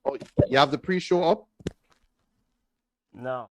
Oh, you have the pre-show up? No.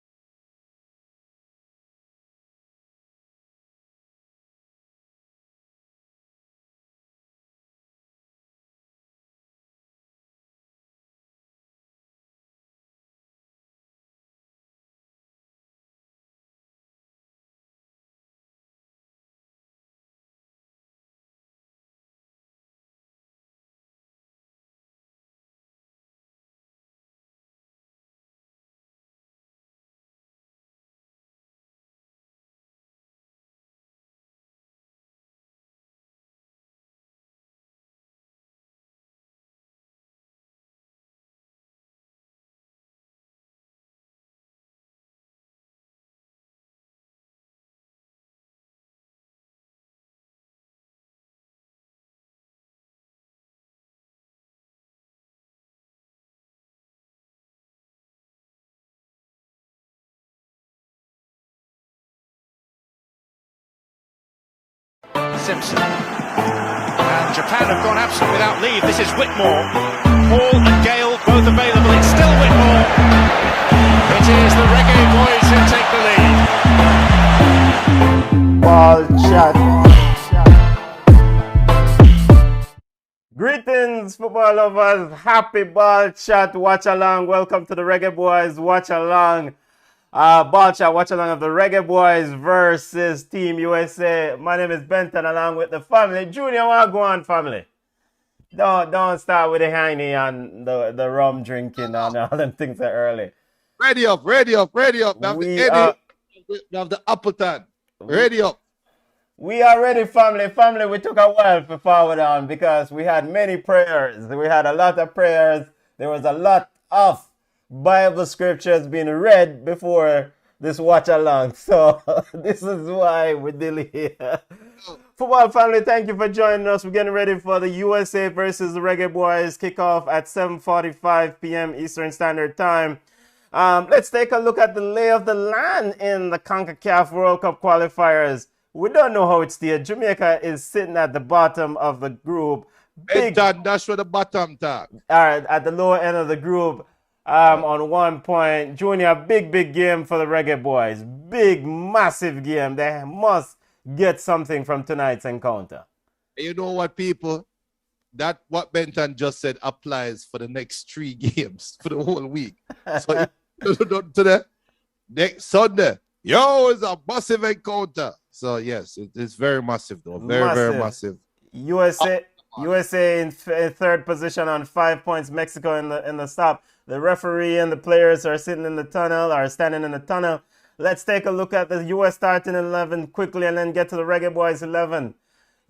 Simpson. And Japan have gone absent without leave. This is Whitmore. Hall and Gale both available. It's still Whitmore. It is the Reggae Boys who take the lead. Ball shot. Greetings, football lovers. Happy ball chat. Watch along. Welcome to the Reggae Boys. Watch along. Ball chat. Watch along of the Reggae Boys versus Team USA. My name is Benton, along with the family. Junior, what go on, family? Don't start with the hiney and the rum drinking and all them things that early. Ready up. We have the Eddie. We have the Appleton. Ready up. We are ready, family. Family, we took a while to forward on because we had many prayers. We had a lot of prayers. There was a lot of Bible scriptures being read before this watch along. So this is why we delay. Football family, thank you for joining us. We're getting ready for the USA versus the Reggae Boys kickoff at 7:45 p.m. Eastern Standard Time. Let's take a look at the lay of the land in the CONCACAF World Cup qualifiers. We don't know how it's there. Jamaica is sitting at the bottom of the group. That's where the bottom top. All right, at the lower end of the group on 1 point. Junior, big game for the Reggae Boys. Big, massive game. They must get something from tonight's encounter. You know what, people? That what Benton just said applies for the next 3 games for the whole week. So to the next Sunday, it's a massive encounter. So yes, it's very massive though. Very massive. USA in third position on 5 points. Mexico in the stop. The referee and the players are standing in the tunnel. Let's take a look at the US starting 11 quickly and then get to the Reggae Boys 11.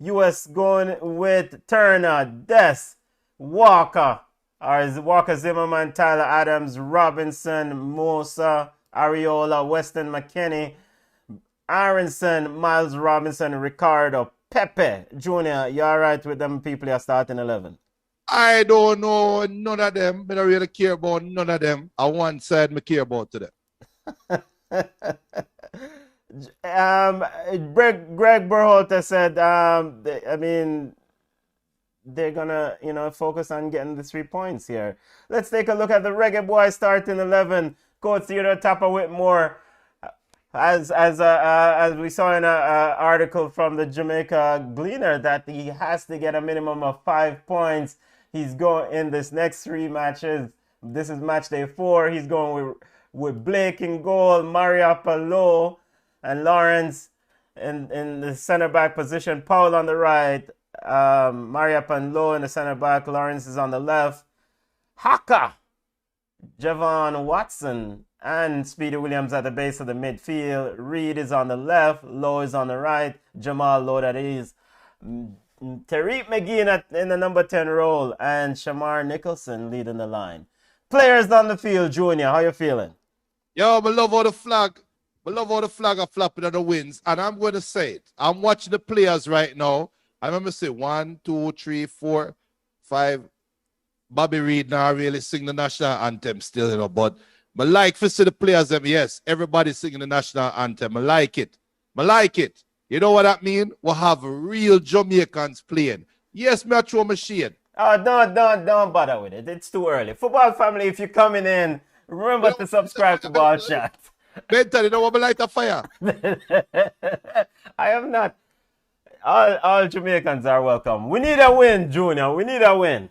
US going with Turner, Des, Walker, Zimmerman, Tyler Adams, Robinson, Mosa, Ariola, Weston McKinney, Aronson, Miles Robinson, Ricardo, Pepe, Junior. You all right with them people you're starting 11? I don't know none of them. I don't really care about none of them. On one side, I care about to them. Greg Berhalter said, they're gonna, focus on getting the 3 points here. Let's take a look at the Reggae Boys starting 11. Coach Theodore Tapper Whitmore, as we saw in an article from the Jamaica Gleaner, that he has to get a minimum of 5 points. He's going in this next 3 matches. This is match day 4. He's going with Blake in goal, Maria Palo, and Lawrence in the center back position. Paul on the right, Maria Palo in the center back. Lawrence is on the left. Haka, Javon Watson, and Speedy Williams at the base of the midfield. Reed is on the left. Lowe is on the right. Jamal Lowe, that is. Tariq McGee in the number 10 role, and Shamar Nicholson leading the line. Players on the field, Junior, how you feeling? Yo, I love all the flag. Are flapping on the winds. And I'm going to say it. I'm watching the players right now. I remember say 1, 2, 3, 4, 5. Bobby Reed now really sing the national anthem still, but I like to see the players them. Yes, everybody singing the national anthem. I like it. You know what that mean? We'll have real Jamaicans playing. Yes, me a throw my shade. Oh, don't bother with it. It's too early. Football family, if you're coming in, remember to subscribe to Ball Shot. Benton, you don't want me light a fire. I am not. All Jamaicans are welcome. We need a win, Junior. We need a win.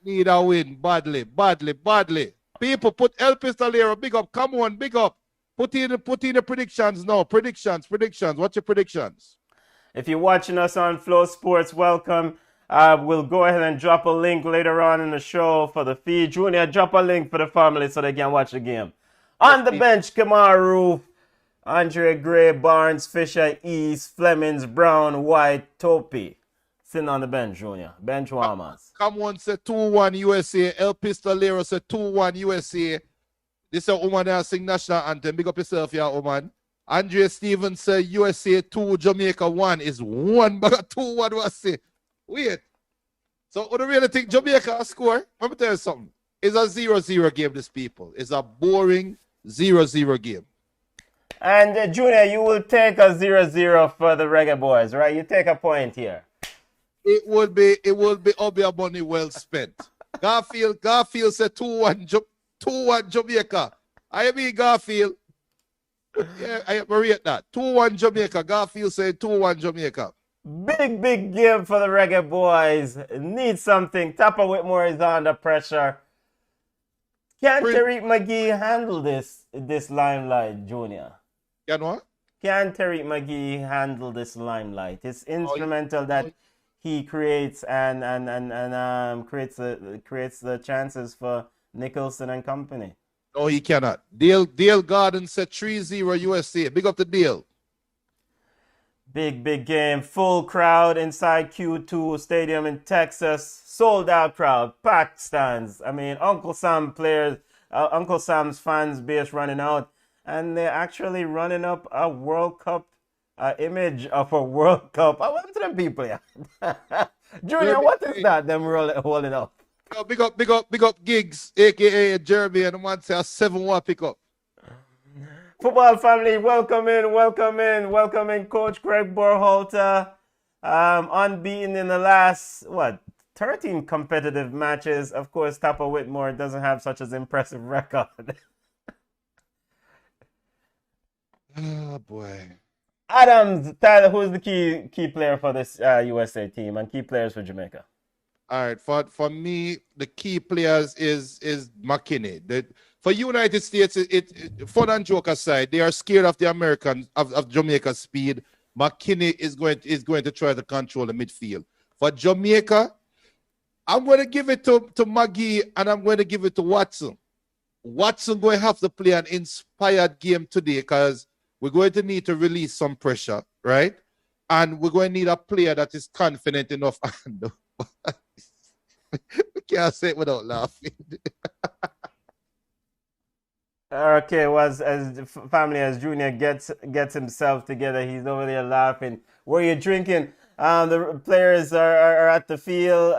Need a win badly, badly, badly. People, El Pistolero, big up. Come on, big up. Put in the predictions now. Predictions. What's your predictions? If you're watching us on FlowSports, welcome. We'll go ahead and drop a link later on in the show for the feed. Junior, drop a link for the family so they can watch the game. On the bench, Kamaru, Andre Gray, Barnes, Fisher, East, Flemings, Brown, White, Topi. Sitting on the bench, Junior. Bench warmers. Come on, say 2-1 USA. El Pistolero say 2-1 USA. This is a woman that sing national anthem. Big up yourself, yeah, woman. Andre Stevens say USA 2, Jamaica 1 is 1, but 2-1 was say. Wait. So, what do you really think Jamaica score? Let me tell you something. It's a 0-0 game, this people. It's a boring 0-0 game. And Junior, you will take a 0-0 for the Reggae Boys, right? You take a point here. It would be Obia money well spent. Garfield said 2-1 Jamaica. I mean Garfield. Yeah, I rate that. 2-1 Jamaica. Garfield said 2-1 Jamaica. Big game for the Reggae Boys. Need something. Tapper Whitmore is under pressure. Can Tariq McGee handle this limelight, Junior? Can what? Can Tariq McGee handle this limelight? It's instrumental that he creates and creates the chances for Nicholson and company. No, he cannot. Dale Garden said 3-0 USA. Big up the deal. Big game. Full crowd inside Q2 Stadium in Texas. Sold out crowd. Packed stands. I mean, Uncle Sam's fans base running out. And they're actually running up a World Cup image of a World Cup. I went to them people, yeah. Junior, what is that? Them holding up. Yo, big up Gigs, aka Jeremy, and the man say a 7-1 pickup. Football family, welcome in Coach Greg Berhalter. Unbeaten in the last 13 competitive matches. Of course, Tapper Whitmore doesn't have such an impressive record. Oh boy. Adams, Tyler, who's the key player for this USA team and key players for Jamaica? All right, for me, the key players is McKinney. For United States, fun and joke aside, they are scared of the Americans of Jamaica's speed. McKinney is going to try to control the midfield. For Jamaica, I'm going to give it to McGee and I'm going to give it to Watson. Watson going to have to play an inspired game today because we're going to need to release some pressure, right? And we're going to need a player that is confident enough. We can't say it without laughing. Okay, as Junior gets himself together, he's over there laughing. What are you drinking? The players are at the field.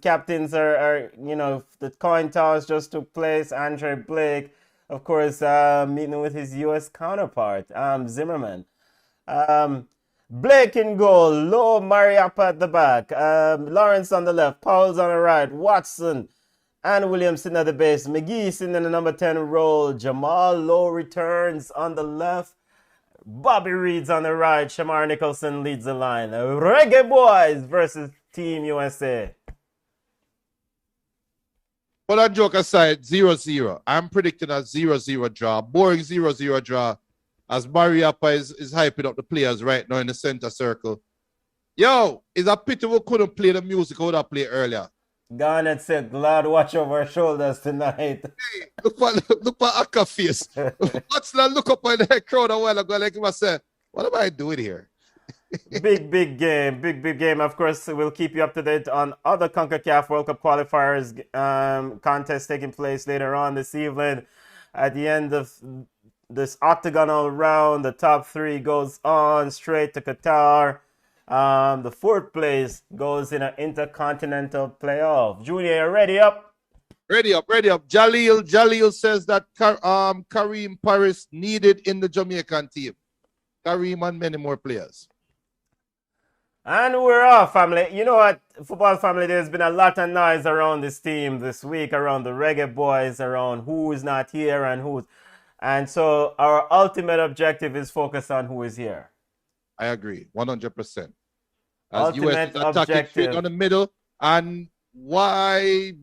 Captains are the coin toss just took place. Andre Blake, of course, meeting with his U.S. counterpart, Zimmerman. Blake in goal, Low Mariappa at the back, Lawrence on the left, Powell's on the right, Watson and Williams sitting at the base, McGee sitting in the number 10 role, Jamal Lowe returns on the left, Bobby Reed's on the right, Shamar Nicholson leads the line. Reggae Boys versus Team USA. But that joke aside, 0-0. I'm predicting a 0-0 draw, boring 0-0 draw. As Mariappa is hyping up the players right now in the center circle. Yo, it's a pity we couldn't play the music we would have played earlier. Garnet said, "Glad watch over our shoulders tonight." Hey, look for Akka face. What's that look up in that crowd a while ago? Like him said, what am I doing here? Big game. Of course, we'll keep you up to date on other CONCACAF World Cup qualifiers contests taking place later on this evening. At the end of this octagonal round, the top 3 goes on straight to Qatar. The 4th place goes in an intercontinental playoff. Junior, ready up? Ready up. Jalil says that Kareem Paris needed in the Jamaican team. Kareem and many more players. And we're off, family. You know what, football family, there's been a lot of noise around this team this week, around the Reggae Boys, around who is not here and who's. And so our ultimate objective is focused on who is here. I agree, 100%. As US Ultimate is attacking straight objective. down the middle, and why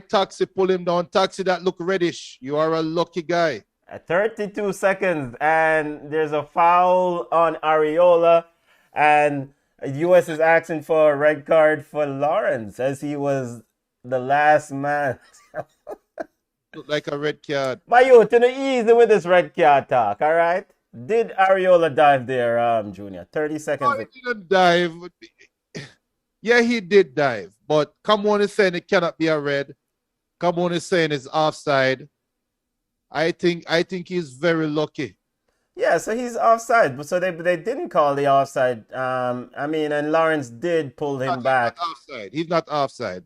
Taxi pull him down? Taxi that look reddish. You are a lucky guy. 32 seconds, and there's a foul on Areola, and US is asking for a red card for Lawrence as he was the last man. Look like a red card. My youth, you know, easy with this red card talk, all right? Did Areola dive there, Junior? 30 No, seconds. he didn't dive. Yeah, he did dive, but come on is saying it cannot be a red. Come on is saying it's offside. I think he's very lucky. Yeah, so he's offside. So they didn't call the offside. I mean, and Lawrence did pull him back. Not offside. He's not offside.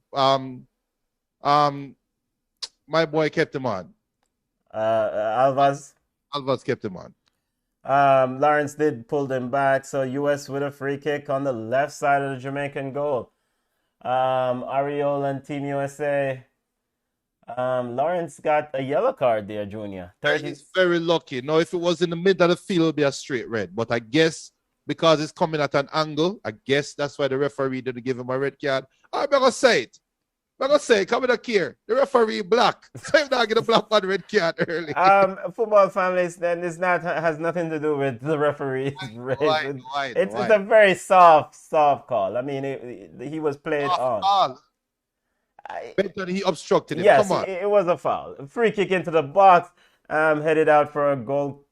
My boy kept him on. Alvaz. Alvarez kept him on. Lawrence did pull them back. So US with a free kick on the left side of the Jamaican goal. Areola and Team USA. Lawrence got a yellow card there, Junior. 30. He's very lucky. Now, if it was in the middle of the field, it would be a straight red. But I guess because it's coming at an angle, I guess that's why the referee didn't give him a red card. I'm going to say it. I'm going to say, come in here. The referee black. So he's not going to block one red card early. Football families, then this not has nothing to do with the referee. It's Why? a very soft call. I mean, he was played on. Foul. Better he obstructed him. Yes, Come on. it was a foul. Free kick into the box, headed out for a goal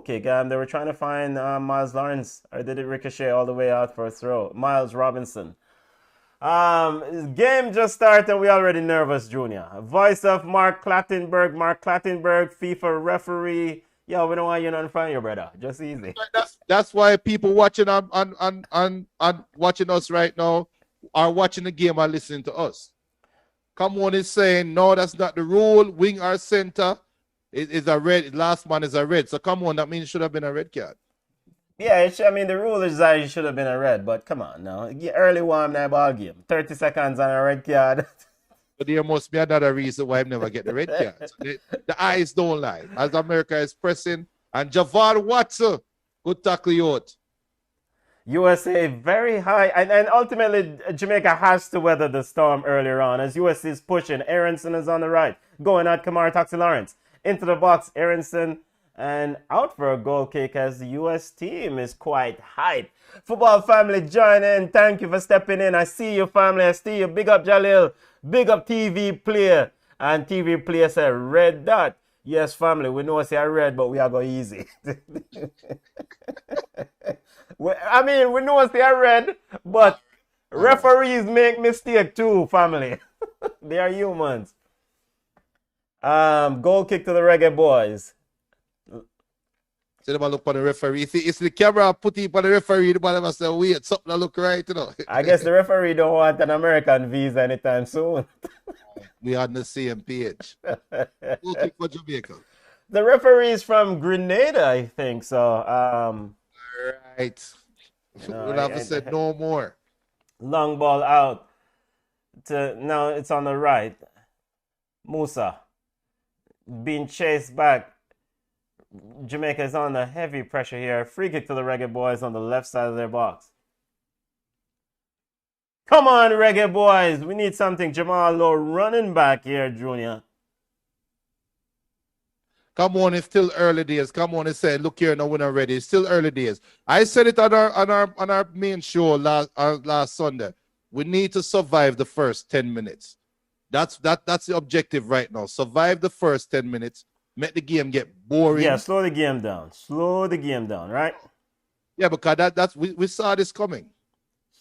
kick. They were trying to find Miles Lawrence, or did it ricochet all the way out for a throw? Miles Robinson. Game just started. We already nervous, Junior. Voice of Mark Clattenburg. Mark Clattenburg, FIFA referee. Yo, we don't want you in front of your brother. Just easy. That's why people watching on watching us right now are watching the game and listening to us. Come on is saying no, that's not the rule. Wing or center is a red. Last man is a red. So come on, that means it should have been a red card. Yeah, I mean the rule is that it should have been a red, but come on now, early warm that ball game, 30 seconds on a red card. But there must be another reason why I never get the red card. So the eyes don't lie. As America is pressing, and Javar Watson, good tackle you out. USA very high, and ultimately Jamaica has to weather the storm earlier on as USA is pushing. Aronson is on the right, going at Kamara Taxi Lawrence. Into the box, Aronson, and out for a goal kick as the US team is quite hyped. Football family, join in. Thank you for stepping in. I see you, family. I see you. Big up Jalil. Big up TV Player. And TV Player said red dot. Yes, family, we know it's a red, but we are going easy. I mean, we know it's a red, but referees make mistake too, family. They are humans. Goal kick to the Reggae Boys. So they look for the referee. If the camera put it on the referee, the man say, wait, something that look right, you know. I guess the referee don't want an American visa anytime soon. We are on the same page. Goal kick for Jamaica. The referee is from Grenada, I think. So, right. We'll have to say no more. Long ball out. Now it's on the right. Musa being chased back. Jamaica is under heavy pressure here. Free kick to the Reggae Boys on the left side of their box. Come on, Reggae Boys. We need something. Jamal Lowe running back here, Junior. Come on, it's still early days. Come on and say, look here, no, we're not ready. It's still early days. I said it on our main show last Sunday. We need to survive the first 10 minutes. That's the objective right now. Survive the first 10 minutes. Make the game get boring. Yeah, slow the game down. Slow the game down, right? Yeah, because we saw this coming.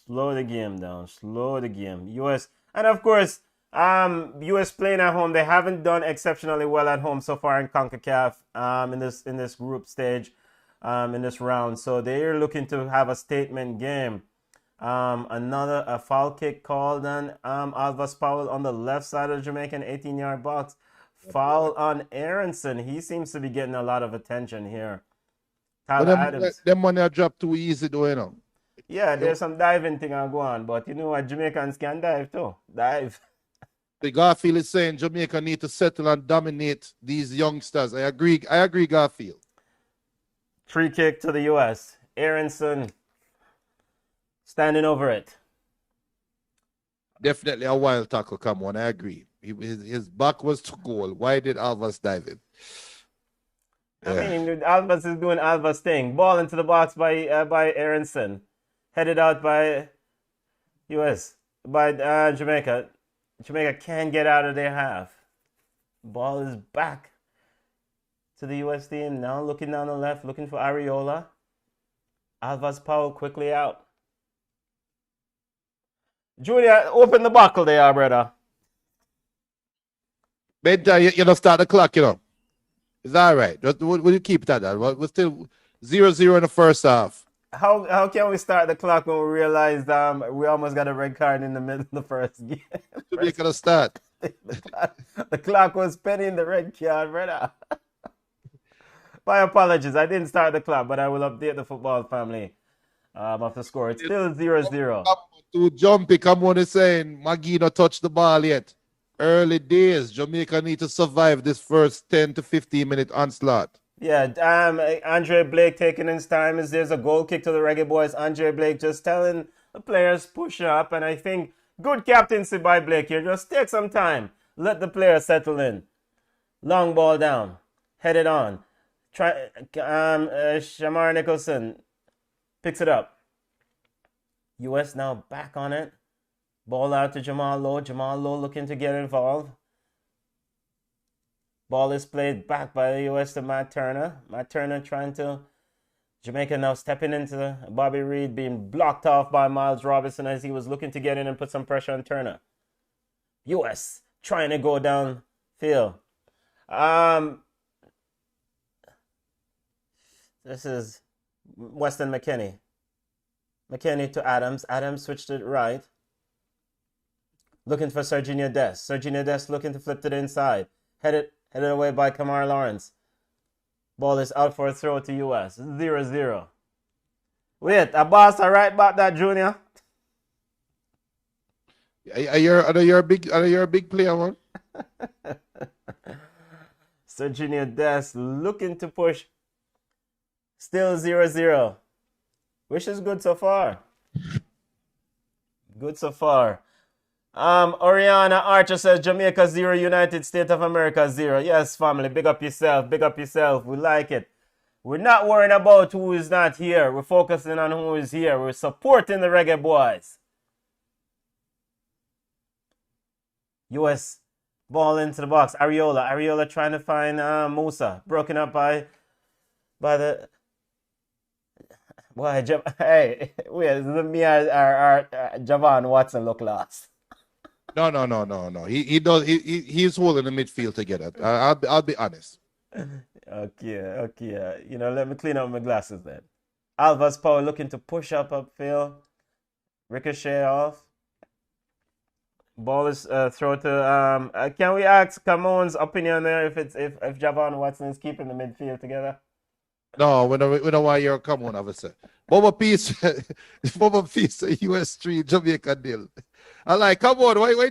Slow the game down. Slow the game. US, and of course, US playing at home. They haven't done exceptionally well at home so far in CONCACAF in this group stage, in this round. So they're looking to have a statement game. A foul kick called on Alvas Powell on the left side of the Jamaican 18-yard box. Foul on Aronson. He seems to be getting a lot of attention here. But Tyler Adams. them money are drop too easy though, you know. Yeah, there's some diving thing on go on, but you know what? Jamaicans can dive too. Dive. The Garfield is saying Jamaica need to settle and dominate these youngsters. I agree, Garfield. Free kick to the U.S. Aronson standing over it. Definitely a wild tackle. Come on, I agree. His back was to goal. Why did Alvarez dive in? I mean, Alvarez is doing Alvarez thing. Ball into the box by Aronson. Headed out by U.S. by Jamaica. Jamaica can't get out of their half. Ball is back to the U.S. team. Now looking down the left, looking for Areola. Alvarez Powell quickly out. Junior, open the buckle there, brother. Benta, you don't start the clock, you know. It's all right. Will you keep that? We're still 0-0 in the first half. How can we start the clock when we realized we almost got a red card in the middle of the first game? We're going to start. The clock was penning the red card, brother. My apologies. I didn't start the clock, but I will update the football family of the score. It's still 0-0. To Jumpy, come on, is saying Maggie not touched the ball yet. Early days. Jamaica need to survive this first 10 to 15 minute onslaught. Yeah, Andre Blake taking his time as there's a goal kick to the Reggae Boys. Andre Blake just telling the players push up, and I think good captaincy by Blake here. Just take some time. Let the players settle in. Long ball down. Headed on. Shamar Nicholson picks it up. U.S. now back on it. Ball out to Jamal Lowe. Jamal Lowe looking to get involved. Ball is played back by the U.S. to Matt Turner. Matt Turner trying to... Jamaica now stepping into Bobby Reed, being blocked off by Miles Robinson as he was looking to get in and put some pressure on Turner. U.S. trying to go downfield. This is Weston McKennie. McKennie to Adams. Adams switched it right. Looking for Serginho Dest. Serginho Dest looking to flip to the inside. Headed away by Kamar Lawrence. Ball is out for a throw to US. 0-0. Wait, a boss right back that, Junior. Are you a big player, man? Serginho Dest looking to push. Still 0-0. Which is good so far. Good so far. Oriana Archer says Jamaica 0, United States of America 0. Yes, family, big up yourself, big up yourself. We like it. We're not worrying about who is not here. We're focusing on who is here. We're supporting the Reggae Boys. US ball into the box. Areola trying to find Musa. Broken up by the... Boy, hey, wait, me or Javon Watson look lost. No. He's holding the midfield together. I'll be honest. Okay. You know, let me clean up my glasses then. Alvarez Power looking to push up upfield. Ricochet off. Ball is thrown to can we ask Camon's opinion there if Javon Watson is keeping the midfield together? No, we don't want your come on, officer. Bubba Peace, US 3, Jamaica deal. I like, come on, what you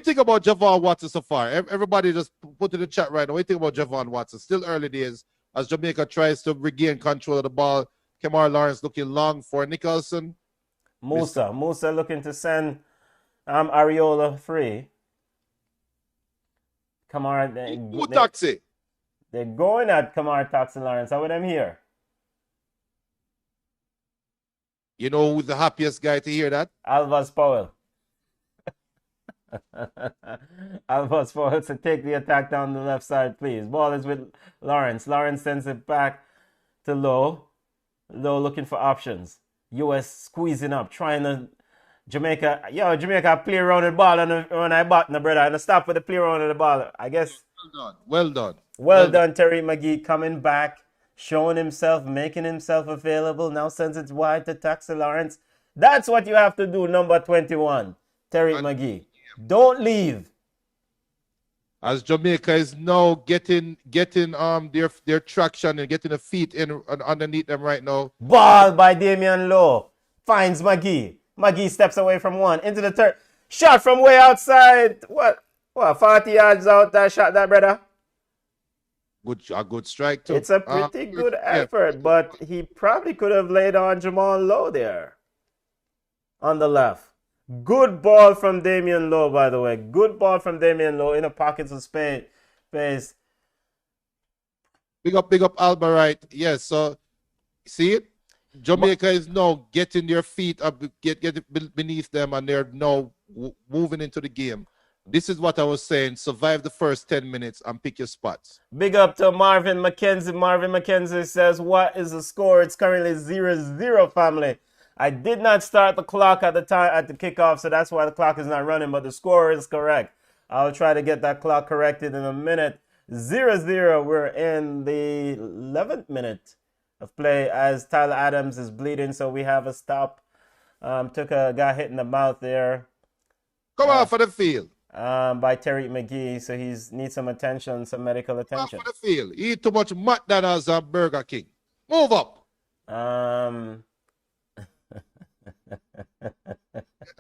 think about Javon Watson so far? Everybody just put in the chat right now. What do you think about Javon Watson? Still early days as Jamaica tries to regain control of the ball. Kamar Lawrence looking long for Nicholson. Musa looking to send Areola free. Kamar, taxi. They're going at Kamar Taxi Lawrence. How with them here? You know who's the happiest guy to hear that? Alvarez Powell. Alvarez Powell to take the attack down the left side, please. Ball is with Lawrence. Lawrence sends it back to Lowe. Lowe looking for options. US squeezing up, trying to... Jamaica play around the ball when I bought the brother. And stop with the play around the ball. I guess... Well done. Well done, Terry McGee coming back, showing himself, making himself available. Now sends it wide to Taxi Lawrence. That's what you have to do, number 21, Terry McGee. Don't leave. as Jamaica is now getting their traction and getting the feet in underneath them right now. Ball by Damian Lowe. Finds McGee. McGee steps away from one. Into the third. Shot from way outside. What? 40 yards out that shot, that brother? A good strike too. It's a pretty good effort, but he probably could have laid on Jamal Lowe there. On the left. Good ball from Damian Lowe, by the way. Good ball from Damian Lowe in the pockets of space. Big up Albright. Yes, so see it? Jamaica is now getting their feet up, get beneath them, and they're now moving into the game. This is what I was saying. Survive the first 10 minutes and pick your spots. Big up to Marvin McKenzie. Marvin McKenzie says, what is the score? It's currently 0-0, family. I did not start the clock at the kickoff, so that's why the clock is not running, but the score is correct. I'll try to get that clock corrected in a minute. 0-0. We're in the 11th minute of play as Tyler Adams is bleeding, so we have a stop. Got hit in the mouth there. Come on for the field. By Terry McGee, so he needs some attention, some medical attention. Come on for the field. He eat too much McDonald's and Burger King. Move up.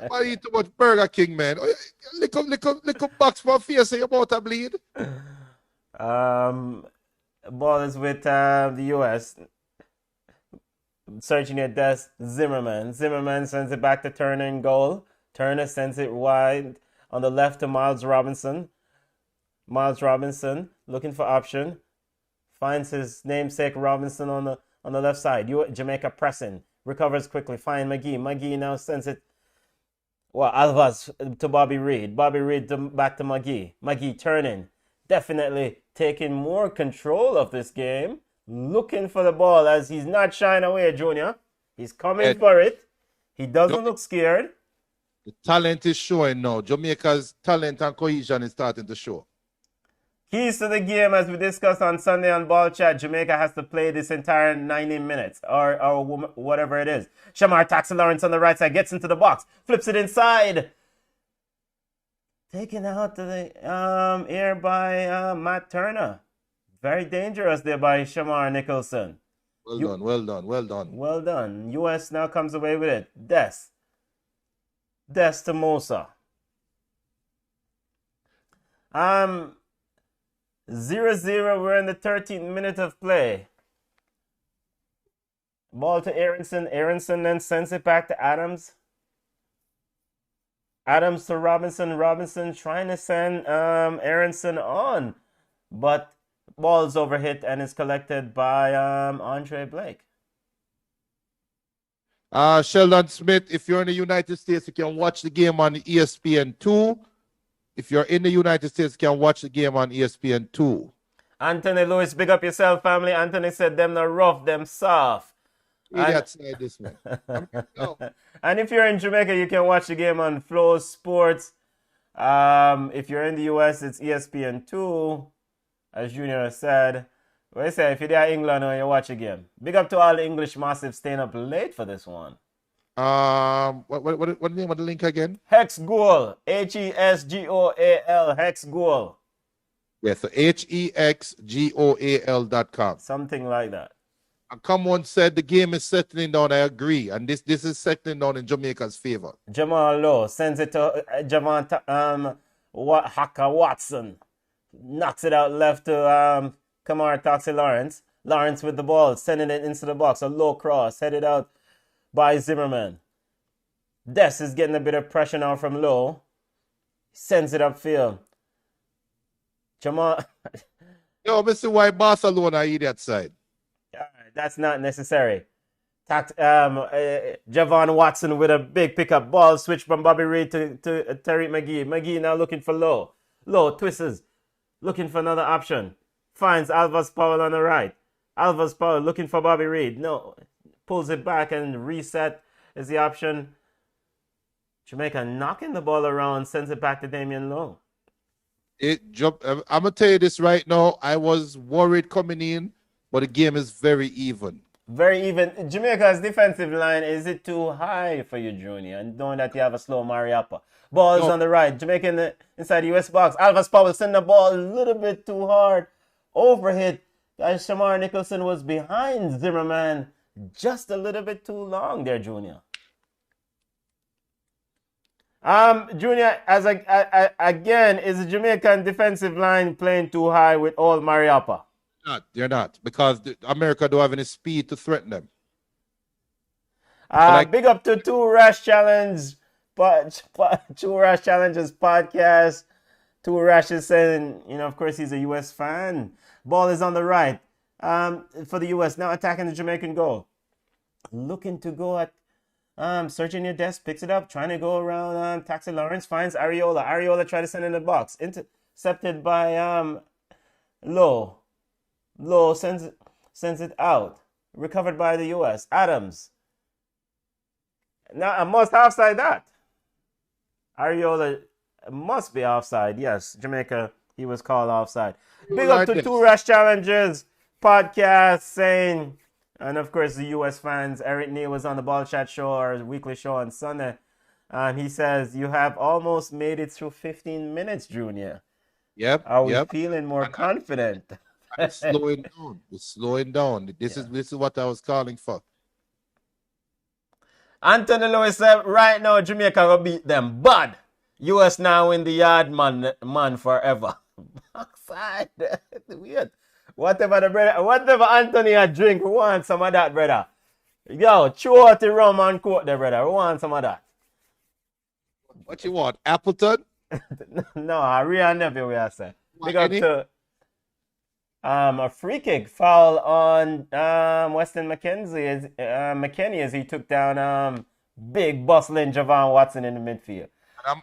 Why eat too much Burger King, man? Lick up box for face so you're about to bleed. Ball is with the U.S. Searching at desk, Zimmerman. Zimmerman sends it back to Turner in goal. Turner sends it wide on the left to Miles Robinson. Miles Robinson looking for option. Finds his namesake Robinson on the left side. Jamaica pressing. Recovers quickly. Find McGee. McGee now sends it. Alvas to Bobby Reed. Bobby Reed back to McGee. McGee turning. Definitely taking more control of this game. Looking for the ball as he's not shying away, Junior. He's coming for it. He doesn't look scared. The talent is showing now. Jamaica's talent and cohesion is starting to show. Keys to the game, as we discussed on Sunday on Ball Chat, Jamaica has to play this entire 90 minutes or whatever it is. Shamar Taxi Lawrence on the right side gets into the box, flips it inside. Taken out to the air by Matt Turner. Very dangerous there by Shamar Nicholson. Well done. U.S. now comes away with it. Des to Mosa. 0-0. We're in the 13th minute of play. Ball to Aronson. Aronson then sends it back to Adams. Adams to Robinson. Robinson trying to send Aronson on. But ball's overhit and is collected by Andre Blake. Sheldon Smith, if you're in the United States, you can watch the game on ESPN2. If you're in the United States, you can watch the game on ESPN2. Anthony Lewis, big up yourself, family. Anthony said them not rough, them soft. This man. And if you're in Jamaica, you can watch the game on FlowSports. If you're in the US, it's ESPN2, as Junior said. What I say, if you're in England or you watch a game. Big up to all the English massive staying up late for this one. What the name of the link again? Hex Goal. HESGOAL. Hex Goal. Yeah, so HEXGOAL.com. Something like that. And Common said the game is settling down. I agree. And this is settling down in Jamaica's favor. Jamal Lowe sends it to Haka Watson. Knocks it out left to Kamar Taxi Lawrence. Lawrence with the ball, sending it into the box. A low cross, headed out by Zimmerman. Des is getting a bit of pressure now from Lowe. Sends it upfield. Jamal. Yo, Mr. Why Barcelona eat that side? That's not necessary. Javon Watson with a big pickup ball. Switch from Bobby Reed to Tariq McGee. McGee now looking for Lowe. Lowe twists. Looking for another option. Finds Alvas Powell on the right. Alvas Powell looking for Bobby Reed. No. Pulls it back and reset is the option. Jamaica knocking the ball around. Sends it back to Damian Lowe. I'm going to tell you this right now. I was worried coming in, but the game is very even. Very even. Jamaica's defensive line, is it too high for you, Junior? And knowing that you have a slow Mariappa. Ball is No, on the right. Jamaica inside the US box. Alvis Powell send the ball a little bit too hard. Overhit. As Shamar Nicholson was behind Zimmerman just a little bit too long there, Junior. Junior, again, is the Jamaican defensive line playing too high with all Mariappa? they're not because America don't have any speed to threaten them. Like, Big up to Two Rash Challenge, Two Rash Challenges podcast. Two Rash is saying, of course, he's a U.S. fan. Ball is on the right for the U.S. Now attacking the Jamaican goal. Looking to go at searching your desk, picks it up, trying to go around Taxi Lawrence, finds Ariola. Ariola try to send in the box. Intercepted by Lowe. Lowe sends it out. Recovered by the U.S. Adams. Now I must offside that. Ariola must be offside. Yes, Jamaica, he was called offside. Big up to Two Rash Challenges podcast saying, and of course the U.S. fans, Eric Neal was on the Ball Chat show, our weekly show on Sunday. He says, you have almost made it through 15 minutes, Junior. Yep. Are we feeling more confident? It's slowing down. It's slowing down. This is what I was calling for. Anthony Lewis said, right now Jamaica will beat them, but US now in the yard man forever. Backside. Weird. Whatever Anthony a drink, we want some of that, brother. Yo, chew out the rum and coke there, brother. We want some of that. What you want? Appleton? No, I really never will say. Big up to a free kick foul on Weston McKennie as he took down big bustling Javon Watson in the midfield.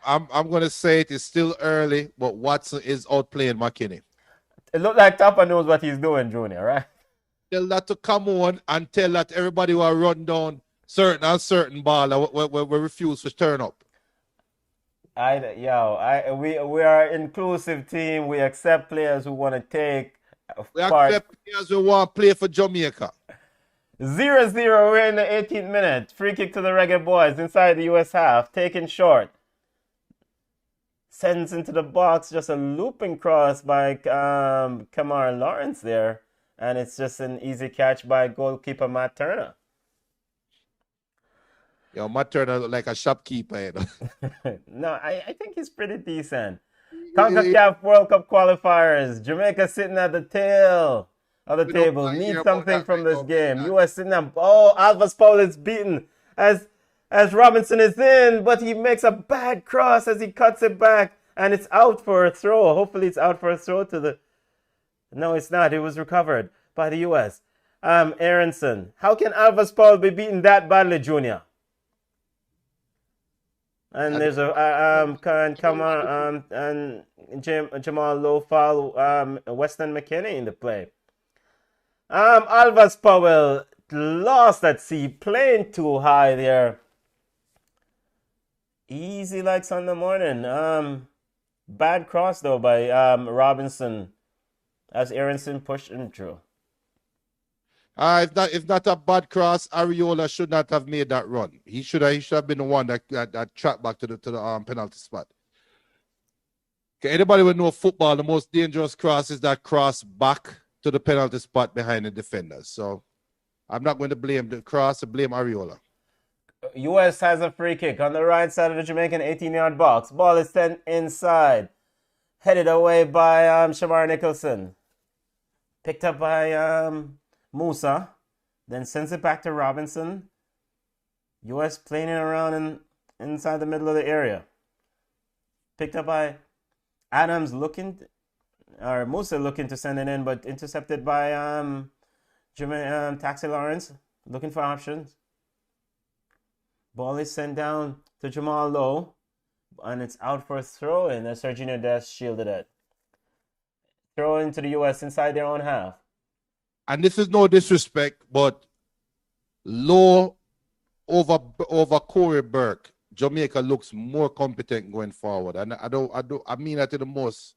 I'm gonna say it is still early, but Watson is outplaying McKinney. It looked like Tapa knows what he's doing, Junior, right? Tell that to come on and tell that everybody will run down certain ball we refuse to turn up. We are an inclusive team. We accept players who want to take part. Accept players who want to play for Jamaica. 0-0, we're in the 18th minute. Free kick to the Reggae Boys inside the US half. Taken short. Sends into the box, just a looping cross by Kamar Lawrence there. And it's just an easy catch by goalkeeper Matt Turner. Yo, Matt Turner look like a shopkeeper. You know? No, I think he's pretty decent. CONCACAF World Cup qualifiers. Jamaica sitting at the tail of the table. Need something from this game. US sitting up. Oh, Alvis Powell is beaten as Robinson is in, but he makes a bad cross as he cuts it back, and it's out for a throw. Hopefully it's out for a throw to the... No, it's not. It was recovered by the US. Aronson. How can Alvis Powell be beaten that badly, Junior? And there's a Jamal Lowe foul, Weston McKennie in the play. Alvis Powell lost at sea, playing too high there. Easy like Sunday morning. Bad cross though by Robinson as Aronson pushed him through. If not a bad cross, Ariola should not have made that run. He should have been the one that tracked back to the penalty spot. Okay, anybody would know football, the most dangerous cross is that cross back to the penalty spot behind the defenders. So I'm not going to blame the cross, I blame Ariola. US has a free kick on the right side of the Jamaican 18-yard box. Ball is sent inside. Headed away by Shamar Nicholson. Picked up by Musa. Then sends it back to Robinson. US playing it around inside the middle of the area. Picked up by Adams Musa looking to send it in, but intercepted by Taxi Lawrence. Looking for options. Ball is sent down to Jamal Lowe, and it's out for a throw in. Serginho Dest shielded it. Throw into the US inside their own half. And this is no disrespect, but Lowe over Corey Burke, Jamaica looks more competent going forward. And I mean that in the most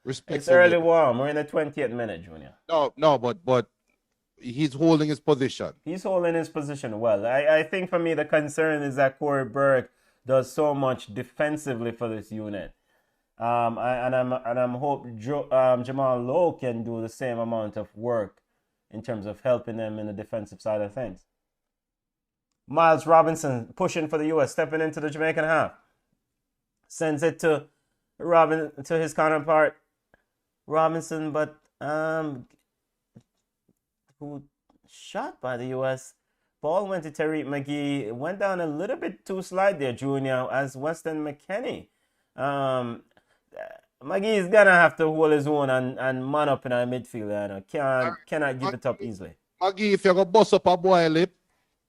respectful. It's early warm. We're in the 20th minute, Junior. No, but he's holding his position. He's holding his position well. I think for me the concern is that Corey Burke does so much defensively for this unit. I'm hope Jamal Lowe can do the same amount of work in terms of helping them in the defensive side of things. Miles Robinson pushing for the U.S., stepping into the Jamaican half. Sends it to his counterpart Robinson, but who shot by the U.S. Ball went to Tariq McGee. It went down a little bit too slight there, Junior, as Weston McKennie. McGee is gonna have to hold his own and man up in our midfield. Cannot give it up easily. McGee, if you're gonna bust up a boy lip,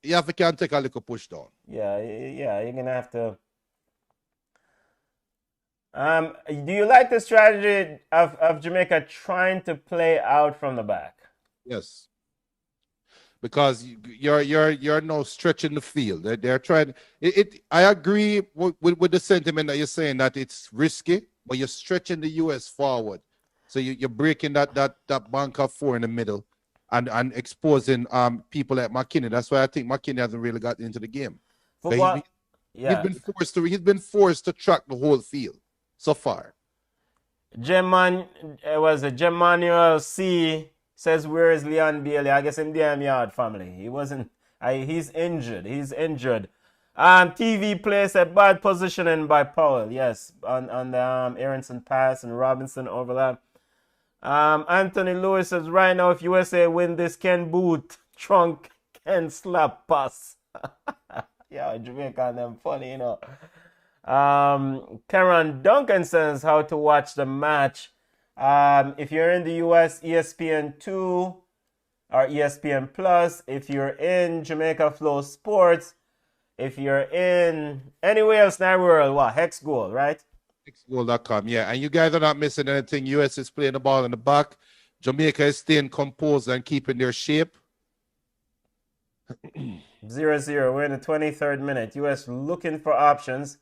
you have to can take a little push down. Yeah, you're gonna have to. Do you like the strategy of Jamaica trying to play out from the back? Yes. Because you're now stretching the field. They're trying. I agree with the sentiment that you're saying that it's risky, but you're stretching the US forward. So you're breaking that bank of four in the middle and exposing people like McKinney. That's why I think McKinney hasn't really got into the game. He's been forced to track the whole field so far. Jemanuel C says, where is Leon Bailey? I guess in damn yard, family. He wasn't. He's injured. TV plays a bad positioning by Powell. Yes, on the Aronson pass and Robinson overlap. Anthony Lewis says, right now, if USA win this, Ken Boot trunk can slap pass. Yeah, Jamaica and them funny, you know. Karen Duncan says how to watch the match. If you're in the US, ESPN2 or ESPN Plus. If you're in Jamaica, FlowSports. If you're in anywhere else in the world, Hex Goal, right? Hexgoal.com, yeah. And you guys are not missing anything. US is playing the ball in the back. Jamaica is staying composed and keeping their shape. 0-0. We're in the 23rd minute. US looking for options.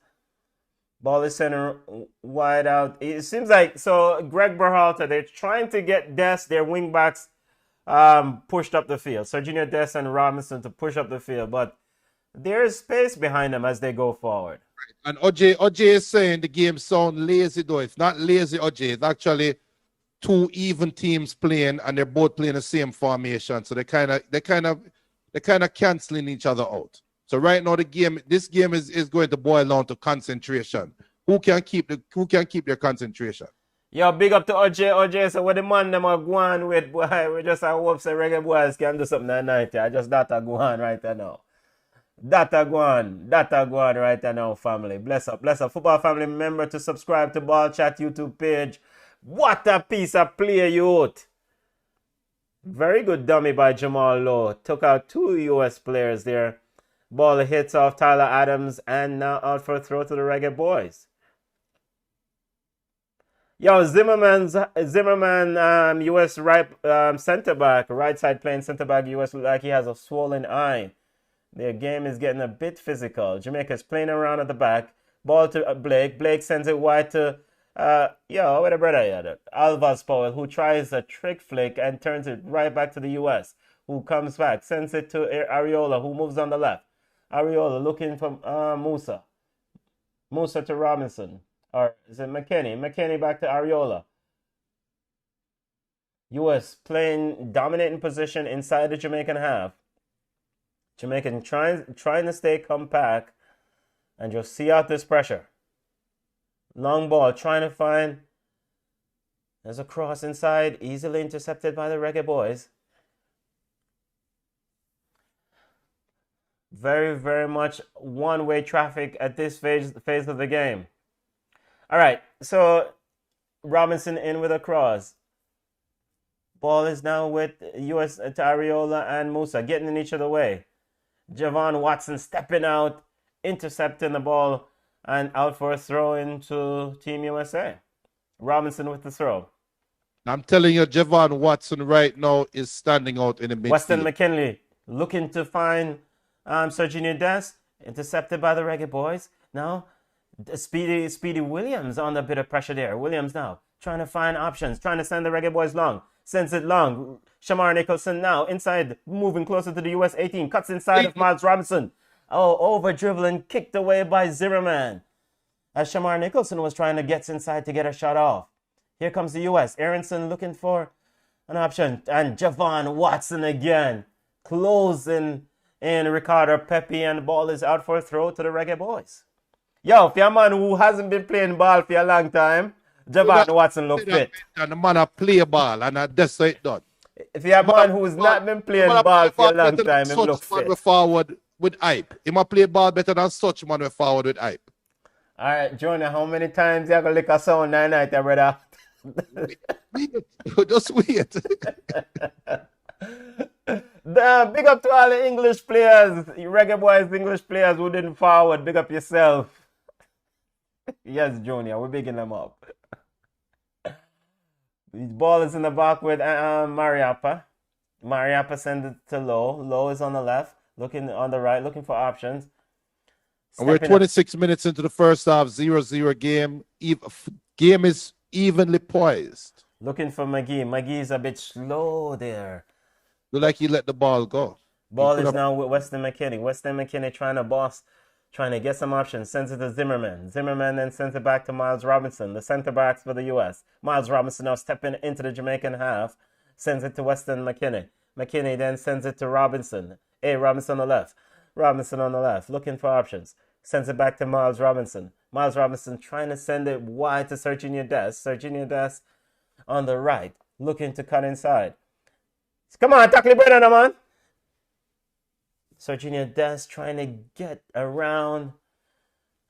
Ball is center wide out. It seems like, so Greg Berhalter, they're trying to get their wingbacks pushed up the field. Serginho Dest and Robinson to push up the field. But there is space behind them as they go forward. And OJ is saying the game sounds lazy, though. It's not lazy, OJ. It's actually two even teams playing, and they're both playing the same formation. So they're kind of canceling each other out. So right now this game is going to boil down to concentration. Who can keep their concentration? Yo, big up to OJ. So what the man them are going with, boy, we just hope say reggae boys can do something that night. I just data go on right now. Data go on right now, family. Bless up. Football family, remember to subscribe to Ball Chat YouTube page. What a piece of play, youth. Very good dummy by Jamal Lowe. Took out two US players there. Ball hits off Tyler Adams and now out for a throw to the Reggae Boys. Yo, Zimmerman, US right center back, right side playing center back. US look like he has a swollen eye. Their game is getting a bit physical. Jamaica's playing around at the back. Ball to Blake. Blake sends it wide to where the brother here? Alvaz Powell, who tries a trick flick and turns it right back to the US, who comes back, sends it to Ariola, who moves on the left. Ariola looking for Musa. Musa to Robinson. Or is it McKennie? McKennie back to Ariola. US playing dominating position inside the Jamaican half. Jamaican trying to stay compact and just see out this pressure. Long ball trying to find. There's a cross inside, easily intercepted by the Reggae Boys. Very, very much one-way traffic at this phase of the game. All right, so Robinson in with a cross. Ball is now with US to Ariola and Musa, getting in each other way. Javon Watson stepping out, intercepting the ball, and out for a throw into Team USA. Robinson with the throw. I'm telling you, Javon Watson right now is standing out in the midfield. Weston McKinley looking to find Serginho Dest, intercepted by the Reggae Boys. Now, Speedy Williams on a bit of pressure there. Williams now trying to find options, trying to send the Reggae Boys long. Sends it long. Shamar Nicholson now inside, moving closer to the US 18. Cuts inside of Miles Robinson. Oh, over dribbling, kicked away by Zimmerman. As Shamar Nicholson was trying to get inside to get a shot off. Here comes the US. Aronson looking for an option. And Javon Watson again. Closing in Ricardo Pepe, and the ball is out for a throw to the Reggae Boys. Yo, for a man who hasn't been playing ball for a long time, Javon Watson look fit. And the man a play ball, and that's how it done. If you're a man who's not been playing ball for a long time, he look fit. Forward with hype. He might play ball better than such man with forward with hype. All right, Jonah, how many times you gonna lick a sound night, brother? Just wait. Big up to all the English players, Reggae Boys English players who didn't forward. Big up yourself. Yes, Junior, we're bigging them up. The ball is in the back with Mariappa. Mariappa sends it to Lowe. Lowe is on the left, looking on the right, looking for options. And we're 26 minutes into the first half, 0-0 game. Game is evenly poised. Looking for McGee. McGee's a bit slow there. Look like he let the ball go. Ball is now with Weston McKinney. Weston McKinney trying to get some options. Sends it to Zimmerman. Zimmerman then sends it back to Miles Robinson, the center backs for the U.S. Miles Robinson now stepping into the Jamaican half. Sends it to Weston McKinney. McKinney then sends it to Robinson. Robinson on the left. Robinson on the left, looking for options. Sends it back to Miles Robinson. Miles Robinson trying to send it wide to Serginho Dest. Serginho Dest on the right, looking to cut inside. Come on, tackle brother, man. Serginho Dest trying to get around.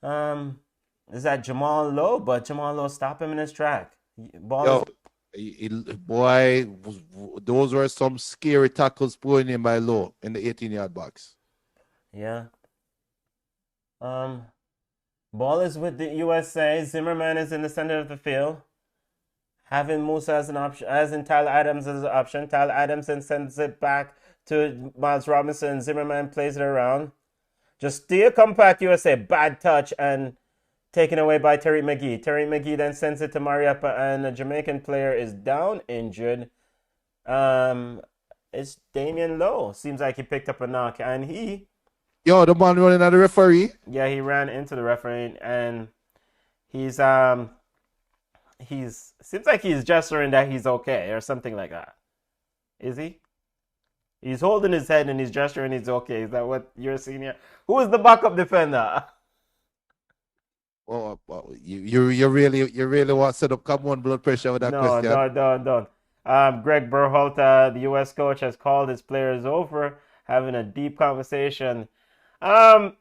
Is that Jamal Lowe? But Jamal Lowe stopped him in his track. Ball boy, those were some scary tackles pulling in by Lowe in the 18-yard box. Yeah. Ball is with the USA. Zimmerman is in the center of the field. Having Musa as an option, as in Tyler Adams as an option. Tyler Adams then sends it back to Miles Robinson. Zimmerman plays it around. Just stay compact, USA. Bad touch and taken away by Terry McGee. Terry McGee then sends it to Mariappa, and the Jamaican player is down injured. It's Damian Lowe. Seems like he picked up a knock, and the man running at the referee. Yeah, he ran into the referee, and he's seems like he's gesturing that he's okay or something like that. Is he? He's holding his head and he's gesturing he's okay. Is that what you're seeing here? Who is the backup defender? Oh, you really want to set up come on blood pressure with that question? No. Greg Berhalter, the U.S. coach, has called his players over, having a deep conversation. I'm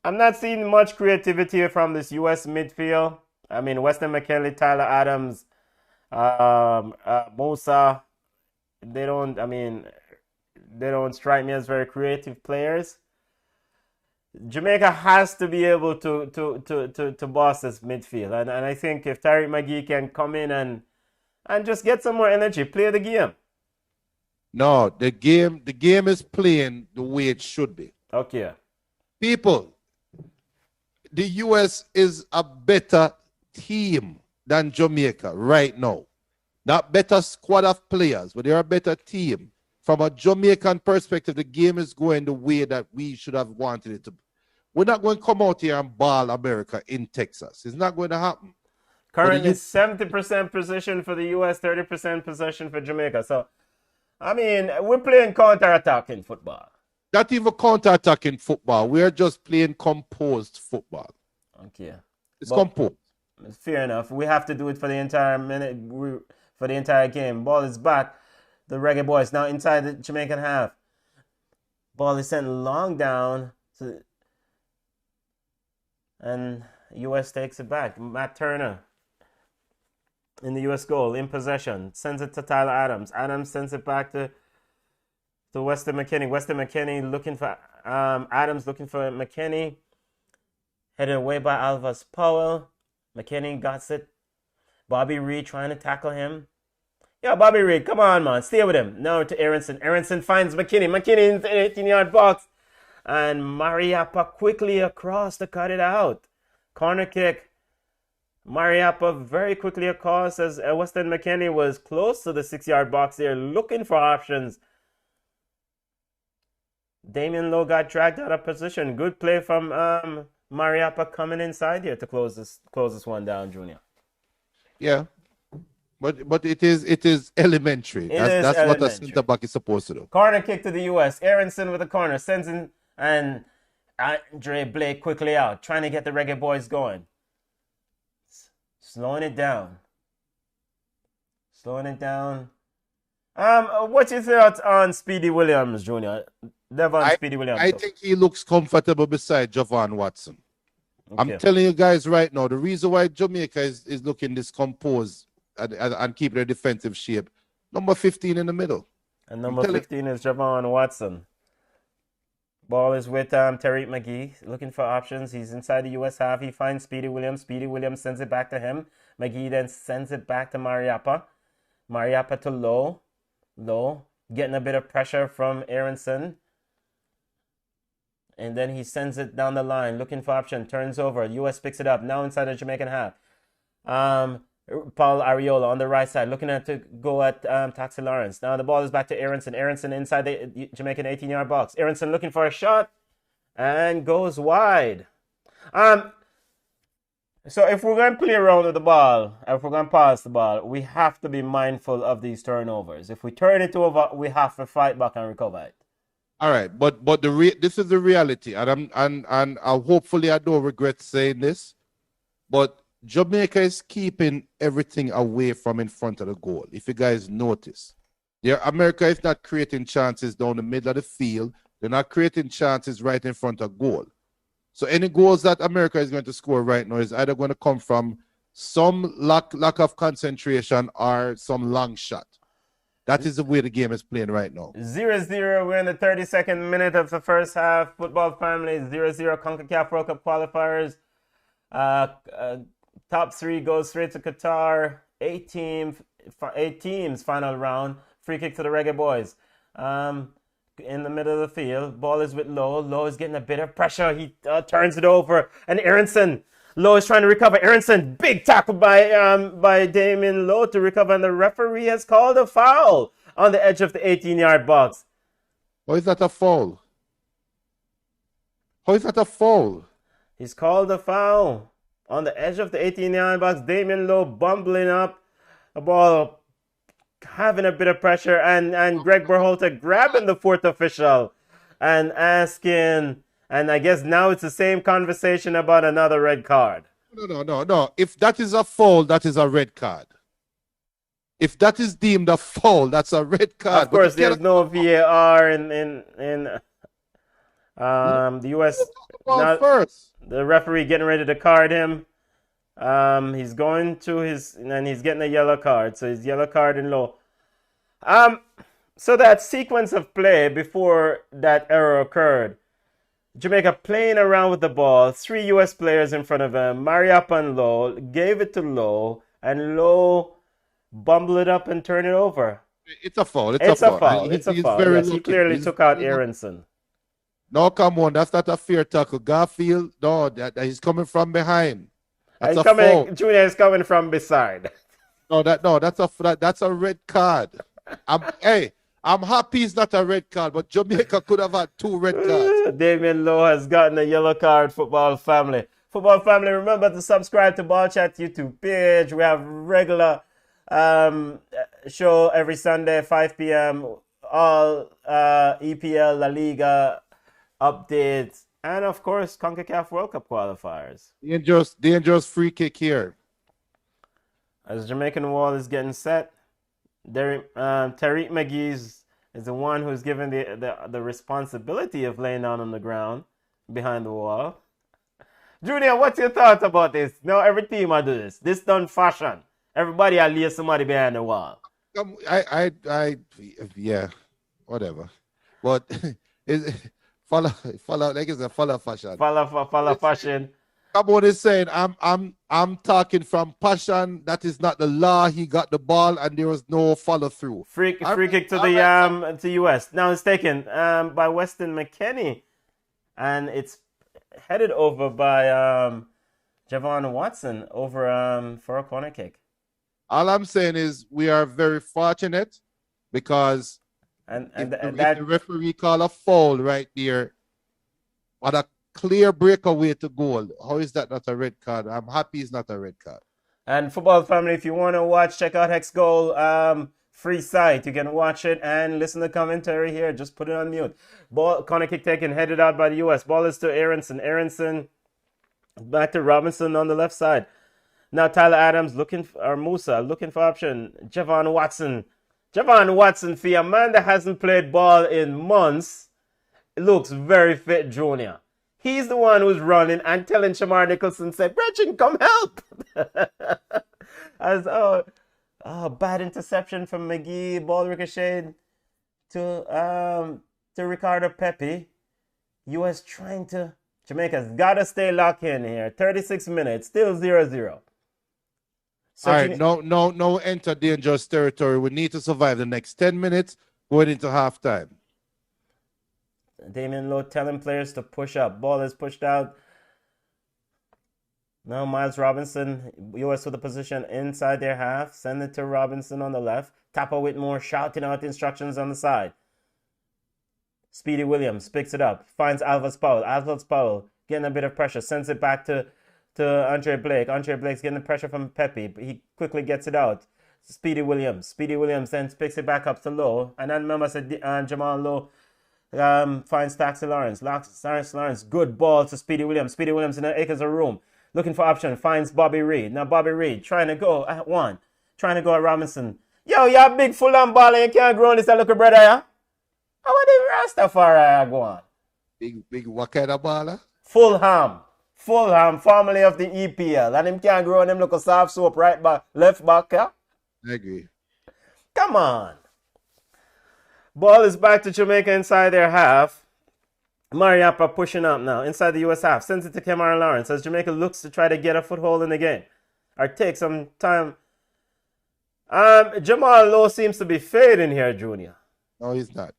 not seeing much creativity from this U.S. midfield. I mean, Weston McKinley, Tyler Adams, Musa, they don't strike me as very creative players. Jamaica has to be able to boss this midfield. And I think if Tariq McGee can come in and just get some more energy, play the game. No, the game is playing the way it should be. Okay. People, the U.S. is a better team than Jamaica right now. Not better squad of players, but they're a better team. From a Jamaican perspective, the game is going the way that we should have wanted it to. We're not going to come out here and ball America in Texas. It's not going to happen. Currently 70% possession for the U.S., 30% possession for Jamaica. So, I mean, we're playing counter-attacking football. Not even counter-attacking football. We're just playing composed football. Okay. It's composed. Fair enough. We have to do it for the entire minute, for the entire game. Ball is back. The Reggae Boys now inside the Jamaican half. Ball is sent long down. And U.S. takes it back. Matt Turner in the U.S. goal, in possession. Sends it to Tyler Adams. Adams sends it back to Weston McKinney. Weston McKinney looking for Adams looking for McKinney. Headed away by Alvis Powell. McKinney got it. Bobby Reed trying to tackle him. Yeah, Bobby Reed, come on, man. Stay with him. Now to Aronson. Aronson finds McKinney. McKinney in the 18-yard box. And Mariappa quickly across to cut it out. Corner kick. Mariappa very quickly across as Weston McKennie was close to the 6-yard box there, looking for options. Damien Lowe got dragged out of position. Good play from Mariappa coming inside here to close this one down, Junior. Yeah. But it is elementary. That's what a center back is supposed to do. Corner kick to the US. Aronson with the corner. Sends in, and Andre Blake quickly out, trying to get the Reggae Boys going. Slowing it down. What's your thoughts on Speedy Williams, Junior? Speedy Williams. I think he looks comfortable beside Javon Watson. Okay. I'm telling you guys right now, the reason why Jamaica is looking discomposed and keeping a defensive shape, number 15 in the middle. And number 15 is Javon Watson. Ball is with Tariq McGee, looking for options. He's inside the U.S. half. He finds Speedy Williams. Speedy Williams sends it back to him. McGee then sends it back to Mariappa. Mariappa to Lowe. Lowe getting a bit of pressure from Aronson. And then he sends it down the line, looking for option. Turns over. U.S. picks it up. Now inside the Jamaican half. Paul Ariola on the right side, looking to go at Taxi Lawrence. Now the ball is back to Aronson. Aronson inside the Jamaican 18-yard box. Aronson looking for a shot and goes wide. So if we're going to play around with the ball, if we're going to pass the ball, we have to be mindful of these turnovers. If we turn it over, we have to fight back and recover it. All right, but this is the reality, and hopefully I don't regret saying this, but Jamaica is keeping everything away from in front of the goal. If you guys notice, America is not creating chances down the middle of the field. They're not creating chances right in front of goal. So any goals that America is going to score right now is either going to come from some lack of concentration or some long shot. That is the way the game is playing right now. 0-0. We're in the 32nd minute of the first half. Football family 0-0. CONCACAF World Cup qualifiers. Top 3 goes straight to Qatar. 8 teams final round. Free kick to the Reggae Boys. In the middle of the field. Ball is with Lowe. Lowe is getting a bit of pressure. He turns it over. And Aronson. Lowe is trying to recover. Aronson, big tackle by Damien Lowe to recover. And the referee has called a foul on the edge of the 18-yard box. How is that a foul? How is that a foul? He's called a foul on the edge of the 18-yard box. Damien Lowe bumbling up the ball, having a bit of pressure, and Greg Berhalter grabbing the fourth official and asking, and I guess now it's the same conversation about another red card. No. If that is a foul, that is a red card. If that is deemed a foul, that's a red card. Of course, there's no VAR in the U.S. Now, first. The referee getting ready to card him. He's going to and he's getting a yellow card. So he's yellow card in Low. So that sequence of play before that error occurred, Jamaica playing around with the ball, 3 U.S. players in front of him, Mariappa and Lowe, gave it to Lowe, and Lowe bumbled it up and turned it over. It's a foul. It's a foul. Yes, he clearly took out Aronson. No, come on. That's not a fair tackle. Garfield, no, that he's coming from behind. That's a foul. Junior is coming from beside. That's a red card. I'm happy it's not a red card, but Jamaica could have had 2 red cards. Damien Lowe has gotten a yellow card, football family. Football family, remember to subscribe to Ball Chat YouTube page. We have regular show every Sunday, 5 p.m. All EPL, La Liga updates, and of course, CONCACAF World Cup qualifiers. Dangerous free kick here. As Jamaican wall is getting set, Tariq McGee is the one who's given the responsibility of laying down on the ground behind the wall. Junior, what's your thoughts about this? Now every team will do this. This done fashion. Everybody will lay somebody behind the wall. Yeah, whatever. But follow like it's a follow fashion. Follow fashion. Someone is saying I'm talking from passion. That is not the law. He got the ball and there was no follow through. Free kick to the US. Now it's taken by Weston McKennie, and it's headed over by Javon Watson over for a corner kick. All I'm saying is we are very fortunate because if the referee call a foul right there, what a clear breakaway to goal. How is that not a red card? I'm happy it's not a red card. And football family, if you want to watch, check out Hex Goal free site. You can watch it and listen to commentary here. Just put it on mute. Ball, corner kick taken, headed out by the U.S. Ball is to Aronson. Aronson back to Robinson on the left side. Now Tyler Adams Musa looking for option. Javon Watson. Javon Watson, for a man that hasn't played ball in months, looks very fit, Junior. He's the one who's running and telling Shamar Nicholson, say, Bretchen, come help. Bad interception from McGee. Ball ricocheted to Ricardo Pepe. U.S. trying to... Jamaica's got to stay locked in here. 36 minutes, still 0-0. All right, no enter dangerous territory. We need to survive the next 10 minutes going into halftime. Damian Lowe telling players to push up. Ball is pushed out. Now Miles Robinson, U.S. with the position inside their half. Send it to Robinson on the left. Tapper Whitmore shouting out instructions on the side. Speedy Williams picks it up. Finds Alvis Powell. Alvis Powell getting a bit of pressure. Sends it back to Andre Blake. Andre Blake's getting the pressure from Pepe. He quickly gets it out. Speedy Williams. Speedy Williams then picks it back up to Lowe. And then remember I said Jamal Lowe finds Taxi Lawrence. Lawrence, good ball to Speedy Williams. Speedy Williams in the acres of room. Looking for option. Finds Bobby Reed. Now Bobby Reed trying to go at one. Trying to go at Robinson. Yo, you're big full on ball and you can't grow on this little brother, yeah? How are the Rastafari go on? Big what kind of baller? Fulham, formerly of the EPL. And him can't grow on them look a soft soap right back, left back, yeah? I agree. Come on. Ball is back to Jamaica inside their half. Mariappa pushing up now inside the U.S. half. Sends it to Kemar Lawrence as Jamaica looks to try to get a foothold in the game. Or take some time. Jamal Lowe seems to be fading here, Junior. No, he's not.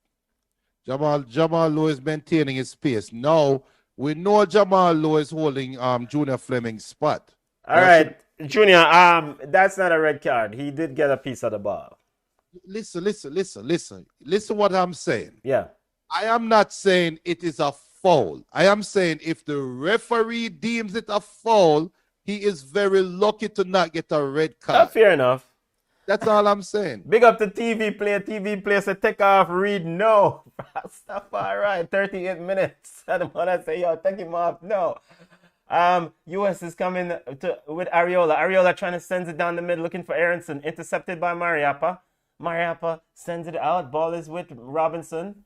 Jamal Lowe is maintaining his pace. Now, we know Jamal Lowe is holding Junior Fleming's spot. All right, Junior, that's not a red card. He did get a piece of the ball. Listen what I'm saying. Yeah. I am not saying it is a foul. I am saying if the referee deems it a foul, he is very lucky to not get a red card. Fair enough. That's all I'm saying. Big up the TV player. TV player said, take off, Reed, no. Stuff all right, 38 minutes. And the man say, yo, take him off, no. U.S. is coming with Ariola. Ariola trying to send it down the middle, looking for Aronson. Intercepted by Mariappa. Mariappa sends it out. Ball is with Robinson.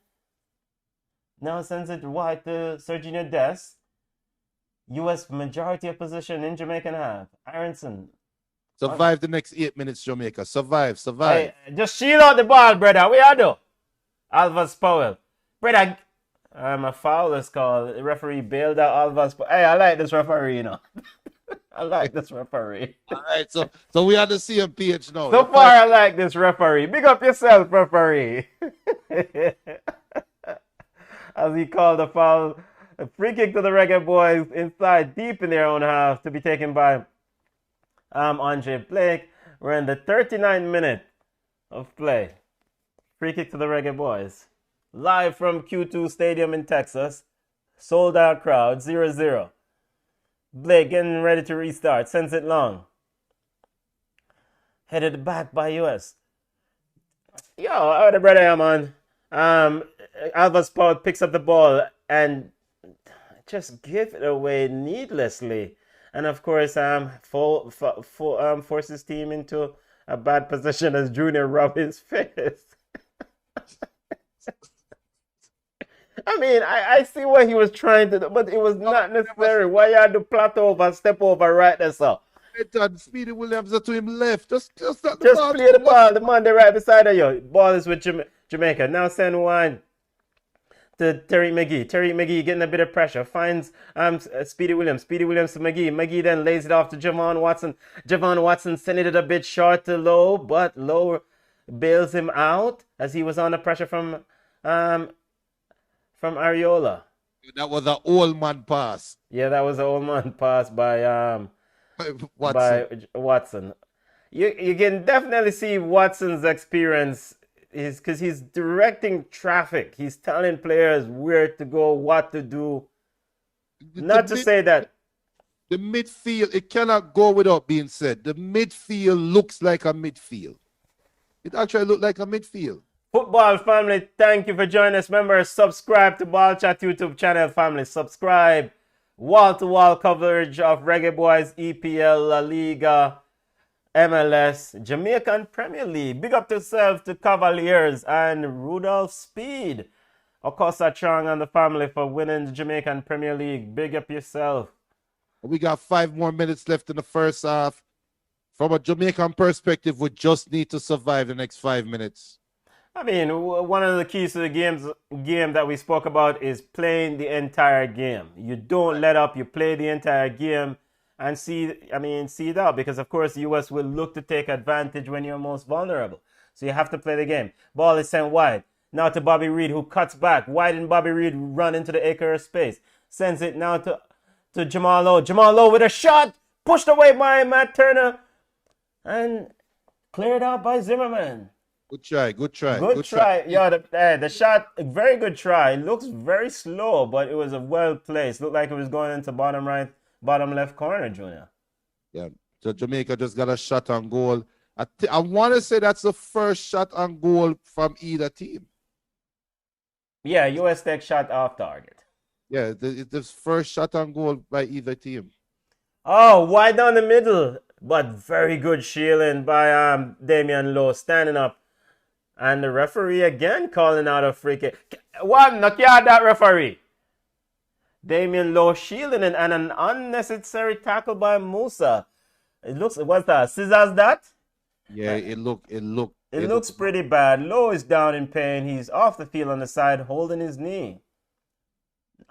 Now sends it wide to Serginho Dest. U.S. majority of position in Jamaican half. Aronson. Survive the next 8 minutes, Jamaica. Survive. Hey, just shield out the ball, brother. We are do. Alvis Powell. Brother, a foul is called. The referee bailed out Alvis Powell. Hey, I like this referee, you know. I like this referee. All right, so we are the same page now. So far, I like this referee. Big up yourself, referee. As he called the foul. A free kick to the Reggae Boys inside, deep in their own half, to be taken by Andre Blake. We're in the 39th minute of play. Free kick to the Reggae Boys. Live from Q2 Stadium in Texas. Sold out crowd, 0-0. Blake getting ready to restart. Sends it long. Headed back by US. Yo, how the brother am on? Alvis Powell picks up the ball and just give it away needlessly. And of course, forces team into a bad position as Junior rub his face. I mean, I see what he was trying to do, but it was not necessary. Why you had to plateau over, step over right there, so. Speedy Williams to him left. Just play the ball. The man there right beside of you. Ball is with Jamaica. Now send one to Terry McGee. Terry McGee getting a bit of pressure. Finds Speedy Williams. Speedy Williams to McGee. McGee then lays it off to Javon Watson. Javon Watson sending it a bit short to Lowe, but Lowe bails him out as he was under pressure from Ariola. That was an old man pass. Yeah, that was an old man pass Watson. by Watson. You can definitely see Watson's experience is because he's directing traffic. He's telling players where to go, what to do. Not to say that. The midfield, it cannot go without being said. The midfield looks like a midfield. It actually looks like a midfield. Football family, thank you for joining us. Remember, subscribe to Ball Chat YouTube channel, family. Subscribe. Wall-to-wall coverage of Reggae Boys, EPL, La Liga, MLS, Jamaican Premier League. Big up to yourself, to Cavaliers and Rudolph Speed. Okosa Chong and the family for winning the Jamaican Premier League. Big up yourself. We got 5 more minutes left in the first half. From a Jamaican perspective, we just need to survive the next 5 minutes. I mean, one of the keys to the game that we spoke about is playing the entire game. You don't let up, you play the entire game and see it out, because of course the US will look to take advantage when you're most vulnerable. So you have to play the game. Ball is sent wide. Now to Bobby Reid, who cuts back. Why didn't Bobby Reid run into the acre of space? Sends it now to Jamal Lowe. Jamal Lowe with a shot. Pushed away by Matt Turner. And cleared out by Zimmerman. Good try, good try. Good try. Yeah, the shot, very good try. It looks very slow, but it was a well placed. Looked like it was going into bottom right, bottom left corner, Junior. Yeah, so Jamaica just got a shot on goal. I want to say that's the first shot on goal from either team. Yeah, US Tech shot off target. Yeah, the first shot on goal by either team. Oh, wide down the middle, but very good shielding by Damian Lowe, standing up. And the referee again calling out a free kick. What? Knock out that referee. Damian Lowe shielding and an unnecessary tackle by Musa. It looks, what's that? Scissors that? Yeah, it looks pretty bad. Lowe is down in pain. He's off the field on the side holding his knee.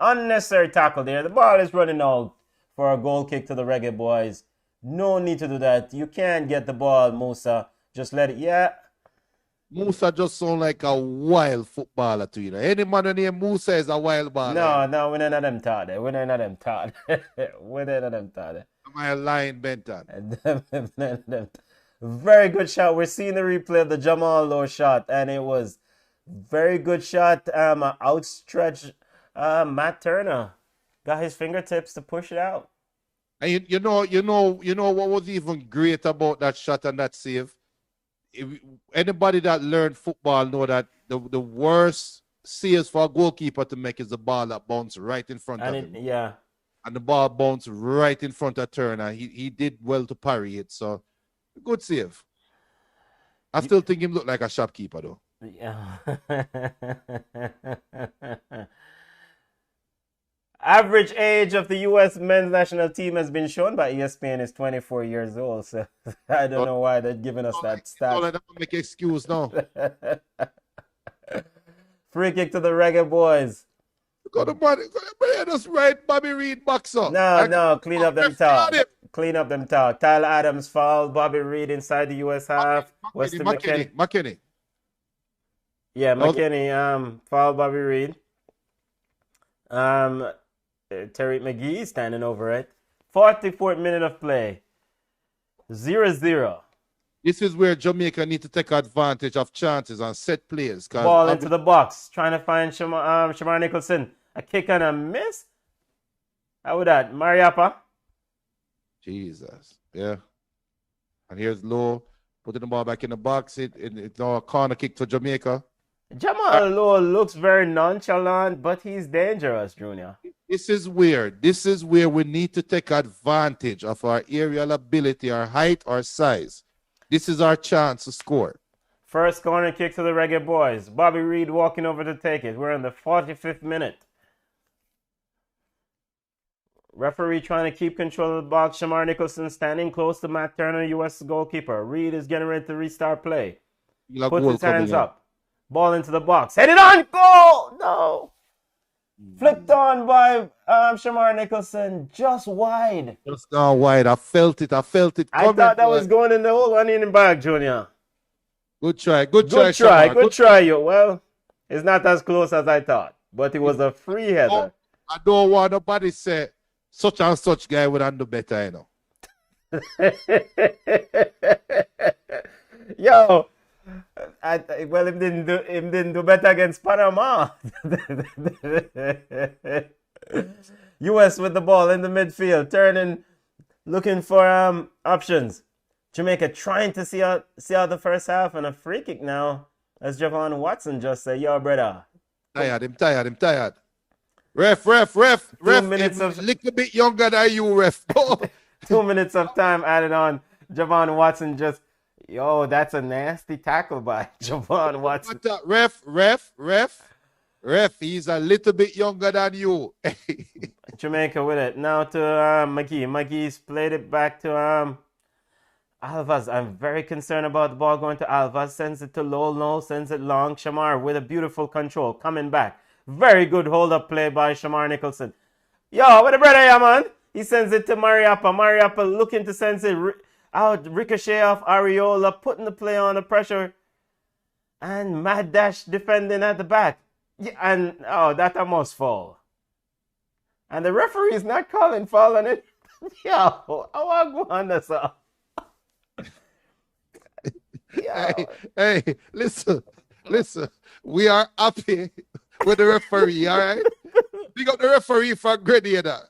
Unnecessary tackle there. The ball is running out for a goal kick to the Reggae Boys. No need to do that. You can't get the ball, Musa. Just let it, yeah. Musa just sound like a wild footballer to you. Any man named Musa is a wild baller. No, we're not them taught. We're not them taught. We're not them taught. Am I lying, Benton? Very good shot. We're seeing the replay of the Jamal Lowe shot, and it was very good shot. Outstretched Matt Turner got his fingertips to push it out. And you know what was even great about that shot and that save? Anybody that learned football know that the worst saves for a goalkeeper to make is the ball that bounces right in front of him. Yeah. And the ball bounced right in front of Turner. He did well to parry it. So, good save. I still think him look like a shopkeeper, though. Yeah. Average age of the U.S. men's national team has been shown by ESPN is 24 years old. So I don't know why they're giving us that stat. Don't let them make excuse now. Free kick to the Reggae Boys. Go to Bobby. Just right, Bobby Reid box up. No, clean up them talk. Clean up them talk. Tyler Adams fouled Bobby Reid inside the U.S. half. McKinney. Yeah, McKinney fouled Bobby Reid. Terry McGee standing over it. 44th minute of play. 0-0. This is where Jamaica need to take advantage of chances and set plays. Ball into the box. Trying to find Shamar Nicholson. A kick and a miss. How would that? Mariappa. Jesus. Yeah. And here's Lowe putting the ball back in the box. It's now a corner kick to Jamaica. Jamal Lowe looks very nonchalant, but he's dangerous, Junior. This is where we need to take advantage of our aerial ability, our height, our size. This is our chance to score. First corner kick to the Reggae Boys. Bobby Reid walking over to take it. We're in the 45th minute. Referee trying to keep control of the box. Shamar Nicholson standing close to Matt Turner, U.S. goalkeeper. Reid is getting ready to restart play. Puts his hands up. Ball into the box. Headed on. Goal! No. Flicked on by Shamar Nicholson. Just wide. Just now wide. I felt it. I thought that was going in the whole onion bag, Junior. Good try. Shamar. Good try, you. Well, it's not as close as I thought. But it was a free header. I don't want nobody say such and such guy would handle better, you know. Yo, well, him didn't do better against Panama. US with the ball in the midfield, turning, looking for options. Jamaica trying to see out the first half, and a free kick now, as Javon Watson just said, "Yo, brother, Him tired. Ref. 2 minutes Him of little bit younger than you, ref. 2 minutes of time added on. Javon Watson just, yo, that's a nasty tackle by Javon Watson. But, ref, he's a little bit younger than you. Jamaica with it. Now to McGee. McGee's played it back to Alvaz. I'm very concerned about the ball going to Alvaz. Sends it to Lolo, sends it long. Shamar with a beautiful control. Coming back. Very good hold-up play by Shamar Nicholson. Yo, what a brother, yeah, man. He sends it to Mariappa. Mariappa looking to send it out. Ricochet off Ariola, putting the play on the pressure. And Mad Dash defending at the back. Yeah, and, oh, that almost fall. And the referee is not calling foul on it. Yo, I want to go on this up. Hey, listen. We are happy with the referee, all right? Big up the referee for Grenada.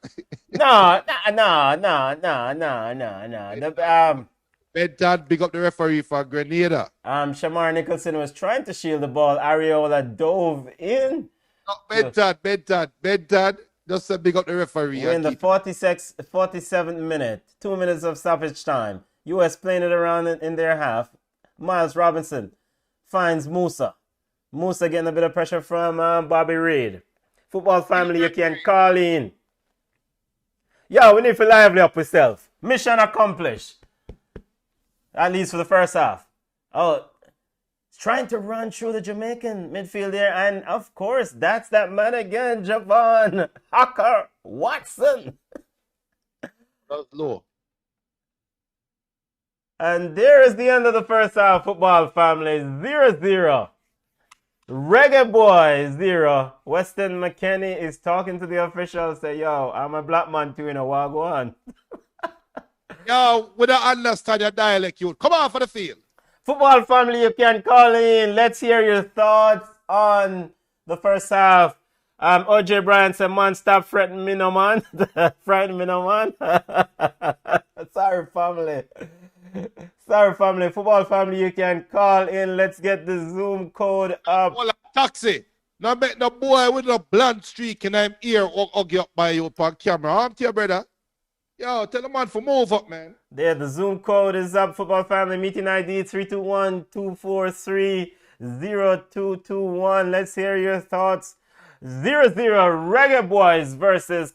No. Benton, big up the referee for Grenada. Shamar Nicholson was trying to shield the ball. Ariola dove in. Benton, just a big up the referee. We're in the 47th minute. 2 minutes of stoppage time. US playing it around in their half. Miles Robinson finds Musa. Musa getting a bit of pressure from Bobby Reid. Football family, you can call in. Yo, we need to lively up ourselves. Mission accomplished. At least for the first half. Oh, trying to run through the Jamaican midfield there. And of course, that's that man again, Javon Hacker Watson. That's low. And there is the end of the first half, football family. 0-0. Reggae Boy 0. Weston McKenney is talking to the officials. Say, yo, I'm a black man too, you know, what go on? Yo, we don't understand your dialect, you. Come on for the field. Football family, you can call in. Let's hear your thoughts on the first half. OJ Bryant said, man, stop fretting me no, man. Frighten me no, man. Sorry, family. Football family, you can call in. Let's get the Zoom code up. Well, taxi. Now make no boy with a blunt streak and I'm here or get up by you upon camera. I'm to your brother. Yo, tell the man for move up, man. There, the Zoom code is up. Football family, meeting ID 321-243-0221. Let's hear your thoughts. 0-0 Reggae Boys versus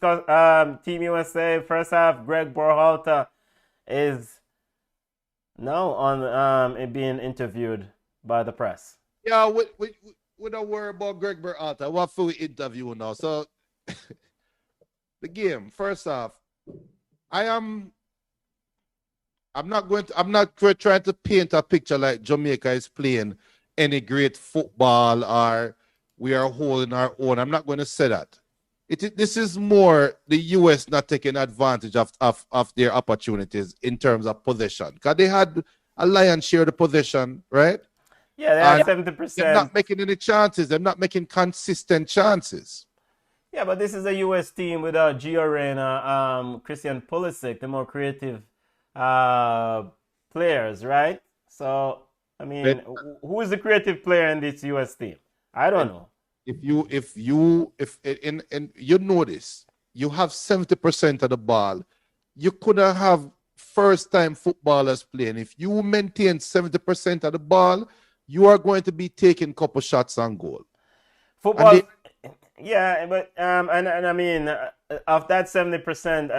Team USA. First half, Greg Berhalter is now on being interviewed by the press. Yeah, we don't worry about Greg Berhalter. What for we interview now? So the game, first off, I'm not trying to paint a picture like Jamaica is playing any great football or we are holding our own. I'm not going to say that. This is more the US not taking advantage of their opportunities in terms of possession. Because they had a lion's share of the possession, right? Yeah, they had 70%. They're not making any chances. They're not making consistent chances. Yeah, but this is a US team without Gio Reyna, Christian Pulisic, the more creative players, right? So, I mean, who is the creative player in this US team? I don't know. If you notice, you have 70% of the ball. You couldn't have first-time footballers playing. If you maintain 70% of the ball, you are going to be taking a couple shots on goal. Football, yeah, but and I mean, of that 70%,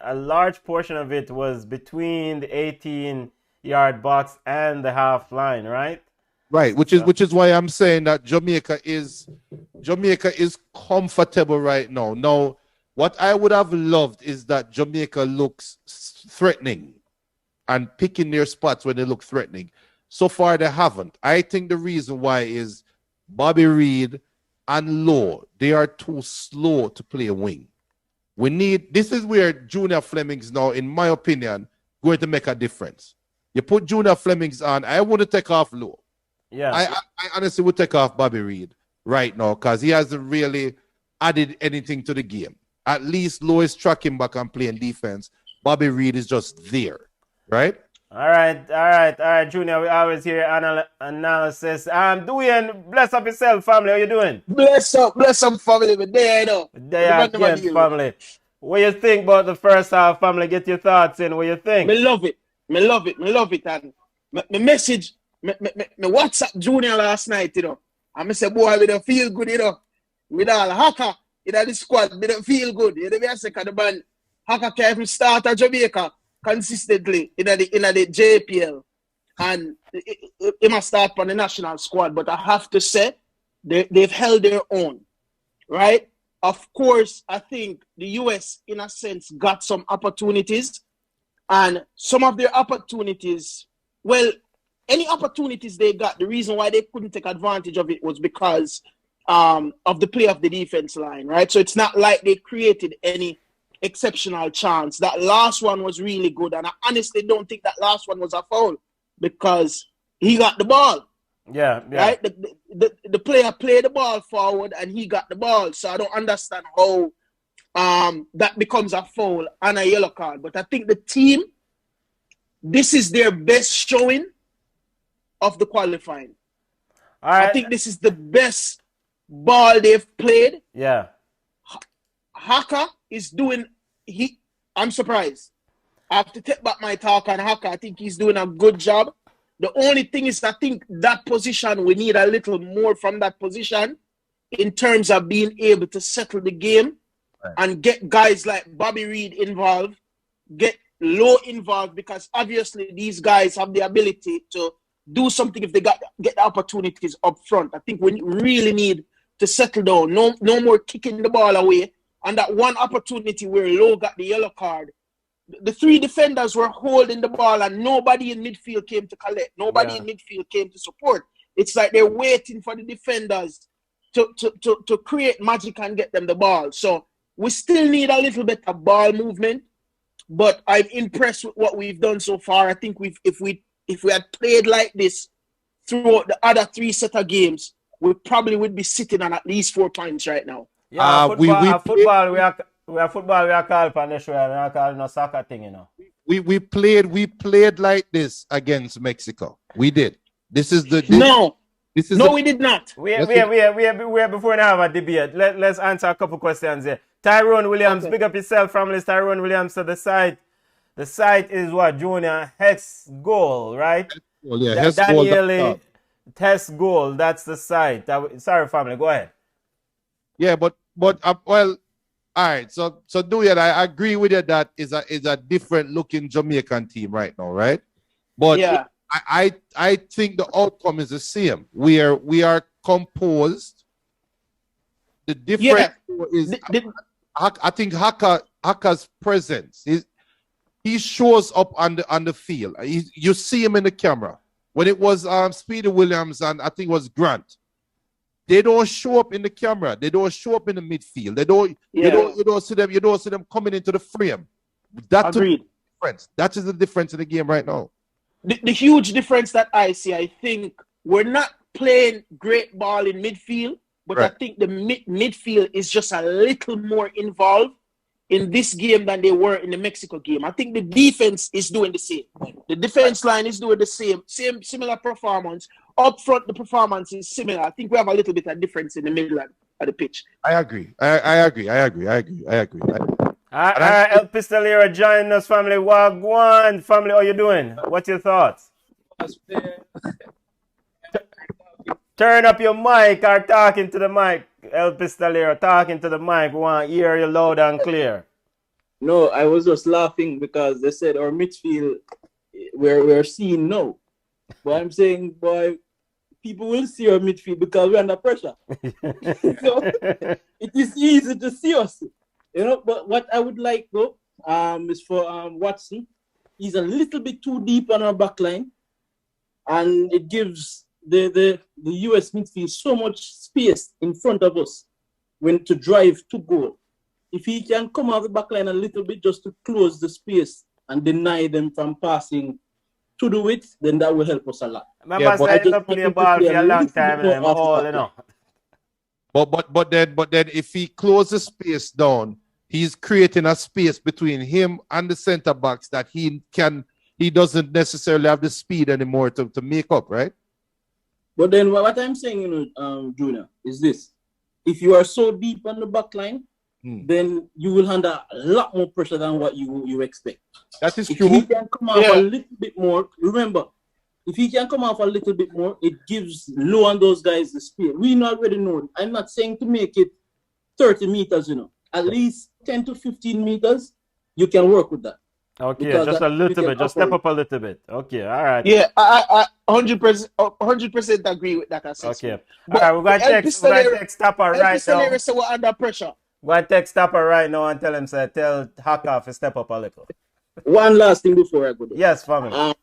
a large portion of it was between the 18-yard box and the half line, right? Right, which is why I'm saying that Jamaica is comfortable right now. Now, what I would have loved is that Jamaica looks threatening and picking their spots when they look threatening. So far, they haven't. I think the reason why is Bobby Reid and Low, they are too slow to play a wing. This is where Junior Flemings now, in my opinion, going to make a difference. You put Junior Flemings on, I want to take off Low. Yeah. I honestly would take off Bobby Reed right now because he hasn't really added anything to the game. At least Low is tracking back and playing defense. Bobby Reed is just there, right? All right, Junior. We always hear analysis. Doing, bless up yourself, family. How you doing? Bless up, family. But there, you know. There again, family. What you think about the first half, family? Get your thoughts in. What you think? Me love it. And my message, me WhatsApp Junior last night, you know. And I said, boy, we don't feel good, you know. With all Haka, you know, the squad, they don't feel good. You know, we are second the band. Haka can even start at Jamaica consistently in the JPL. And he must start on the national squad. But I have to say, they've held their own, right? Of course, I think the US, in a sense, got some opportunities. And some of their opportunities, well, any opportunities they got, the reason why they couldn't take advantage of it was because of the play of the defense line, right? So it's not like they created any exceptional chance. That last one was really good. And I honestly don't think that last one was a foul because he got the ball. Yeah. Right? The player played the ball forward and he got the ball. So I don't understand how that becomes a foul and a yellow card. But I think the team, this is their best showing of the qualifying. All right. I think this is the best ball they've played. Yeah. Haka is doing, I'm surprised. I have to take back my talk on Haka. I think he's doing a good job. The only thing is, I think that position, we need a little more from that position in terms of being able to settle the game and get guys like Bobby Reed involved, get Low involved, because obviously these guys have the ability to do something if they get the opportunities up front. I think we really need to settle down. No more kicking the ball away. And that one opportunity where Low got the yellow card, the three defenders were holding the ball and nobody in midfield came to collect. Nobody in midfield came to support. It's like they're waiting for the defenders to create magic and get them the ball. So we still need a little bit of ball movement, but I'm impressed with what we've done so far. I think if we had played like this throughout the other three set of games, we probably would be sitting on at least 4 points right now. Yeah, football, we are called for this way. We are called no soccer thing, you know. We played like this against Mexico. We did. We did not. We before we have a debate. Let's answer a couple questions here. Tyrone Williams, big up yourself, family. Tyrone Williams to the site. The site is what? Junior Hex goal, right? Well, yeah, Hex goal. That's the site. Sorry, family. Go ahead. Yeah, but well, all right. So Duyat, I agree with you that is a different looking Jamaican team right now, right? But yeah, I think the outcome is the same. We are composed. The difference is I think Haka's presence. He shows up on the field. You see him in the camera. When it was Speedy Williams and I think it was Grant, they don't show up in the camera. They don't show up in the midfield. You don't see them coming into the frame. That's the difference. That is the difference in the game right now. The huge difference that I see, I think we're not playing great ball in midfield, but I think the midfield is just a little more involved in this game than they were in the Mexico game. I think the defense is doing the same. The defense line is doing the same similar performance. Up front, the performance is similar. I think we have a little bit of difference in the middle of the pitch. I agree. I agree. El Pistolero joining us, family. Wagwan, family, how you doing? What's your thoughts? Turn up your mic or talking to the mic. El Pistolero, talking to the mic. We want to hear you loud and clear. No, I was just laughing because they said our midfield, we're seeing no. But I'm saying, boy, people will see our midfield because we're under pressure. So it is easy to see us. You know, but what I would like though, is for Watson. He's a little bit too deep on our back line. And it gives the US midfield so much space in front of us when to drive to goal. If he can come out the back line a little bit just to close the space and deny them from passing to the width, then that will help us a lot. Remember, but I I just just play want ball him to for play a a long little time, bit and more I'm off the all, back you know. but then if he closes space down, he's creating a space between him and the center backs that he doesn't necessarily have the speed anymore to make up, right? But then what I'm saying, Junior, is this. If you are so deep on the back line, then you will handle a lot more pressure than what you expect. That is If true. he can come off a little bit more, remember, if he can come off a little bit more, it gives Low and those guys the speed. We already know. I'm not saying to make it 30 meters, At least 10 to 15 meters, you can work with that. Okay, Because just a you little can bit. Just offer step up a little bit. Okay, all right. Yeah, I 100% agree with that assessment. Okay. All right, we're going to text Tapper right now. El Pistolero we're under pressure. We're going to text Tapper right now and tell him, tell Haka to step up a little. One last thing before I go there. Yes, family.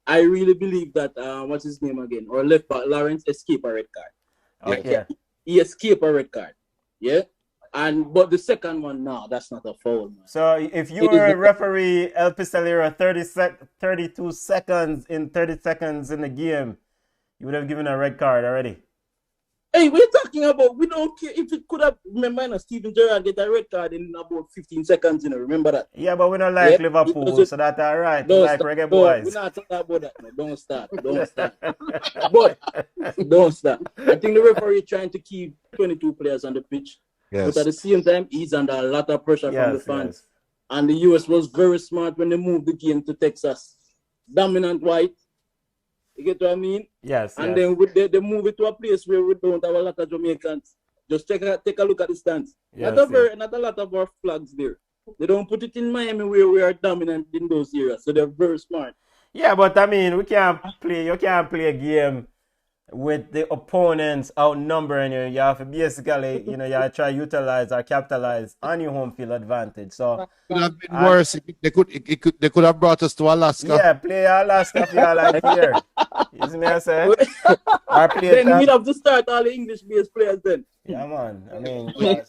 I really believe that, what's his name again? Or left back, Lawrence escaped a red card. Okay. Yeah. He escaped a red card. Yeah? But the second one, no, that's not a foul, man. So if you were a referee, El Pistolero, 32 seconds in the game, you would have given a red card already. Hey, we're talking about, we don't care if it could have, remember, Steven Gerrard get a red card in about 15 seconds, remember that? Yeah, but we don't like Liverpool, so that's all right. We like Reggae Boys. We're not talking about that, no. Don't start. But, don't start. I think the referee is trying to keep 22 players on the pitch. Yes. But at the same time, he's under a lot of pressure from the fans. Yes. And the US was very smart when they moved the game to Texas. Dominant white. You get what I mean? Yes. And then they move it to a place where we don't have a lot of Jamaicans. Just take a look at the stands. Not a lot of our flags there. They don't put it in Miami where we are dominant in those areas. So they're very smart. Yeah, but I mean, you can't play a game with the opponents outnumbering you. You have to basically, you have to try to utilize or capitalize on your home field advantage. So it could have been worse. They could have brought us to Alaska. Yeah, play Alaska if you like here. You see me I say? Or play then we'd have to start all the English-based players then. Yeah, man. I mean, me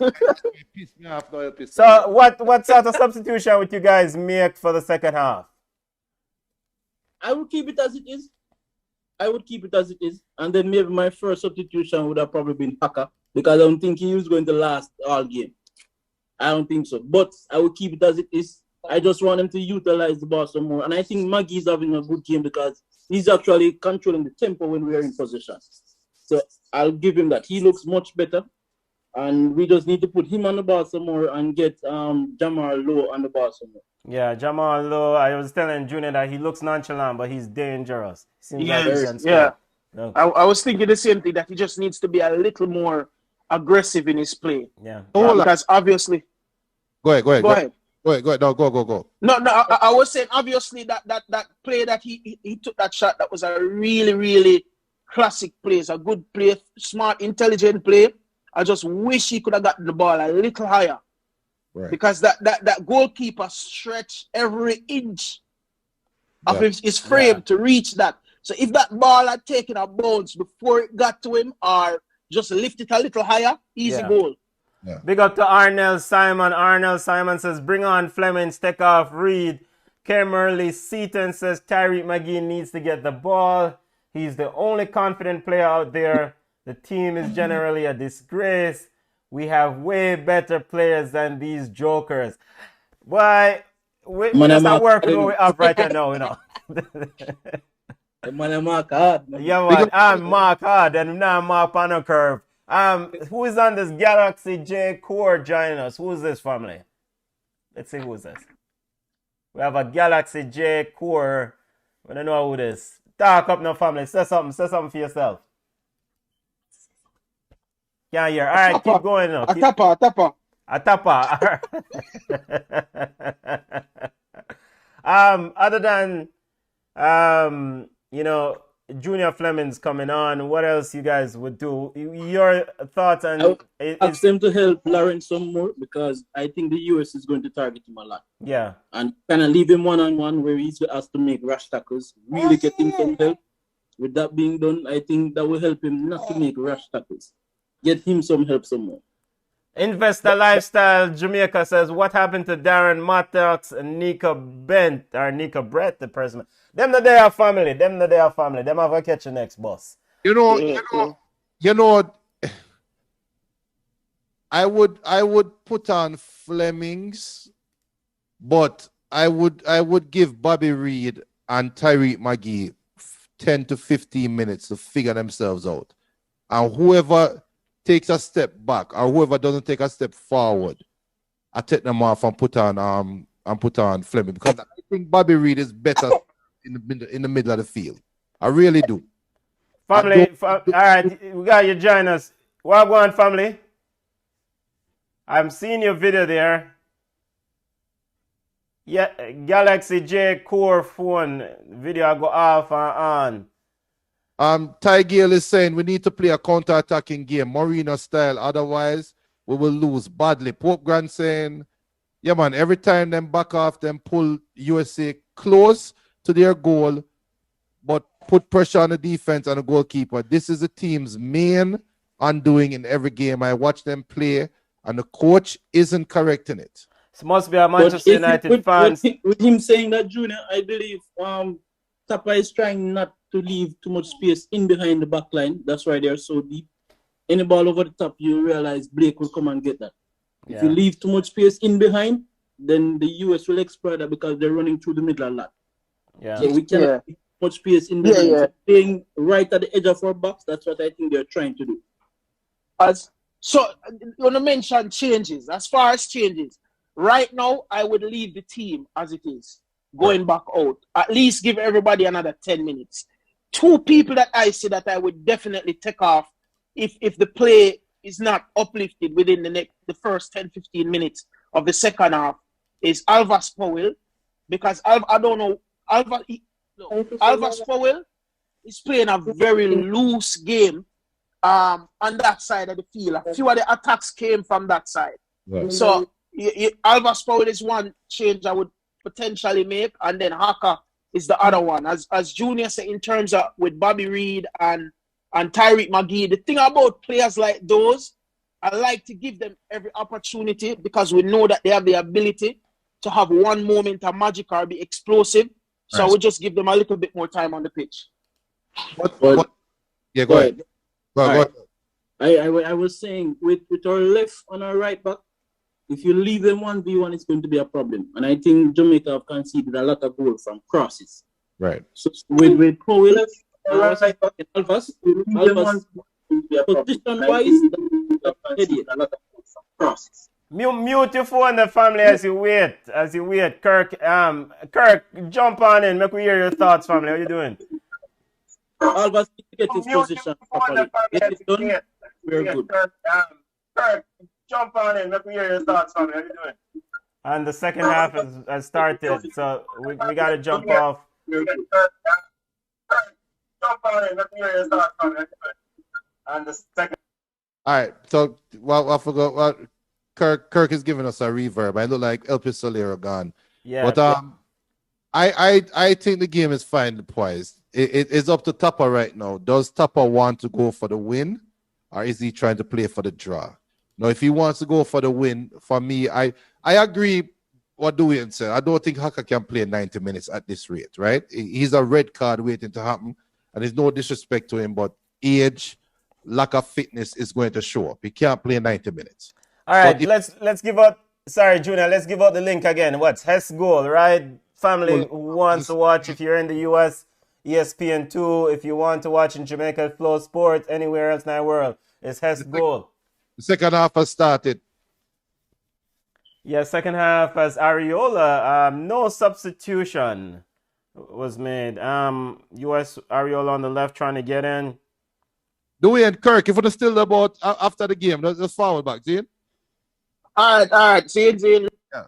so what sort of substitution would you guys make for the second half? I would keep it as it is. And then maybe my first substitution would have probably been Haka, because I don't think he was going to last all game. I don't think so. But I would keep it as it is. I just want him to utilize the ball some more. And I think Maggie's having a good game because he's actually controlling the tempo when we are in possession. So I'll give him that. He looks much better. And we just need to put him on the ball some more and get Jamal Low on the ball some more. Yeah, Jamal Low, I was telling Junior that he looks nonchalant, but he's dangerous. Yeah. No. I was thinking the same thing, that he just needs to be a little more aggressive in his play. Yeah. Because obviously... Go ahead. No, go. No, I was saying, obviously, that play that he took that shot, that was a really, really classic play. It's a good play, smart, intelligent play. I just wish he could have gotten the ball a little higher. Right. Because that goalkeeper stretched every inch of his frame to reach that. So if that ball had taken a bounce before it got to him, or just lift it a little higher, easy goal. Yeah. Big up to Arnell Simon. Arnell Simon says, bring on Flemings, take off Reed. Kemerly Seaton says, Tyreek McGee needs to get the ball. He's the only confident player out there. The team is generally a disgrace. We have way better players than these jokers. Why? We just not working what we have right now, Man, Mark hard. Yeah, man. I'm Mark hard and now Mark on a curve. Who is on this Galaxy J Core joining us? Who is this family? Let's see who is this. We have a Galaxy J Core. We don't know who this is. Talk up now, family. Say something for yourself. Can't hear. All right, keep going now. A tapper. Other than Junior Flemings coming on, what else you guys would do? Your thoughts on... I ask them to help Lawrence some more, because I think the US is going to target him a lot. Yeah. And kind of leave him one-on-one where he has to make rash tackles, really get him some help. With that being done, I think that will help him not to make rash tackles. Get him some help somewhere. Investor Lifestyle Jamaica says, what happened to Darren Mattox and Nika Bent or Nika Brett, the person? Them that they are family. Them that they are family. Them have a catch the next boss. You know. I would put on Flemings, but I would give Bobby Reed and Tyreek Magee 10 to 15 minutes to figure themselves out. And whoever takes a step back or whoever doesn't take a step forward, I take them off and put on Fleming, because I think Bobby Reed is better in the middle of the field. I really do. Family, all right, we got you join us. What going, family? I'm seeing your video there. Yeah, Galaxy J Core phone video go off and on. Ty Gale is saying we need to play a counter-attacking game, Mourinho style. Otherwise, we will lose badly. Pope Grant saying, yeah, man, every time them back off, them pull USA close to their goal, but put pressure on the defense and the goalkeeper. This is the team's main undoing in every game. I watch them play, and the coach isn't correcting it. It must be a Manchester United fans. With him saying that, Junior, I believe Tapa is trying not to leave too much space in behind the back line. That's why they're so deep. Any ball over the top, you realize Blake will come and get that. Yeah. If you leave too much space in behind, then the US will exploit that because they're running through the middle a lot. Yeah. So we cannot leave too much space in behind. So playing right at the edge of our box, that's what I think they're trying to do. So, you want to mention changes. As far as changes, right now, I would leave the team as it is, going back out. At least give everybody another 10 minutes. Two people that I see that I would definitely take off if the play is not uplifted within the first 10-15 minutes of the second half is Alvas Powell, because I don't know, Alvas Powell is playing a very loose game on that side of the field. A few of the attacks came from that side. Right. So Alvas Powell is one change I would potentially make, and then Haka is the other one. As Junior said, in terms of with Bobby Reed and Tyreek Magee, the thing about players like those, I like to give them every opportunity because we know that they have the ability to have one moment of magic or be explosive. So I would just give them a little bit more time on the pitch. Yeah, go ahead. Go ahead. I was saying with our left on our right back, if you leave them 1v1, it's going to be a problem. And I think Jamaica have conceded a lot of goals from crosses. Right. So with Powell and right back in Alvas position-wise, a lot of goals from crosses. Mute your phone, the family, as you wait. Kirk, jump on in. Make we hear your thoughts, family. How you doing? Alvas get his position properly. Get it done, we're good. Kirk, jump on in. Make me hear your thoughts, family. How you doing? And the second half has started, so we got to jump off. We're good. Jump on in. Make me hear your thoughts, family. How you doing? And the second. All right. So, I forgot what Kirk is giving us a reverb. I look like El Pistolero gone. Yeah. But I think the game is fine poised. It's up to Tapa right now. Does Tapa want to go for the win, or is he trying to play for the draw? Now, if he wants to go for the win, for me, I agree what Dwayne said. I don't think Haka can play 90 minutes at this rate, right? He's a red card waiting to happen, and there's no disrespect to him, but age, lack of fitness is going to show up. He can't play 90 minutes. All right, let's give out. Sorry, Junior. Let's give out the link again. What's Hess Goal, right? Family who wants to watch. If you're in the US, ESPN2. If you want to watch in Jamaica, FlowSports. Anywhere else in the world, it's Hess Goal. The second half has started. Yeah, second half as Areola. No substitution was made. US Areola on the left trying to get in. Dewey and Kirk, if we're still about after the game, let's forward back, Zane. All right. See you. Yeah.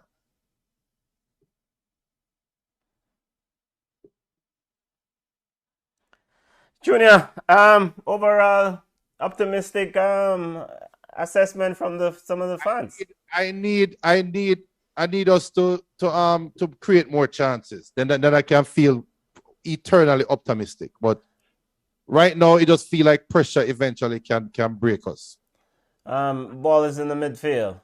Junior, overall optimistic assessment from some of the fans. I need us to create more chances. Then I can feel eternally optimistic. But right now it just feel like pressure eventually can break us. Ball is in the midfield.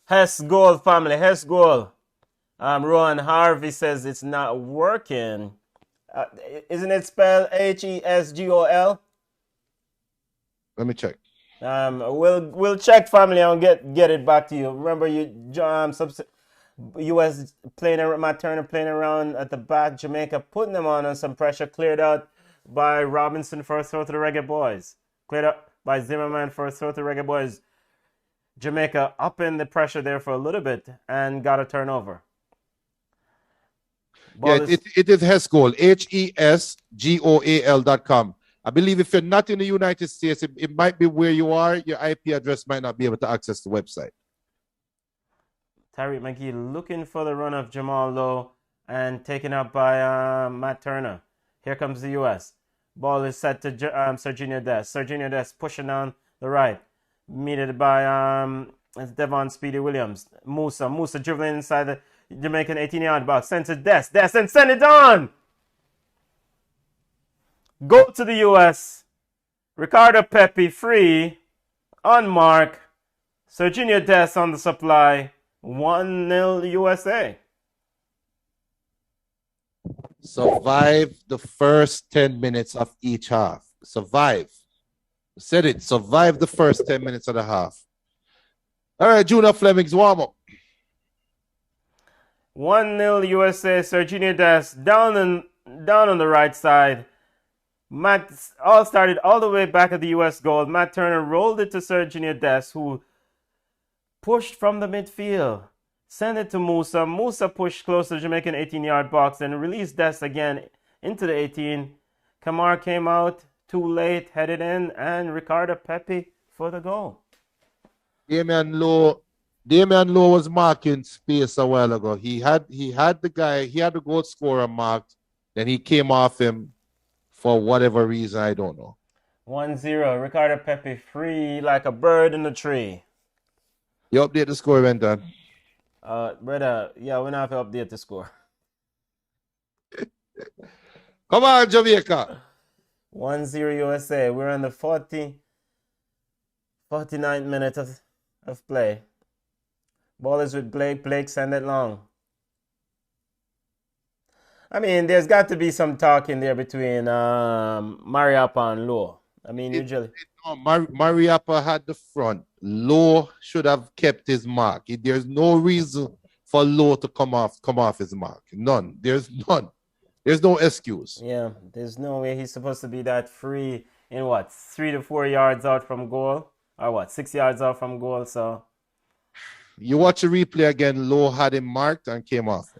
Hess goal, family. Hess goal. Rowan Harvey says it's not working. Isn't it spelled Hesgol? Let me check. We'll check, family, and get it back to you. Remember, U.S. playing Matt Turner playing around at the back, Jamaica putting them on some pressure, cleared out by Robinson for a throw to the Reggae Boys. Cleared out by Zimmerman for a throw to the Reggae Boys. Jamaica up in the pressure there for a little bit and got a turnover. It is HESGOAL, HESGOAL.com. I believe if you're not in the United States, it might be where you are. Your IP address might not be able to access the website. Tyreek McGee looking for the run of Jamal Lowe and taken up by Matt Turner. Here comes the U.S. Ball is set to Serginho Dest. Serginho Dest pushing down the right. Meted by Devon Speedy Williams. Musa dribbling inside the Jamaican 18-yard box. Sent to Dest and send it on! Go to the U.S. Ricardo Pepi free. On mark. Serginho Dest on the supply. 1-0 USA. Survive the first 10 minutes of each half. Survive. Said it. Survive the first 10 minutes of the half. All right, Junior Fleming's warm up. 1-0 USA. Serginho Dest down on the right side. Matt all started all the way back at the U.S. goal. Matt Turner rolled it to Serginho Dest, who pushed from the midfield. Send it to Musa. Musa pushed close to the Jamaican 18-yard box and released Dest again into the 18. Kamar came out too late, headed in, and Ricardo Pepi for the goal. Damian Lowe was marking space a while ago. He had the goal scorer marked, then he came off him for whatever reason, I don't know. 1-0. Ricardo Pepi free like a bird in the tree. You update the score, Benton. Brother, yeah, we're not have to update the score. Come on, Jamaica. 1-0 USA. We're on the 49th minute of play. Ball is with Blake. Blake send it long. I mean, there's got to be some talk in there between Mariappa and Lowe. I mean, usually. Mariappa had the front. Lowe should have kept his mark. There's no reason for Lowe to come off his mark. None. There's none. There's no excuse. Yeah, there's no way he's supposed to be that free in 3 to 4 yards out from goal? Or 6 yards out from goal, so. You watch a replay again, Lowe had him marked and came off.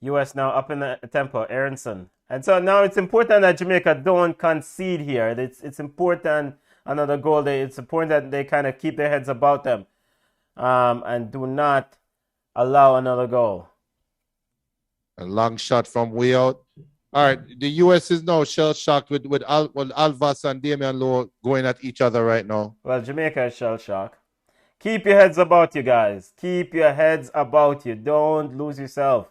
US now up in the tempo, Aronson. And so now it's important that Jamaica don't concede here. It's important, another goal. It's important that they kind of keep their heads about them and do not allow another goal. A long shot from way out. All right, the U.S. is now shell-shocked with Alvas and Damian Lowe going at each other right now. Well, Jamaica is shell-shocked. Keep your heads about you, guys. Keep your heads about you. Don't lose yourself.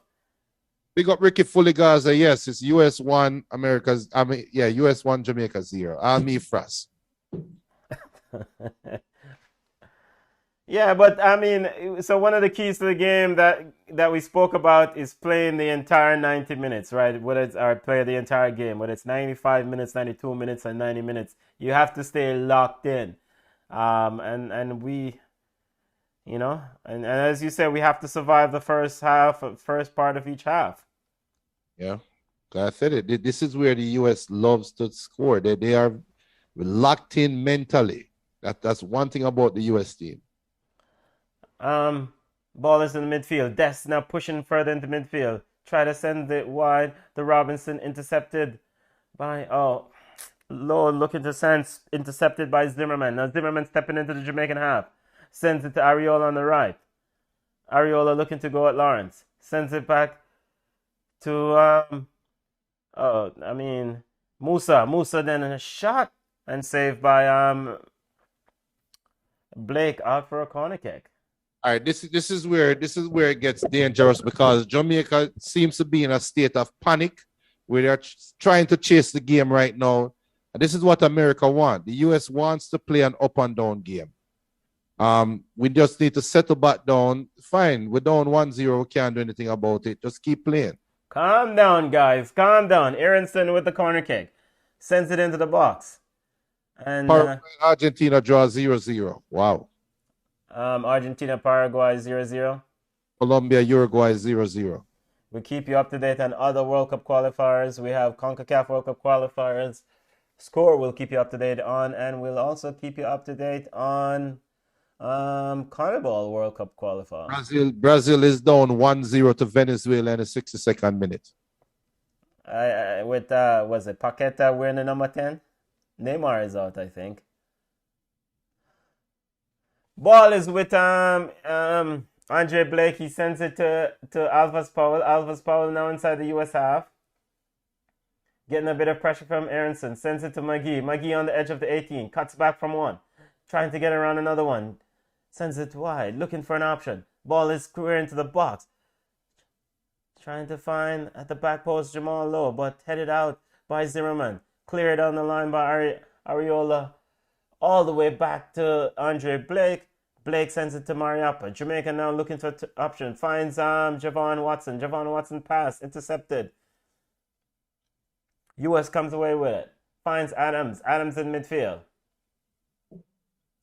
Big up Ricky Fuligaza. Yes, it's US 1, US 1, Jamaica 0. Almi Fras. Yeah, but I mean, so one of the keys to the game that we spoke about is playing the entire 90 minutes, right? Whether it's play the entire game, whether it's 95 minutes, 92 minutes, and 90 minutes, you have to stay locked in. And we, and as you said, we have to survive the first part of each half. Yeah, I said it. This is where the US loves to score. They are locked in mentally. That's one thing about the US team. Ball is in the midfield. Dest now pushing further into midfield. Try to send it wide. The Robinson intercepted by Lowe looking to send, intercepted by Zimmerman. Now Zimmerman stepping into the Jamaican half. Sends it to Ariola on the right. Ariola looking to go at Lawrence. Sends it back to Musa. Musa then a shot and saved by Blake out for a corner kick. All right, this is where it gets dangerous because Jamaica seems to be in a state of panic where they're trying to chase the game right now. And this is what America wants. The US wants to play an up and down game. We just need to settle back down. Fine, we're down 1-0. We can't do anything about it. Just keep playing. Calm down, guys. Calm down. Aronson with the corner kick. Sends it into the box. And Argentina draws 0-0. Wow. Argentina, Paraguay 0-0. Colombia, Uruguay 0-0. We keep you up to date on other World Cup qualifiers. We have CONCACAF World Cup qualifiers. Score we'll keep you up to date on, and we'll also keep you up to date on Carnival World Cup qualifier. Brazil is down 1-0 to Venezuela in the 62nd minute. With was it Paqueta wearing the number 10? Neymar is out, I think. Ball is with Andre Blake. He sends it to Alphas Powell. Alphas Powell now inside the US half. Getting a bit of pressure from Aronson. Sends it to McGee. McGee on the edge of the 18. Cuts back from one. Trying to get around another one. Sends it wide. Looking for an option. Ball is square into the box. Trying to find at the back post Jamal Lowe, but headed out by Zimmerman. Cleared on the line by Ariola. All the way back to Andre Blake. Blake sends it to Mariappa. Jamaica now looking for option. Finds Javon Watson. Javon Watson pass. Intercepted. US comes away with it. Finds Adams. Adams in midfield.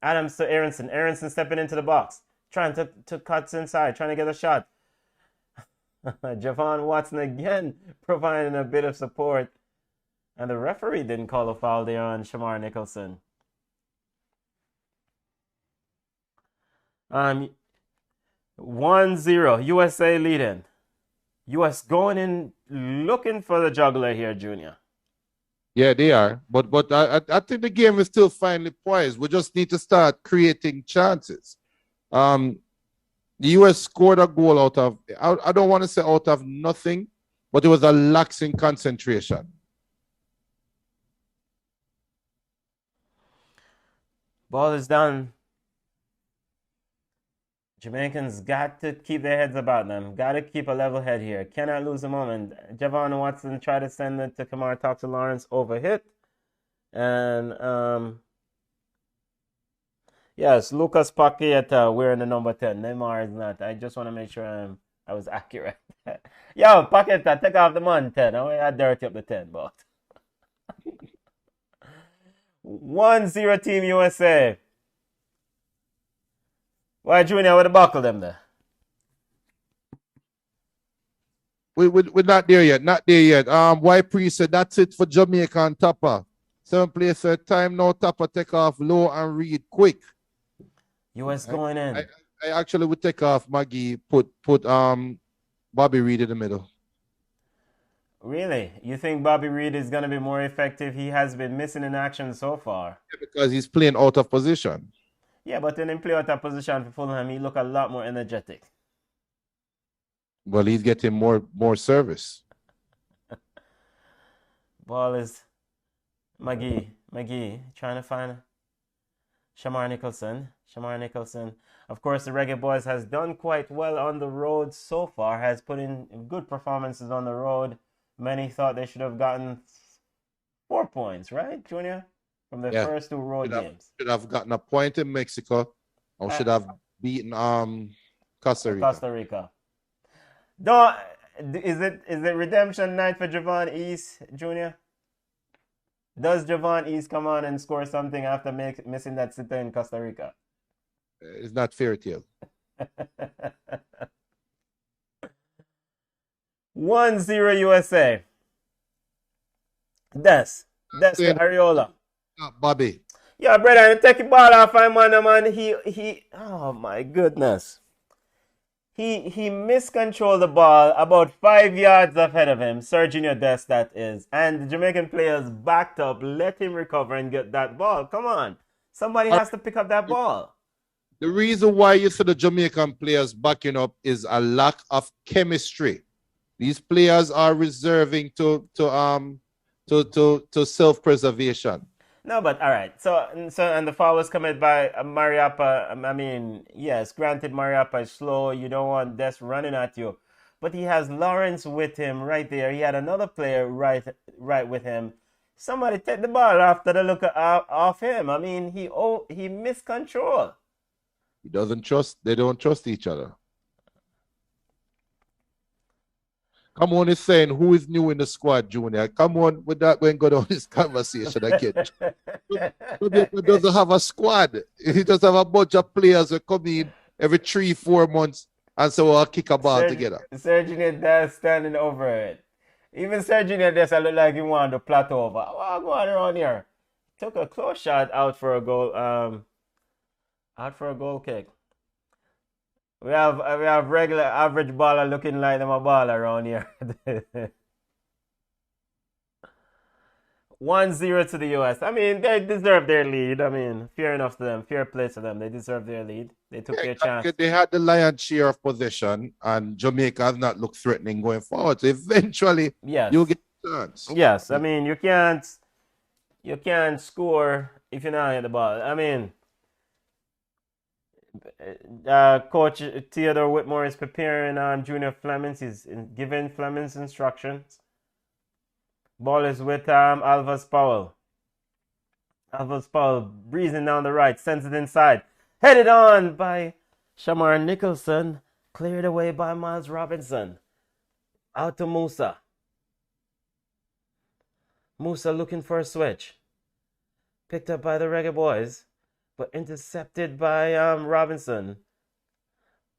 Adams to Aronson. Aronson stepping into the box. Trying to cut inside. Trying to get a shot. Javon Watson again providing a bit of support. And the referee didn't call a foul there on Shamar Nicholson. 1-0. USA leading. US going in looking for the juggler here, Junior. Yeah, they are. But I think the game is still finely poised. We just need to start creating chances. The US scored a goal out of, I don't want to say out of nothing, but it was a lax in concentration. Ball is done. Jamaicans got to keep their heads about them. Got to keep a level head here. Cannot lose a moment. Javon Watson tried to send it to Kamar, talk to Lawrence, overhit. And, yes, Lucas Paqueta wearing the number 10. Neymar is not. I just want to make sure I was accurate. Yo, Paqueta, take off the man 10. I dirty up the 10, but. 1-0 Team USA. Why, Junior, with the buckle them there? We're not there yet. Not there yet. Y Pre said that's it for Jamaica and Tapa. 7 place at time now. Tapa take off low and read quick. US going in. I actually would take off Maggie, put Bobby Reed in the middle. Really? You think Bobby Reed is going to be more effective? He has been missing in action so far. Yeah, because he's playing out of position. Yeah, but when he play out of position for Fulham, he look a lot more energetic. Well, he's getting more service. Ball is McGee trying to find Shamar Nicholson. Of course, the Reggae Boys has done quite well on the road so far, has put in good performances on the road. Many thought they should have gotten 4 points, right, Junior? From the first 2 road games. Should have gotten a point in Mexico, or should have beaten Costa Rica. Don't, is it redemption night for Javon East, Junior? Does Javon East come on and score something after missing that sitter in Costa Rica? It's not fairy tale. 1-0 USA. Des Ariola. Bobby. Yeah, brother, take the ball off him, man. He oh my goodness. He miscontrolled the ball about 5 yards ahead of him, Serginho Dest that is. And the Jamaican players backed up, let him recover and get that ball. Come on. Somebody has to pick up that ball. The reason why you see the Jamaican players backing up is a lack of chemistry. These players are reserving to self-preservation. No, but all right. So and the foul was committed by Mariappa. I mean, yes, granted, Mariappa is slow. You don't want Des running at you, but he has Lawrence with him right there. He had another player right with him. Somebody take the ball after the look off him. I mean, he missed control. They don't trust each other. Come on, is saying who is new in the squad, Junior. Come on, with that, we ain't go down this conversation again. Jamaica doesn't have a squad. He just have a bunch of players who come in every 3-4 months and so we'll kick a ball together. Sergio Des standing over it. Even Sergio Des, I look like he wanted to plateau over. What's going on here? Took a close shot out for a goal. Out for a goal kick. We have regular average baller looking like them a baller around here. 1-0 to the US. I mean, they deserve their lead. I mean, fair enough to them. Fair play to them. They deserve their lead. They took their chance. They had the lion's share of possession, and Jamaica has not looked threatening going forward. So eventually, you'll get a chance. Yes, I mean, you can't score if you're not at the ball. I mean, Coach Theodore Whitmore is preparing Junior Flemings. He's giving Flemings instructions. Ball is with Alvis Powell. Alvis Powell breezing down the right, sends it inside. Headed on by Shamar Nicholson. Cleared away by Miles Robinson. Out to Musa. Musa looking for a switch. Picked up by the Reggae Boys, but intercepted by Robinson.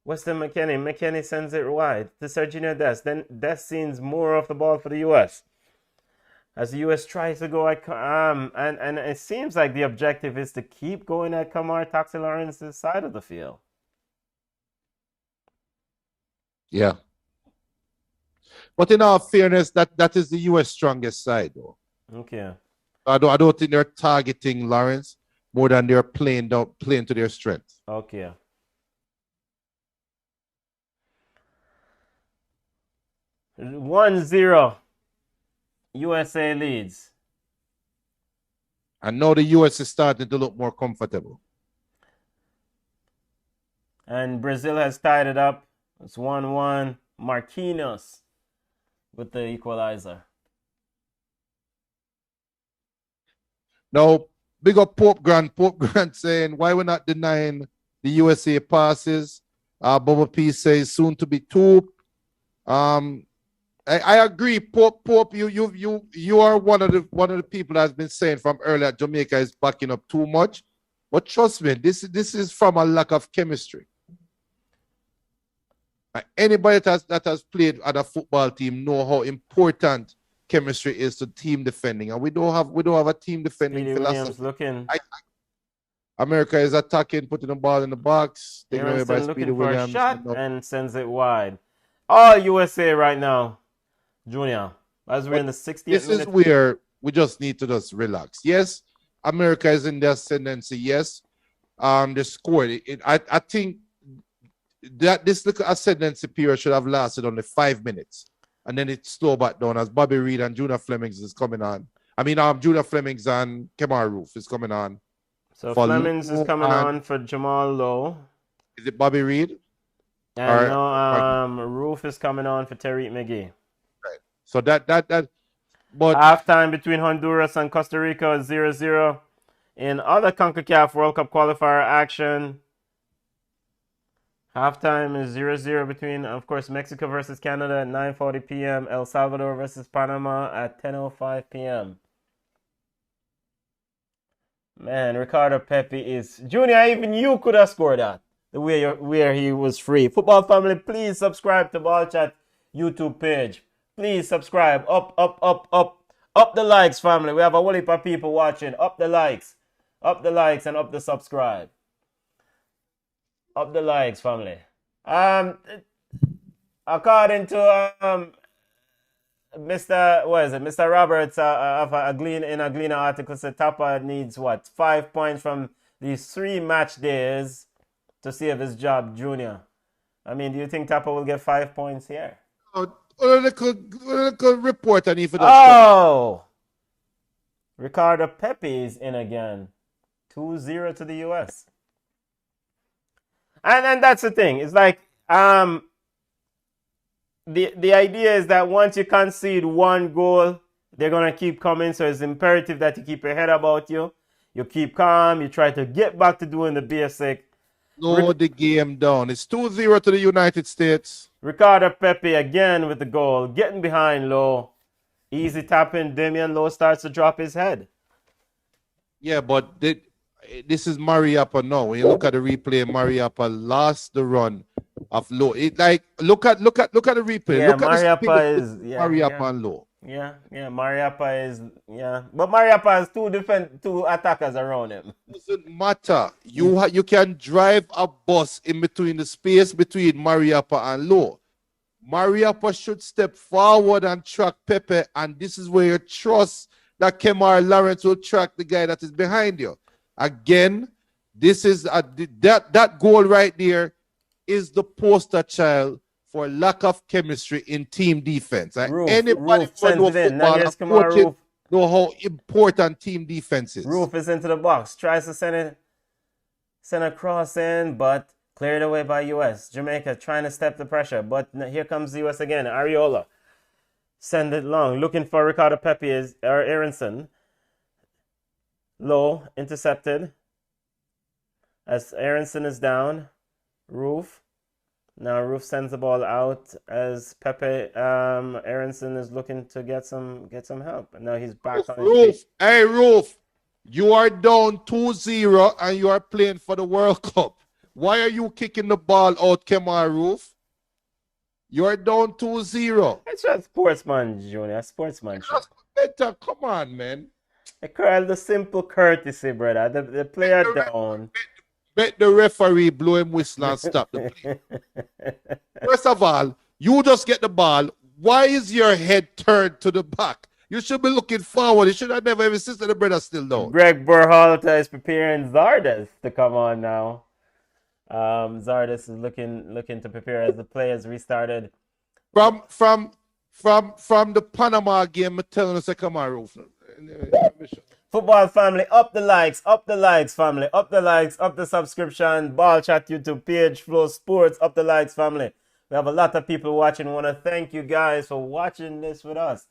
Weston McKennie. McKennie sends it wide to Sergio Des. Then Des sees more of the ball for the U.S. As the U.S. tries to go at and it seems like the objective is to keep going at Kamar Taxi Lawrence's side of the field. Yeah. But in all fairness, that is the U.S. strongest side, though. Okay. I don't think they're targeting Lawrence more than they're playing to their strength. Okay. One 0 USA leads. And now the US is starting to look more comfortable. And Brazil has tied it up. It's 1-1. Marquinhos with the equalizer. Now, big up Pope Grant. Pope Grant saying, why we're not denying the USA passes? Bubba P says, soon to be two. I agree, Pope. You are one of the people that's been saying from earlier Jamaica is backing up too much. But trust me, this is from a lack of chemistry. Anybody that has played at a football team know how important chemistry is to team defending, and we don't have a team defending philosophy. America is attacking, putting the ball in the box, taking away by Speedy Williams, for a shot and sends it wide. All USA right now, Junior. As we're in the 60th this minute. Is where we just need to just relax. Yes, America is in the ascendancy. Yes, they scored. I think that this little ascendancy period should have lasted only 5 minutes. And then it slowed back down as Bobby Reed and Junior Flemings is coming on. I mean, Junior Flemings and Kemar Roof is coming on. So Flemings is coming on for Jamal Lowe. Is it Bobby Reed? And no, Roof is coming on for Tariq McGee. Right. So that but halftime between Honduras and Costa Rica is 0-0. In other CONCACAF World Cup qualifier action, halftime is 0-0 between, of course, Mexico versus Canada at 9:40 p.m. El Salvador versus Panama at 10:05 p.m. Man, Ricardo Pepi is... Junior, even you could have scored that. The way where he was free. Football family, please subscribe to Ball Chat YouTube page. Please subscribe. Up the likes, family. We have a whole heap of people watching. Up the likes. Up the likes and up the subscribe. Up the likes, family. According to Mr. Roberts of a Gleaner article, said Tapa needs 5 points from these 3 match days to save his job, Junior. I mean, do you think Tapa will get 5 points here? a little report on if it does. Oh, Ricardo Pepe is in again. 2-0 to the US. And that's the thing. It's like the idea is that once you concede one goal, they're gonna keep coming. So it's imperative that you keep your head about you. You keep calm. You try to get back to doing the basic. Slow the game down. It's 2-0 to the United States. Ricardo Pepe again with the goal, getting behind Low. Easy tapping. Damian Lowe starts to drop his head. Yeah, but this is Mariappa now. When you look at the replay, Mariappa lost the run of Low. It like look at the replay. Yeah, Look at Mariappa is Mariappa and Low. Yeah, Mariappa is but Mariappa has two attackers around him. Doesn't matter. You can drive a bus in between the space between Mariappa and Low. Mariappa should step forward and track Pepe, and this is where you trust that Kemar Lawrence will track the guy that is behind you. Again, this is that goal right there is the poster child for lack of chemistry in team defense. Anybody who knows football know how important team defense is. Roof is into the box, tries to send a cross in, but cleared away by US. Jamaica trying to step the pressure, but here comes the US again. Ariola send it long, looking for Ricardo Pepe or Aronson. Low intercepted as Aronson is down. Roof. Now Roof sends the ball out as Pepe Aronson is looking to get some help. And now he's back on his feet. Hey Roof, you are down 2-0 and you are playing for the World Cup. Why are you kicking the ball out, Kemar Roof? You are down 2-0. It's just sportsman, Junior. Sportsmanship. Better. Come on, man. The simple courtesy, brother. The player down. Bet the referee blow him whistle and stop the play. First of all, you just get the ball. Why is your head turned to the back? You should be looking forward. You should have never even seen the brother still down. Greg Berhalter is preparing Zardes to come on now. Zardes is looking to prepare as the players restarted. From the Panama game, I'm telling us, come on, Roof. Football family, up the likes, family, up the subscription, Ball Chat YouTube page, Flow Sports, up the likes, family. We have a lot of people watching. Want to thank you guys for watching this with us.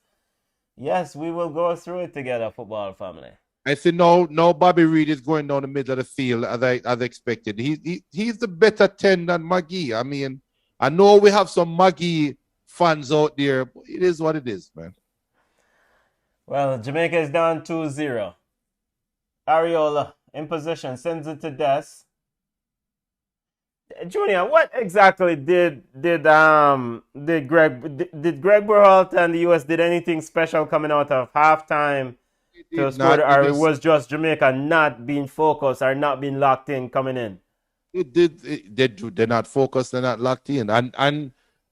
Yes, we will go through it together, football family. I see no Bobby Reed is going down the middle of the field as expected. He's the better 10 than Maggie. I mean, I know we have some Maggie fans out there, but it is what it is, man. Well, Jamaica is down 2-0. Ariola in position, sends it to Des. Junior, what exactly did Greg Berhalter and the US did anything special coming out of halftime to score, or it was just Jamaica not being focused or not being locked in coming in? They're not focused, they're not locked in,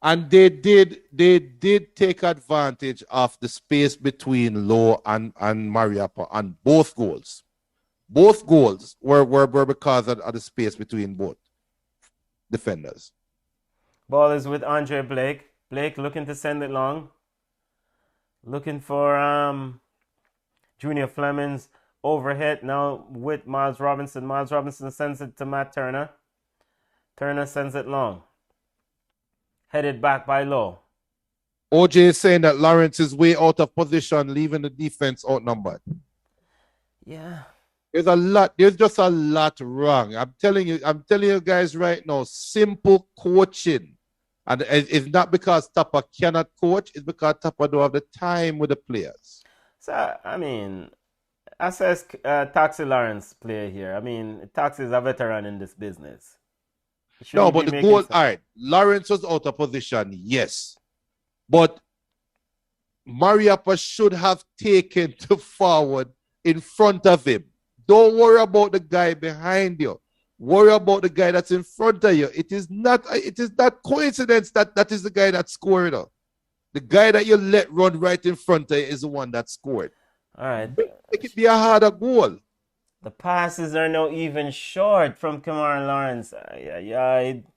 and they did take advantage of the space between Lowe and Mariappa on both goals. Both goals were because of the space between both defenders. Ball is with Andre Blake. Blake looking to send it long. Looking for Junior Fleming's overhit now with Miles Robinson. Miles Robinson sends it to Matt Turner. Turner sends it long. Headed back by Lowe. OJ is saying that Lawrence is way out of position, leaving the defense outnumbered. Yeah. There's just a lot wrong. I'm telling you guys right now, simple coaching. And it's not because Tapa cannot coach, it's because Tapa don't have the time with the players. So, I mean, I says Taxi Lawrence play here. I mean, Taxi is a veteran in this business. No, but the goal, all right, Lawrence was out of position, yes. But Mariappa should have taken to forward in front of him. Don't worry about the guy behind you. Worry about the guy that's in front of you. It is not coincidence that is the guy that scored. The guy that you let run right in front of you is the one that scored. All right. Make it be a harder goal. The passes are now even short from Kemar Lawrence.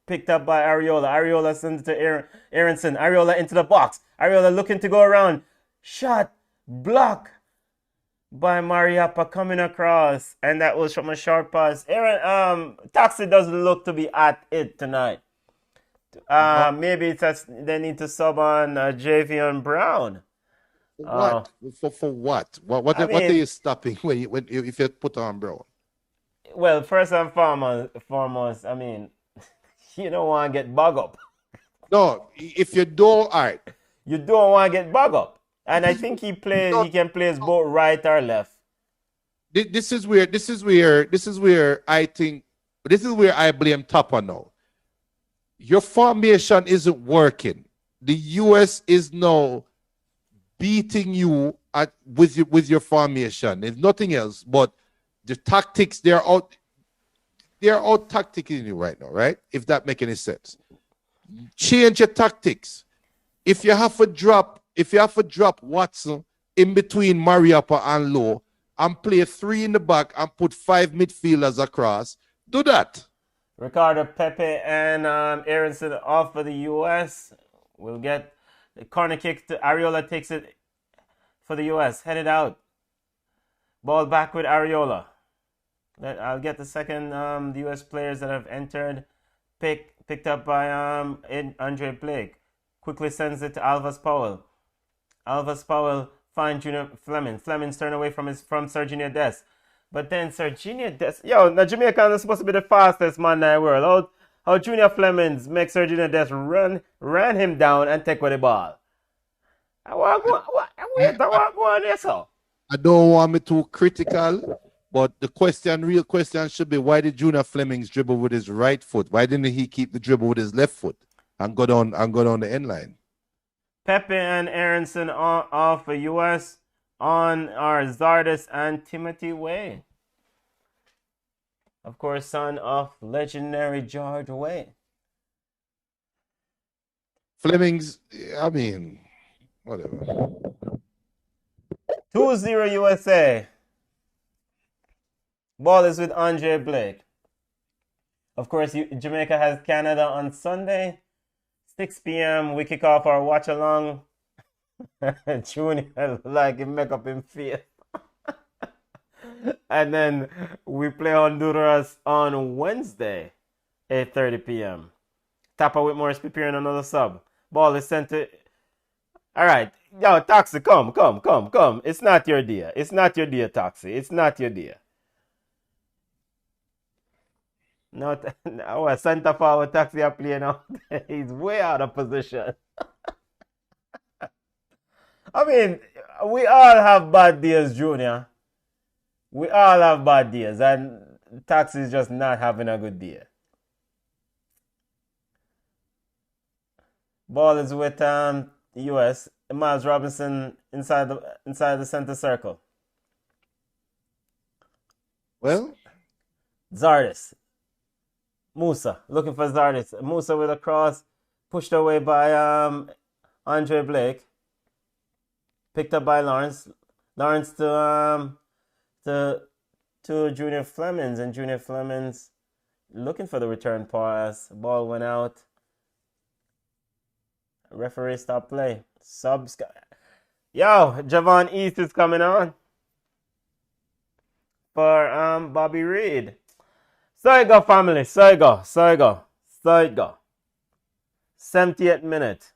Picked up by Ariola. Ariola sends it to Aronson. Ariola into the box. Ariola looking to go around. Shot. Block. by Mariappa coming across, and that was from a short pass. Aaron, Taxi doesn't look to be at it tonight. Maybe they need to sub on Javion Brown. What? For what? What I what are mean, you stopping if you put on bro? well, first and foremost, I mean, you don't want to get bug up. No, if you don't, all right. You don't want to get bug up. And I think he can play as both right or left. This is where I blame Tapa now. Your formation isn't working. The US is now beating you with your formation. If nothing else, but the tactics, they're out tacticing you right now, right? If that make any sense. Change your tactics. If you have to drop Watson in between Mariappa and Low and play 3 in the back and put 5 midfielders across, do that. Ricardo Pepe and Aronson off for the US. We'll get the corner kick to Ariola, takes it for the US. Headed out. Ball back with Ariola. I'll get the second the US players that have entered. Picked up by Andre Blake. Quickly sends it to Alvas Powell. Alvas Powell finds Junior Fleming. Fleming's turned away from Serginho Dest. But then Serginho Dest... Yo, now Jamaica is supposed to be the fastest man in the world. How Junior Flemings make Serginho Dest ran him down and take with the ball. I want to go on there, so. I don't want me too critical, but the real question should be, why did Junior Flemings dribble with his right foot? Why didn't he keep the dribble with his left foot and go down the end line? Pepe and Aronson off for US. On are Zardes and Timothy Way. Of course, son of legendary George Way. Flemings, I mean, whatever. 2-0 USA. Ball is with Andre Blake. Of course, Jamaica has Canada on Sunday. 6 p.m. we kick off our watch along. Junior like him make up him face. And then we play Honduras on Wednesday, 8:30 p.m. Tapa Whitmore is preparing another sub. Ball is sent to... Alright, yo, Taxi, come. It's not your dear. It's not your dear, Taxi. It's not your dear. No, center forward Taxi are playing out. He's way out of position. I mean, we all have bad days, Junior. We all have bad days, and Taxi is just not having a good day. Ball is with US. Miles Robinson inside the center circle. Well, Zardes. Musa looking for Zardes. Musa with a cross, pushed away by Andre Blake. Picked up by Lawrence. Lawrence to Junior Flemings, and Junior Flemings looking for the return pass. Ball went out. Referee stopped play. Subs. Yo, Javon East is coming on for Bobby Reed. So you go, family. So you go. 78th minute.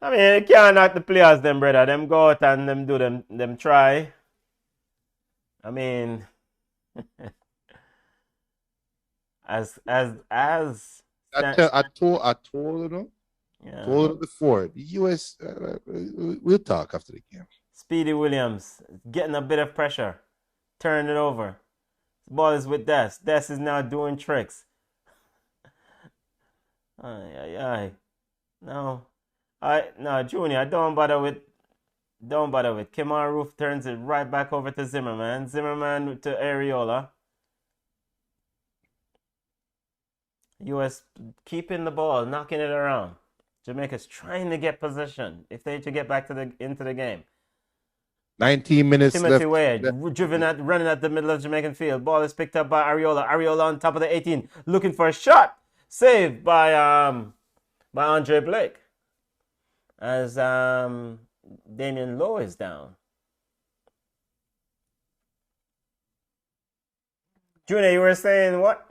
I mean, you can't knock the players, them, brother. Them go out and them do them try. I mean, I told you, yeah. told you before. The US, we'll talk after the game. Speedy Williams getting a bit of pressure, turn it over. The ball is with Des. Des is now doing tricks. No, Junior, don't bother with. Kemar Roof turns it right back over to Zimmerman. Zimmerman to Ariola. US keeping the ball, knocking it around. Jamaica's trying to get possession if they to get back into the game. 19 minutes Timothy left. Wade, running at the middle of Jamaican field. Ball is picked up by Ariola. Ariola on top of the 18, looking for a shot. Saved by Andre Blake. As Damian Lowe is down. Junior, you were saying what?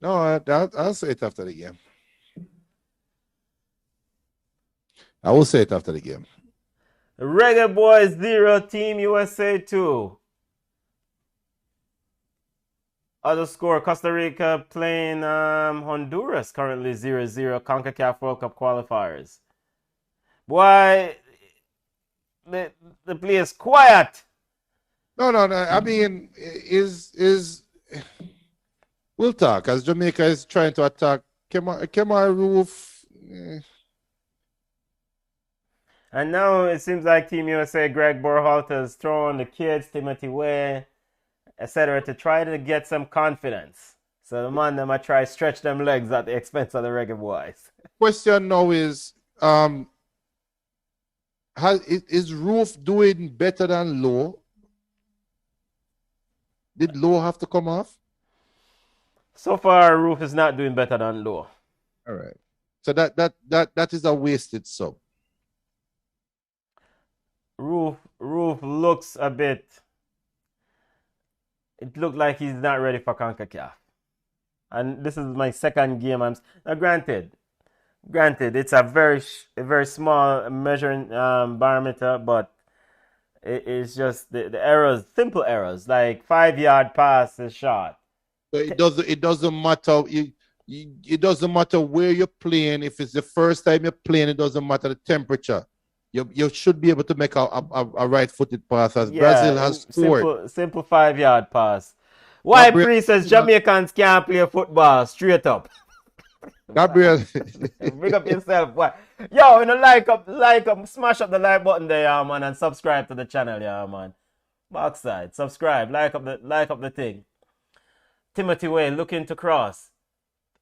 No, I'll say it after the game. I will say it after the game. Reggae Boys 0, Team USA 2. Other score, Costa Rica playing Honduras, currently 0-0, CONCACAF World Cup qualifiers. Boy, the place quiet. No. I mean, we'll talk as Jamaica is trying to attack Kemar Roof. And now it seems like Team USA, Greg Berhalter is throwing the kids, Timothy Way, etc., to try to get some confidence. So the man them might try stretch them legs at the expense of the Reggae Boys. Question now is Roof doing better than Lowe? Did Lowe have to come off? So far, Roof is not doing better than Lowe. All right. So that is a wasted sub. Roof looks a bit. It looked like he's not ready for CONCACAF. And this is my second game. Now, granted, it's a very small measuring barometer, but it's just the errors, simple errors, like 5-yard pass is shot. So it doesn't matter. It doesn't matter where you're playing. If it's the first time you're playing, it doesn't matter the temperature. You should be able to make a right-footed pass as Brazil has scored. Simple 5-yard pass. Why Priest says Jamaicans can't play football straight up. Gabriel, Big up yourself, boy. Yo, you know, like up, smash up the like button there, yeah, man, and subscribe to the channel, yeah, man. Backside, subscribe, like up the thing. Timothy Way looking to cross,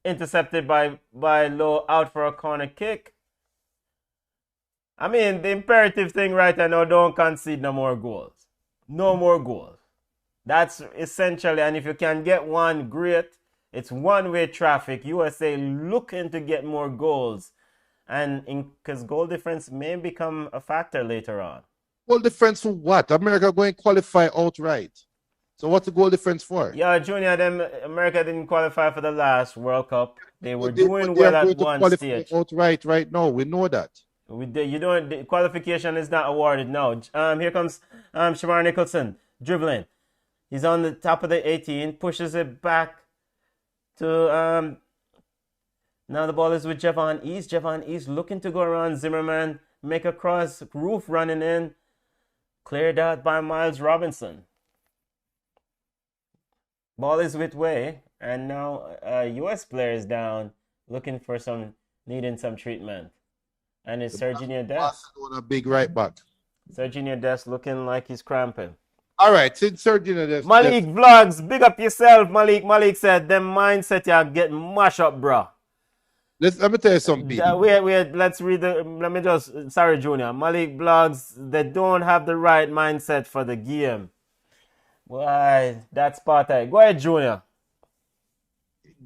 intercepted by Lowe, out for a corner kick. I mean, the imperative thing right now, don't concede no more goals. No more goals. That's essentially, and if you can get one, great. It's one-way traffic. USA looking to get more goals. And because goal difference may become a factor later on. Goal difference for what? America going to qualify outright. So what's the goal difference for? Yeah, Junior, America didn't qualify for the last World Cup. They were doing well at one stage. Outright right now, we know that. The qualification is not awarded now. Here comes Shamar Nicholson dribbling. He's on the top of the 18, pushes it back to now the ball is with Javon East. Javon East looking to go around Zimmerman, make a cross, Roof running in, cleared out by Miles Robinson. Ball is with Way, and now US player is down, needing some treatment. And it's Serginho Dest. A big right back. Serginho Dest looking like he's cramping. All right, since Serginho Dest. Malik Vlogs, big up yourself, Malik. Malik said, them mindset you get mash up, bro. Let me tell you something. Wait, let's read sorry, Junior. Malik Vlogs, they don't have the right mindset for the game. Why, that's part of it. Go ahead, Junior.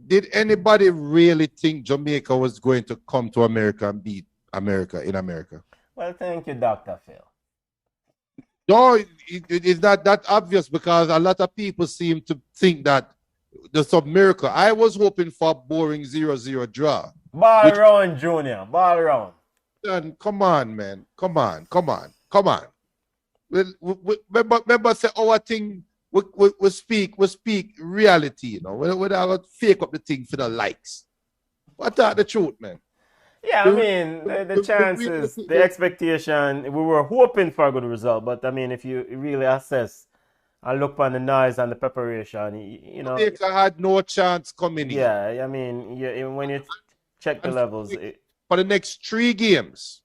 Did anybody really think Jamaica was going to come to America and beat America in America? Well, thank you, Dr. Phil. No, it's not that obvious because a lot of people seem to think that there's some miracle. I was hoping for a boring 0-0 draw. Ball round, Junior. Ball round. Come on, man. Come on. Remember say our thing, we speak reality, you know. We don't fake up the thing for the likes. What are the truth, man? Yeah, I mean, the chances, the expectation, we were hoping for a good result, but I mean, if you really assess and look on the noise and the preparation, you know. Jamaica had no chance coming in. Yeah, I mean, when you check the levels. For the next 3 games,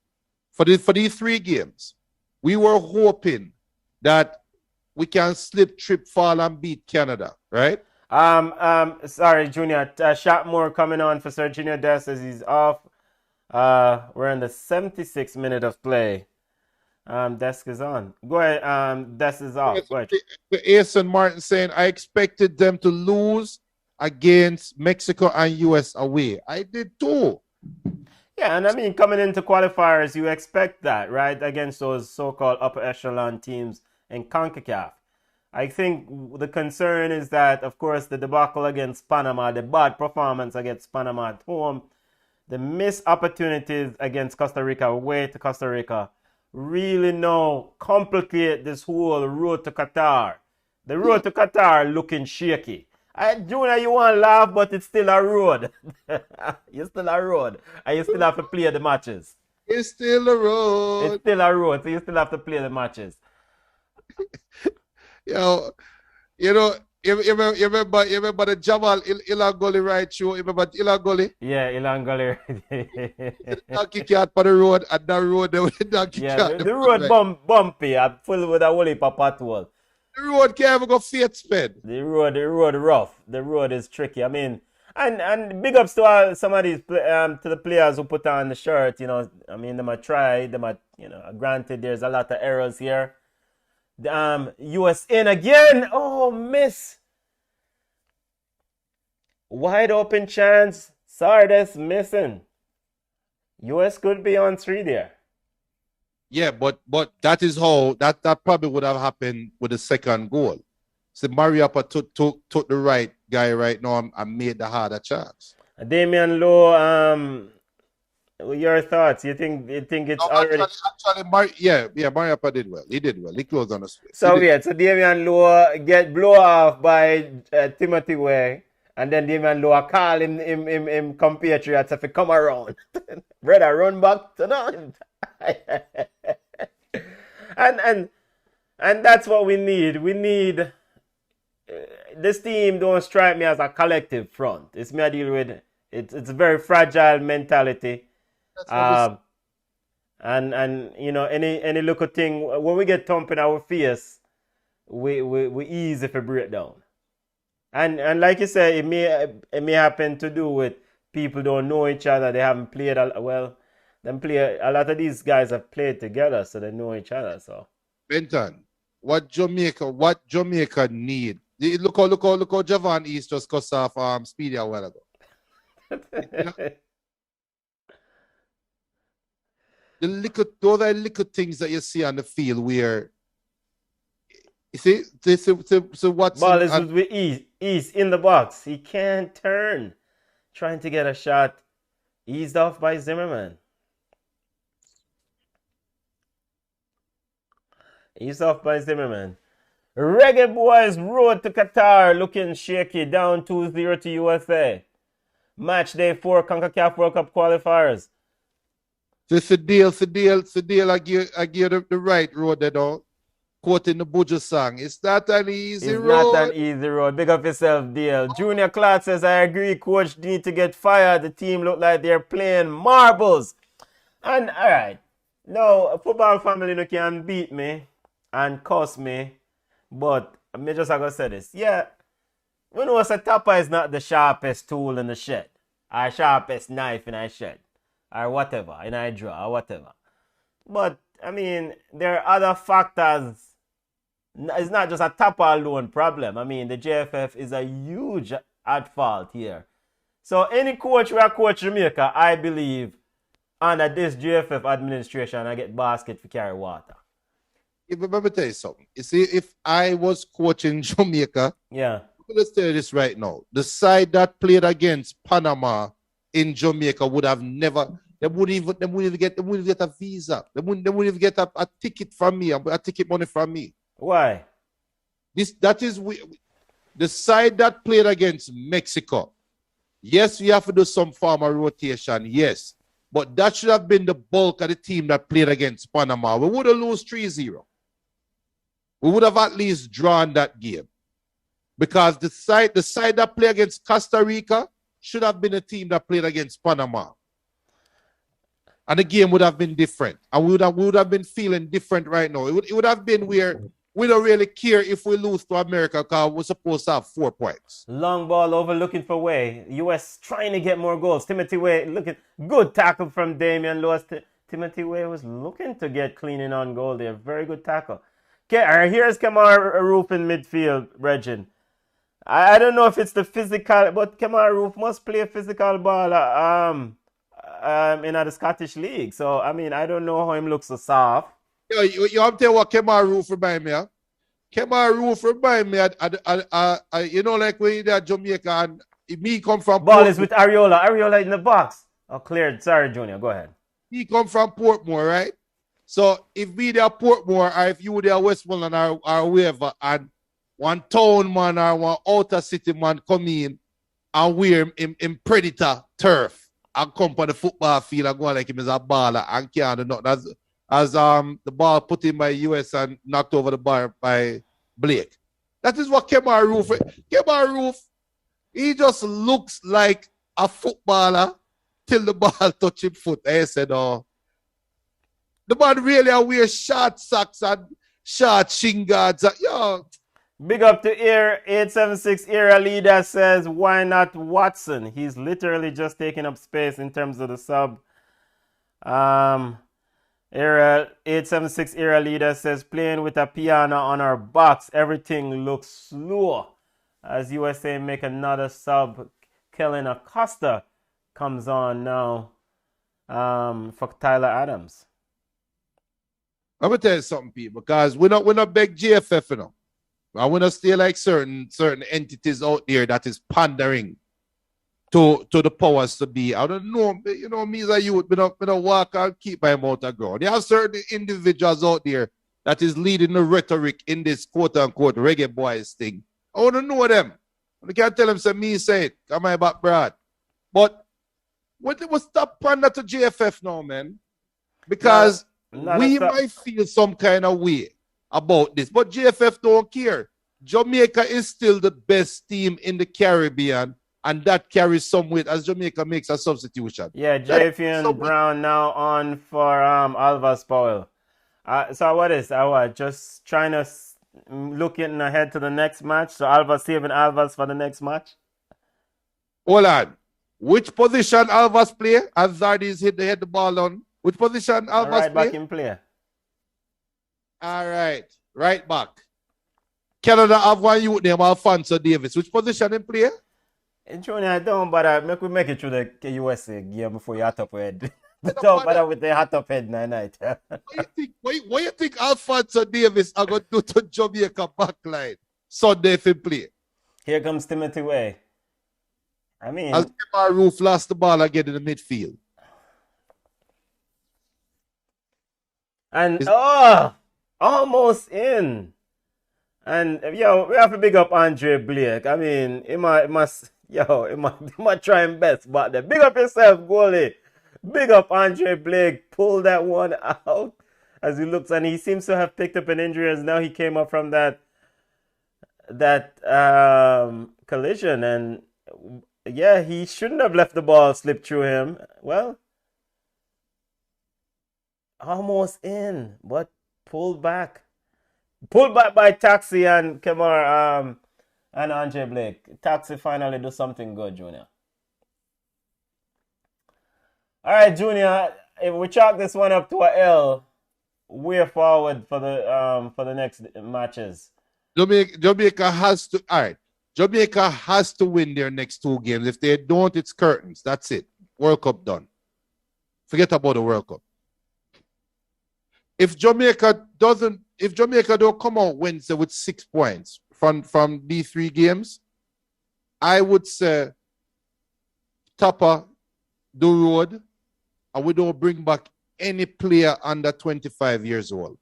for these 3 games, we were hoping that we can slip, trip, fall, and beat Canada, right? Sorry, Junior. Shot more coming on for Serginho Dest as he's off. We're in the 76th minute of play. Desk is on. Go ahead. Desk is off. Go ahead. Asen Martin saying, I expected them to lose against Mexico and US away. I did too. Yeah, and I mean, coming into qualifiers, you expect that, right? Against those so-called upper echelon teams in CONCACAF. I think the concern is that, of course, the debacle against Panama, the bad performance against Panama at home, the missed opportunities against Costa Rica, away to Costa Rica, really now complicate this whole road to Qatar. The road to Qatar looking shaky. Junior, you want to laugh, but it's still a road. It's still a road. And you still have to play the matches. It's still a road. It's still a road, so you still have to play the matches. You know, you remember the Jamal Ilangoli right show? You remember Ilangoli? Yeah, Ilangoli. Donkey cat for the road, and that road the donkey Yeah, cat. the road bumpy, full with a whole heap of pothole. The road can't even go faith spin. The road rough. The road is tricky. I mean, and big ups to some of these to the players who put on the shirt. You know, I mean, they might try. They might, you know. Granted, there's a lot of errors here. US in again. Oh, miss. Wide open chance. Sardis missing. US could be on 3 there. Yeah, but that is how that probably would have happened with the second goal. So Mariappa took the right guy right now and made the harder chance. Damian Lowe, your thoughts? You think it's already? Actually, Mariappa did well. He did well. He closed on the space. So weird. So Damian Lowe get blow off by Timothy Way, and then Damian Lowe call him compatriots if he come around. Brother, run back to them. and that's what we need. We need this team don't strike me as a collective front. It's me I deal with. It's a very fragile mentality. And you know, any little thing when we get thumping our face, we easy for breakdown. And like you say, it may happen to do with people don't know each other. They haven't played well. A lot of these guys have played together, so they know each other. So Benton, what Jamaica need? Look how Javon East just cussed off Speedy a while ago. Those are little things that you see on the field where you see so what's ball is with East in the box. He can't turn. Trying to get a shot eased off by Zimmerman. Eased off by Zimmerman. Reggae Boys road to Qatar looking shaky, down 2-0 to USA. Match day 4 CONCACAF World Cup qualifiers. It's a deal. I give the right road there though. Quoting the Buju song. It's not an easy road. It's not an easy road. Big up yourself, Deal. Junior Clark says, I agree, coach need to get fired. The team look like they're playing marbles. And alright. Now, a football family no can beat me and cuss me. But I'm just gonna say this. Yeah. We know a tapper is not the sharpest tool in the shed. Or sharpest knife in a shed. Or whatever. In a drawer or whatever. But I mean, there are other factors. It's not just a tapper alone problem. I mean, the JFF is a huge at fault here. So any coach who coach Jamaica, I believe, under this JFF administration, I get basket for carry water. Let me tell you something. You see, if I was coaching Jamaica, yeah. Let's tell you this right now. The side that played against Panama in Jamaica would have never. They wouldn't even get a visa. They wouldn't even get a ticket from me, a ticket money from me. Why? The side that played against Mexico. Yes, we have to do some form of rotation, yes. But that should have been the bulk of the team that played against Panama. We would have lost 3-0. We would have at least drawn that game. Because the side that played against Costa Rica should have been a team that played against Panama. And the game would have been different. And we would have been feeling different right now. It would have been where we don't really care if we lose to America because we're supposed to have 4 points. Long ball over looking for Way. US trying to get more goals. Timothy Way looking good tackle from Damian Lewis. Timothy Way was looking to get clean and on goal there. Very good tackle. Okay, here's Kamar Roof in midfield, Regin. I don't know if it's the physical, but Kamar Roof must play a physical ball. in the Scottish League. So, I mean, I don't know how him looks so soft. Yo, you have to tell what Kemar Roof remind me of? Kemar Roof remind me you know, like when you're at Jamaica and me come from Ball is with Ariola. Ariola in the box. Oh, cleared. Sorry, Junior. Go ahead. He come from Portmore, right? So if we there Portmore or if you there Westmoreland or wherever, and one town man or one outer city man come in and wear him in Predator turf and come on the football field and go like him as a baller and can't do nothing. As the ball put in by US and knocked over the bar by Blake. That is what Kemar Roof. Kemar Roof, he just looks like a footballer till the ball touch him foot. I said, oh. The man really wear short socks and short shin guards. Yo. Big up to Air 876 Era Leader says, why not Watson? He's literally just taking up space in terms of the sub. Era 876 Era Leader says, playing with a piano on our box, everything looks slow. As USA make another sub, Kellen Acosta comes on now for Tyler Adams. I'm gonna tell you something, people, because we're not big GFF, you know. I want to stay like certain entities out there that is pandering to the powers to be. I don't know, you know, me as a youth, me don't walk and keep my mouth on ground. There are certain individuals out there that is leading the rhetoric in this quote-unquote reggae boys thing. I want to know them. I can't tell them, say, me say it, come my back, Brad. But what's stop pander to GFF now, man? Because we might feel some kind of way about this, but GFF don't care. Jamaica is still the best team in the Caribbean, and that carries some weight as Jamaica makes a substitution. Yeah, Jafian Brown now on for Alvas Powell. So what is just trying to looking ahead to the next match? So Alvas saving Alvas for the next match? Hold on. Which position Alvas play? As Zardy's hit the ball on. Which position Alvas right play? Back in play. All right. Right back. Canada have one youth named Alfonso Davis. Which position in play? Junior, I don't bother. We make it through the USA game before you hot up head. Don't bother with the hot up head night. What you think Alfonso Davis are going to do to Jamaica backline Sunday if he play? Here comes Timothy Way. I mean, as Kemar Roof lost the ball again in the midfield. And almost in. And yo, we have to big up Andre Blake. I mean, he must try his best, but big up yourself, goalie. Big up Andre Blake. Pull that one out as he looks, and he seems to have picked up an injury as now he came up from that collision, and yeah, he shouldn't have left the ball slip through him. Well, almost in, but pulled back by Taxi and Kemar and Andre Blake. Taxi finally do something good, Junior. All right, Junior. If we chalk this one up to a L, we're forward for the next matches. Jamaica has to. All right. Jamaica has to win their next two games. If they don't, it's curtains. That's it. World Cup done. Forget about the World Cup. If Jamaica don't come out Wednesday with 6 points from these three games, I would say Topper, do road, and we don't bring back any player under 25 years old.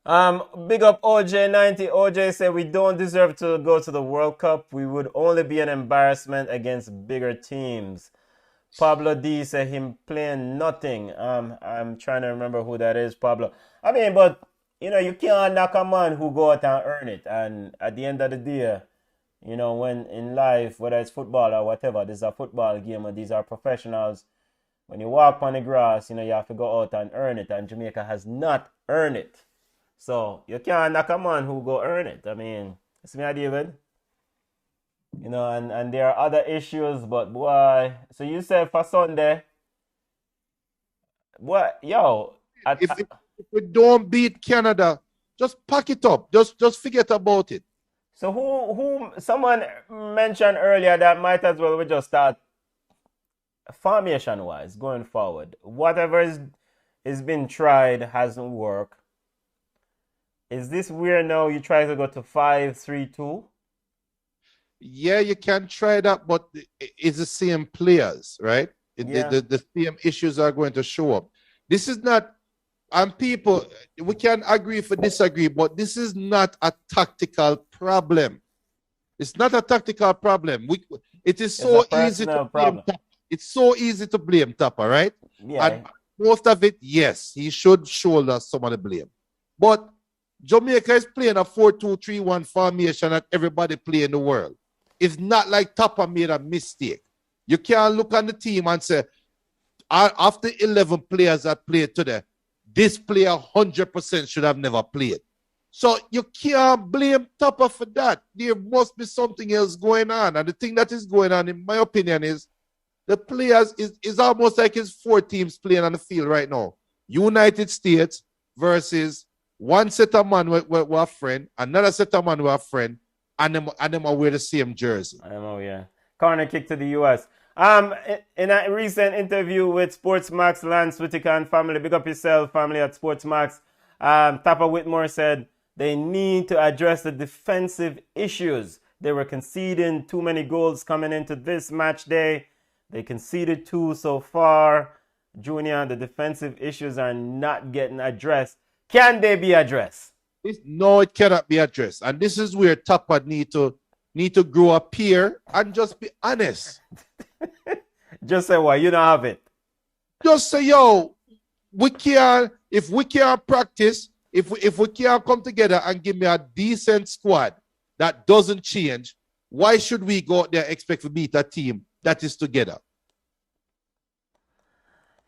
Big up OJ90. OJ said we don't deserve to go to the World Cup. We would only be an embarrassment against bigger teams. Pablo D said him playing nothing. I'm trying to remember who that is, Pablo. I mean, but you know, you can't knock a man who go out and earn it. And at the end of the day, you know, when in life, whether it's football or whatever, this is a football game and these are professionals. When you walk on the grass, you know, you have to go out and earn it. And Jamaica has not earned it. So you can't knock a man who go earn it. I mean, it's me, David. You know, and there are other issues, but boy. So you said for Sunday, what? Yo, if we don't beat Canada, just pack it up. Just forget about it. So who someone mentioned earlier that might as well we just start formation-wise, going forward, whatever is been tried hasn't worked. Is this where now you try to go to 5-3-2? Yeah, you can try that, but it's the same players, right? Yeah. The same issues are going to show up. This is not, and people, we can agree for disagree, but this is not a tactical problem. It's not a tactical problem. It is so easy to blame Tapper. It's so easy to blame Tapper, right? Yeah. And most of it, yes, he should shoulder some of the blame. But Jamaica is playing a 4-2-3-1 formation that everybody play in the world. It's not like Tapper made a mistake. You can't look on the team and say, after 11 players that played today, this player 100% should have never played. So you can't blame Tapper for that. There must be something else going on. And the thing that is going on, in my opinion, is the players is almost like it's 4 teams playing on the field right now. United States versus one set of man with a friend, another set of man with a friend, and them are wear the same jersey. I know, yeah. Corner kick to the U.S. In a recent interview with Sportsmax, Lance Whitaker and family, big up yourself, family at Sportsmax, Tapper Whitmore said they need to address the defensive issues. They were conceding too many goals coming into this match day. They conceded 2 so far. Junior, the defensive issues are not getting addressed. Can they be addressed? No, it cannot be addressed. And this is where Tapper need to grow up here and just be honest. Just say what? You don't have it. Just say, yo, if we can't practice, if we can't come together and give me a decent squad that doesn't change, why should we go out there and expect to beat a team that is together?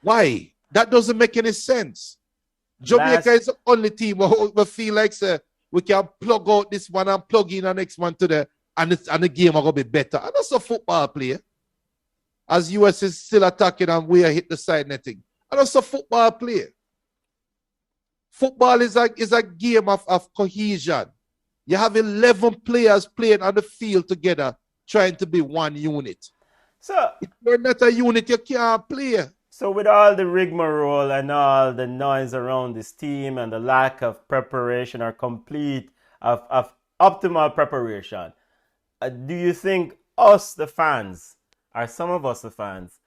Why? That doesn't make any sense. Jamaica is the only team we feel like we can plug out this one and plug in the next one today, and the game are going to be better. And that's a football player. As US is still attacking and we are hit the side netting. And that's a football player. Football is a game of cohesion. You have 11 players playing on the field together, trying to be one unit. So if you're not a unit, you can't play. So with all the rigmarole and all the noise around this team and the lack of preparation or complete of optimal preparation, do you think us, the fans, or some of us, the fans,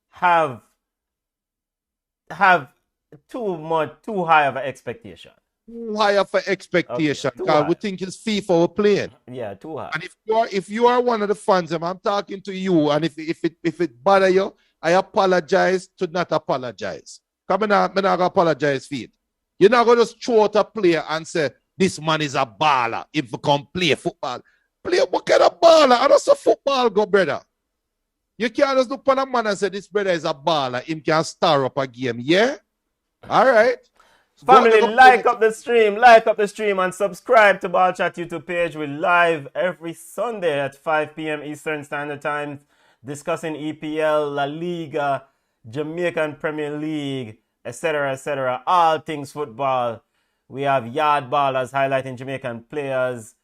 have too high of an expectation? Too high of an expectation, because we think it's FIFA we're playing. Yeah, too high. And if you are one of the fans, I'm talking to you, and if it bother you, I apologize to not apologize. Come on, I'm not gonna apologize for it. You're not gonna just throw out a player and say this man is a baller if you come play football. Play what kind of baller? And that's a football go, brother. You can't just look on a man and say this brother is a baller. Him can star up a game. Yeah? All right. Family, like up the stream and subscribe to Ball Chat YouTube page. We're live every Sunday at 5 p.m. Eastern Standard Time, discussing EPL, La Liga, Jamaican Premier League, etc., all things football. We have yard ballers highlighting Jamaican players.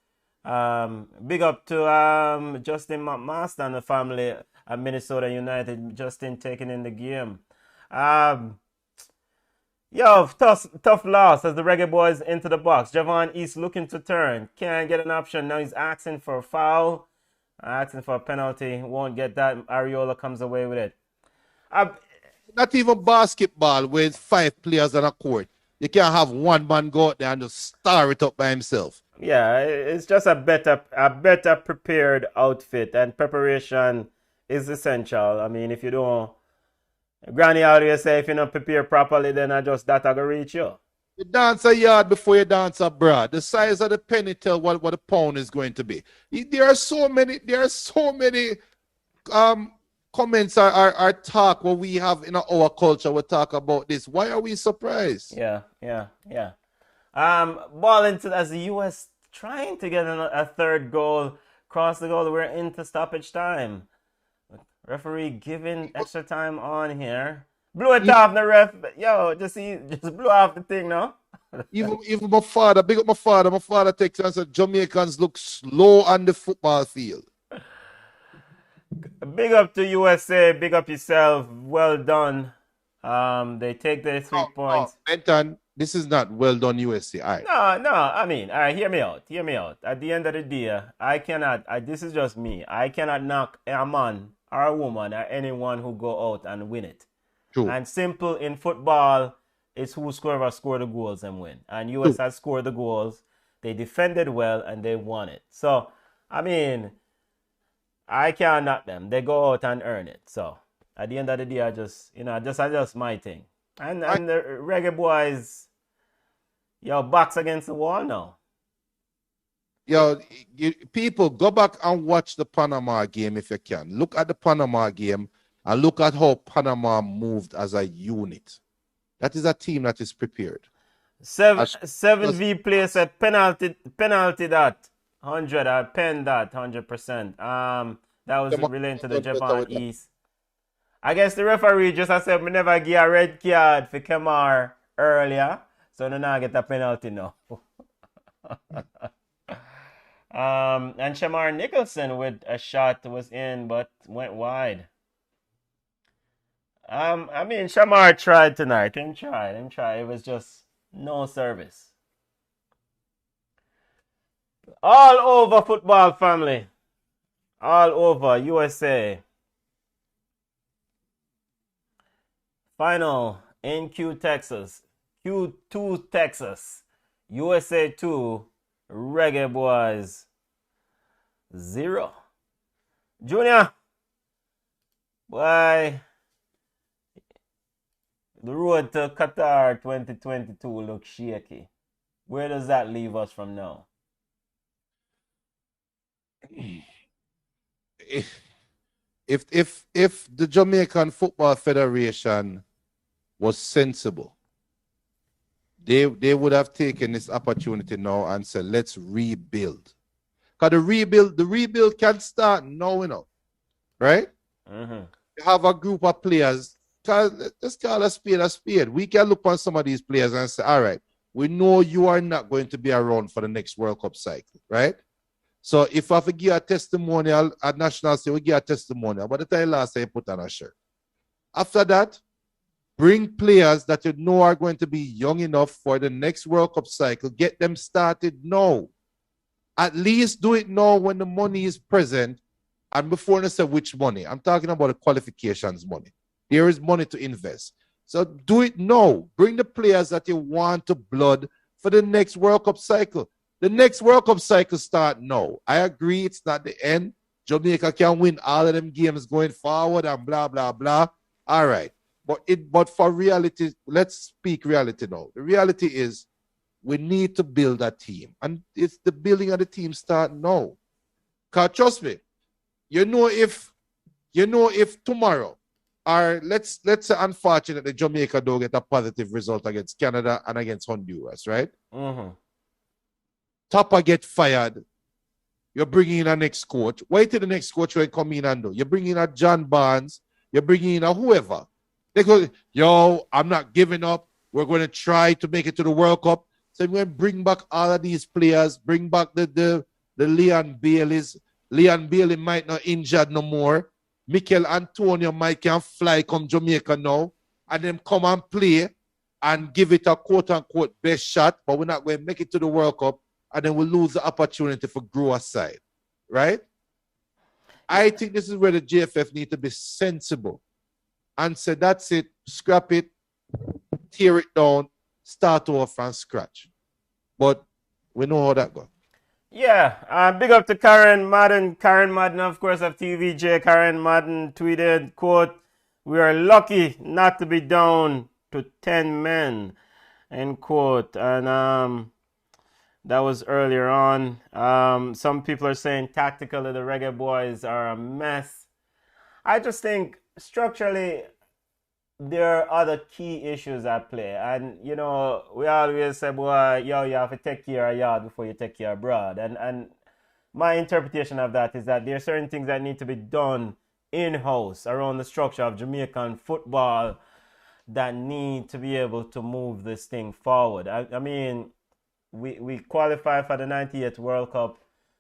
Big up to Justin McMaster and the family at Minnesota United. Justin taking in the game. Tough loss as the Reggae Boys into the box. Javon East looking to turn. Can't get an option. Now he's asking for a foul. Asking for a penalty. Won't get that. Ariola comes away with it. Not even basketball with 5 players on a court. You can't have one man go out there and just star it up by himself. Yeah, it's just a better prepared outfit, and preparation is essential. I mean, if you don't, Granny always say if you don't prepare properly, then I just that I go reach you. You dance a yard before you dance abroad. The size of the penny tell what the pound is going to be. There are so many comments or talk what we have in our culture. We talk about this. Why are we surprised? Yeah. Ball into as the US trying to get a third goal, cross the goal. We're into stoppage time. Referee giving extra time on here. Blew it off the ref. Yo, just blew off the thing now. even my father, big up my father. My father takes and said Jamaicans look slow on the football field. Big up to USA. Big up yourself. Well done. They take their 3 points. Benton, this is not well done, USA. All right. No. I mean, all right. Hear me out. Hear me out. At the end of the day, I cannot. This is just me. I cannot knock a man or a woman or anyone who go out and win it. True. And simple in football, it's who score the goals and win. And US has scored the goals. They defended well and they won it. So, I mean, I can't knock them. They go out and earn it. So at the end of the day, I just my thing. And the reggae boys, backs against the wall now. People, go back and watch the Panama game if you can. Look at the Panama game and look at how Panama moved as a unit. That is a team that is prepared. 7v place a penalty that 100 or pen that 100%. That was relating to the Japan East. I guess the referee just said we never give a red card for Kemar earlier, so now get a penalty now. And Shamar Nicholson with a shot was in but went wide. I mean, Shamar tried tonight. Him try. It was just no service. All over football family. All over USA. Final in Texas. Q2 Texas. USA 2. Reggae Boys 0. Junior. Boy. The road to Qatar 2022 looks shaky. Where does that leave us from now? If the Jamaican Football Federation was sensible, they would have taken this opportunity now and said, let's rebuild. Because the rebuild can start now, right? Mm-hmm. You have a group of players. Let's call a spade a spade. We can look on some of these players and say, all right, we know you are not going to be around for the next World Cup cycle, right? So if I have to give a testimonial at National Day, we give a testimonial. By the time last time you put on a shirt. After that, bring players that you know are going to be young enough for the next World Cup cycle. Get them started now. At least do it now when the money is present. And before I say which money, I'm talking about the qualifications money. There is money to invest. So do it now. Bring the players that you want to blood for the next World Cup cycle. The next World Cup cycle start now. I agree it's not the end. Jamaica can win all of them games going forward and blah, blah, blah. All right. But for reality, let's speak reality now. The reality is we need to build a team. And it's the building of the team start now. Because trust me, if tomorrow, or let's say unfortunately Jamaica don't get a positive result against Canada and against Honduras, right? Mm-hmm. Topper get fired. You're bringing in a next coach. Wait till the next coach will come in and do. You're bringing in a John Barnes. You're bringing in a whoever. They go, I'm not giving up. We're going to try to make it to the World Cup. So we're going to bring back all of these players. Bring back the Leon Baileys. Leon Bailey might not injured no more. Mikel Antonio might can fly come Jamaica now. And then come and play and give it a quote-unquote best shot. But we're not going to make it to the World Cup. And then we'll lose the opportunity for grow aside. Right? I think this is where the JFF need to be sensible and say, that's it, scrap it, tear it down, start over from scratch. But we know how that goes. Yeah, big up to Karen Madden. Karen Madden, of course, of TVJ. Karen Madden tweeted, quote, "We are lucky not to be down to 10 men," end quote. And that was earlier on. Some people are saying tactically the Reggae Boys are a mess. I just think structurally there are other key issues at play. And, we always say, boy, you have to take care of yard before you take care of broad. And my interpretation of that is that there are certain things that need to be done in-house around the structure of Jamaican football that need to be able to move this thing forward. I mean, we qualified for the 98th World Cup,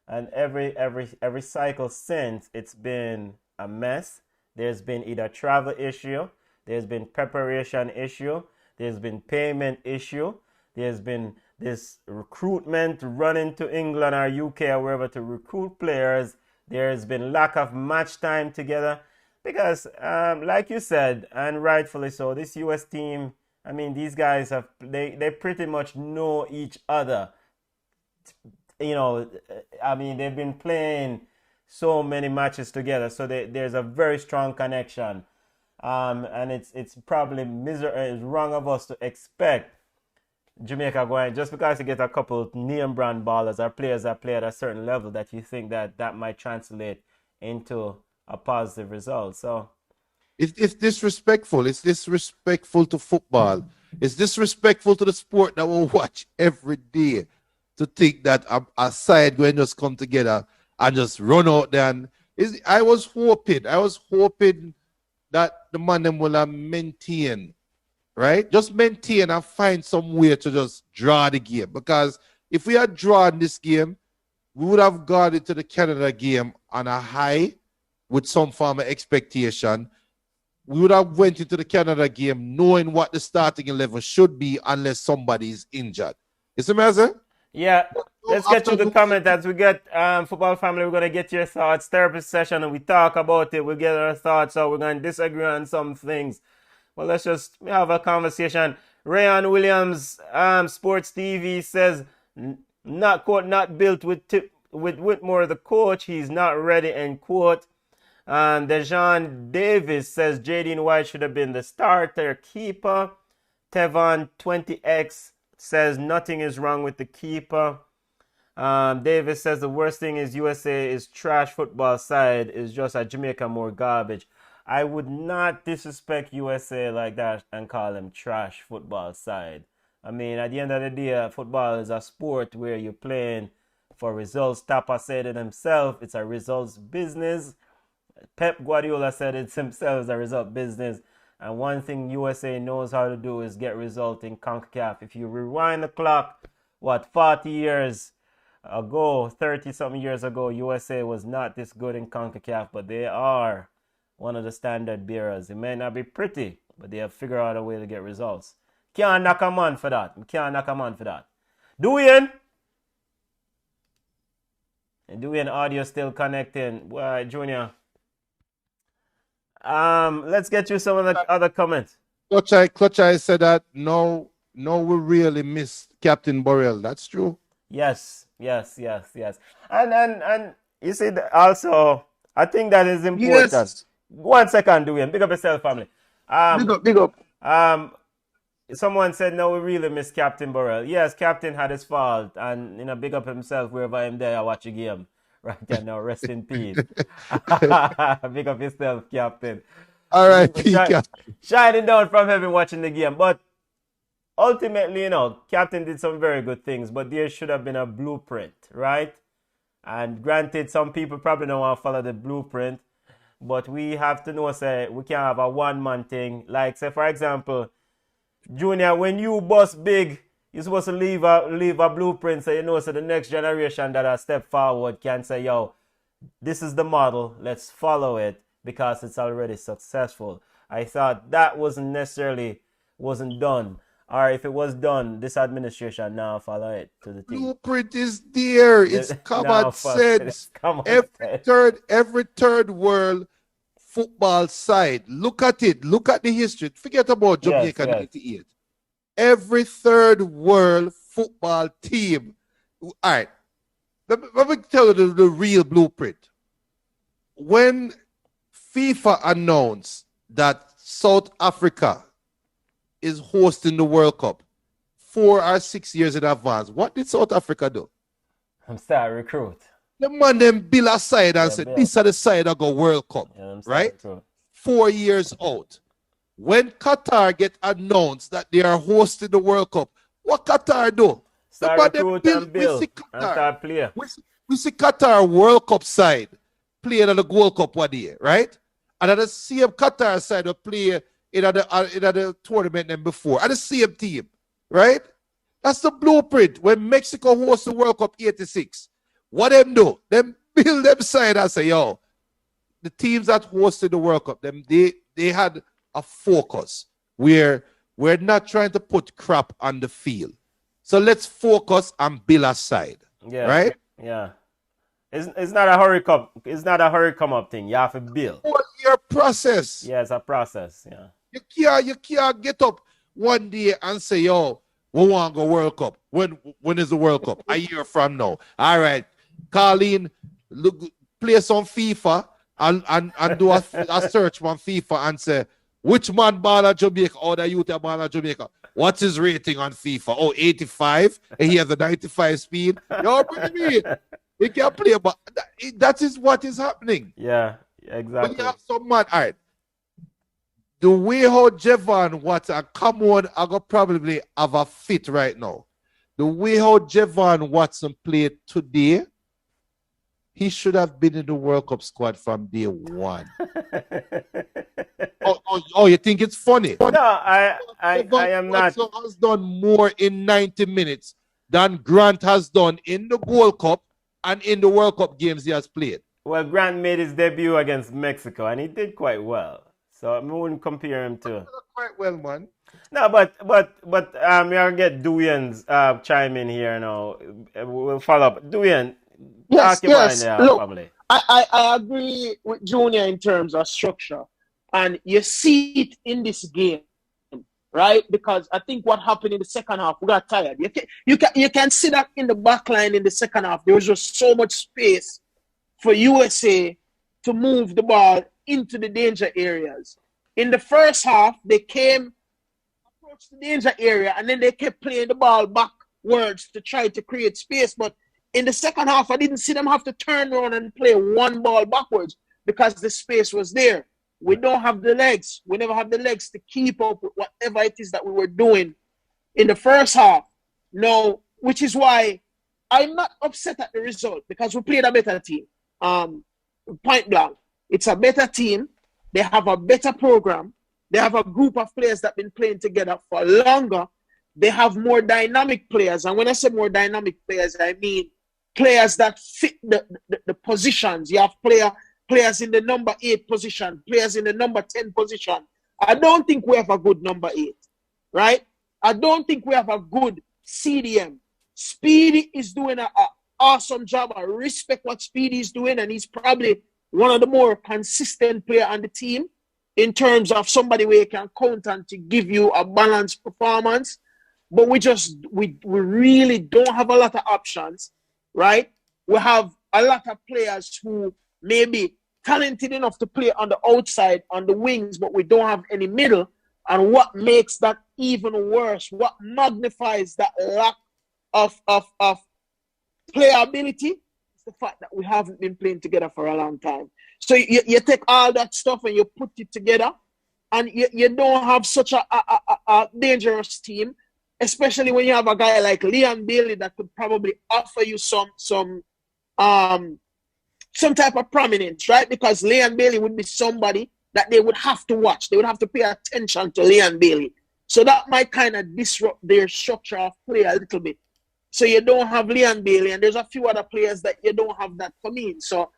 and every cycle since, it's been a mess. There's been either travel issue, there's been preparation issue, there's been payment issue, there's been this recruitment running to England or UK or wherever to recruit players. There's been lack of match time together because, like you said, and rightfully so, this US team, I mean, these guys they pretty much know each other. You know, I mean, they've been playing so many matches together, so there's a very strong connection. And it's probably it's wrong of us to expect Jamaica going just because you get a couple of name brand ballers or players that play at a certain level that you think that might translate into a positive result. So it's disrespectful. It's disrespectful to football. It's disrespectful to the sport that we watch every day. To think that a side going to just come together and just run out there. And I was hoping that the man them will maintain, right? Just maintain and find some way to just draw the game. Because if we had drawn this game, we would have gone into the Canada game on a high with some form of expectation. We would have went into the Canada game knowing what the starting 11 should be unless somebody is injured. You see me, sir? yeah, let's get to the comment as we get football family. We're gonna get your thoughts. Therapy session, and we talk about it. We get our thoughts. So we're gonna disagree on some things. Well, let's just have a conversation. Rayon Williams, Sports TV says not built with Whitmore the coach. He's not ready. End quote. And Dejan Davis says Jaden White should have been the starter keeper. Tevon 20X says nothing is wrong with the keeper. Davis says the worst thing is USA is trash football side is just a Jamaica more garbage. I would not disrespect USA like that and call them trash football side. I mean, at the end of the day, football is a sport where you're playing for results. Tapa said it himself. It's a results business. Pep Guardiola said it himself. It's a result business. And one thing USA knows how to do is get result in CONCACAF. If you rewind the clock, 40 years ago, 30-something years ago, USA was not this good in CONCACAF, but they are one of the standard bearers. It may not be pretty, but they have figured out a way to get results. Can't knock a man for that. Dwayne? And Dwayne audio still connecting. Well, Junior. Let's get you some of the other comments. Clutch I said that no, we really miss Captain Borrell. That's true. Yes. And you see, also, I think that is important. Yes. 1 second, Dwayne. Big up yourself, family. Big up. Someone said, no, we really miss Captain Borrell. Yes, Captain had his fault. And, big up himself wherever I'm there, I watch a game. Right there now, rest in peace. Big up yourself, Captain. All right, Captain. Shining down from heaven watching the game. But ultimately, Captain did some very good things, but there should have been a blueprint, right? And granted, some people probably don't want to follow the blueprint, but we have to know, say, we can't have a one-man thing. Like, say, for example, Junior, when you bust big, you're supposed to leave a blueprint so so the next generation that are step forward can say, yo, this is the model, let's follow it because it's already successful. I thought that wasn't done. Or if it was done, this administration now follow it to the team. Blueprint is there. It's common sense. Every third world football side. Look at it. Look at the history. Forget about Jamaica 98. Every third world football team. All right. Let me tell you the real blueprint. When FIFA announced that South Africa is hosting the World Cup 4 or 6 years in advance, what did South Africa do? I'm start recruit. The man them build a side and said, this is the side that go World Cup, right? Recruit. 4 years out. When Qatar get announced that they are hosting the World Cup, what Qatar do? Start recruit and build and start play. We see Qatar World Cup side playing at the Gold Cup one day, right? And at the same Qatar side will play in the tournament than before. And the same team, right? That's the blueprint. When Mexico hosts the World Cup 86, what them do? Them build them side and say, yo, the teams that hosted the World Cup, they had a focus where we're not trying to put crap on the field. So let's focus on Billa's side. Yeah. Right? Yeah. It's not a hurry come. It's not a hurry come up thing. You have to build. Your process. Yeah, it's a process. Yeah. You can't get up one day and say, yo, we want to go World Cup. When is the World Cup? A year from now. All right. Colleen, look, play some FIFA and do a search on FIFA and say, which man ball at Jamaica or the youth ball at Jamaica? What's his rating on FIFA? Oh, 85, and he has a 95 speed. Yo, bring me in. He can play, but that is what is happening. Yeah, exactly. When you have some man, all right. The way how Javon Watson, come on, I got probably have a fit right now. The way how Javon Watson played today, he should have been in the World Cup squad from day one. Oh, you think it's funny? No, I am not. Watson has done more in 90 minutes than Grant has done in the Gold Cup and in the World Cup games he has played. Well, Grant made his debut against Mexico, and he did quite well. So I wouldn't compare him to. Quite well, man. No, but I'll get Duyan's chime in here now. We'll follow up. Duyan, Yes. Look, probably. I agree with Junior in terms of structure, and you see it in this game, right? Because I think what happened in the second half, we got tired. You can see that in the back line in the second half. There was just so much space for USA to move the ball into the danger areas. In the first half, they approached the danger area, and then they kept playing the ball backwards to try to create space. But in the second half, I didn't see them have to turn around and play one ball backwards because the space was there. We don't have the legs. We never have the legs to keep up with whatever it is that we were doing in the first half. No, which is why I'm not upset at the result because we played a better team. Point blank. It's a better team. They have a better program. They have a group of players that have been playing together for longer. They have more dynamic players. And when I say more dynamic players, I mean players that fit the positions. You have players in the number 8 position, players in the number 10 position. I don't think we have a good number 8, right? I don't think we have a good CDM. Speedy is doing an awesome job. I respect what Speedy is doing, and he's probably one of the more consistent players on the team in terms of somebody where you can count on to give you a balanced performance. But we really don't have a lot of options, right? We have a lot of players who may be talented enough to play on the outside, on the wings, but we don't have any middle. And what makes that even worse, what magnifies that lack of playability, is the fact that we haven't been playing together for a long time. So you take all that stuff and you put it together, and you don't have such a dangerous team, especially when you have a guy like Leon Bailey that could probably offer you some type of prominence, right? Because Leon Bailey would be somebody that they would have to watch. They would have to pay attention to Leon Bailey. So that might kind of disrupt their structure of play a little bit. So you don't have Leon Bailey, and there's a few other players that you don't have that come in. So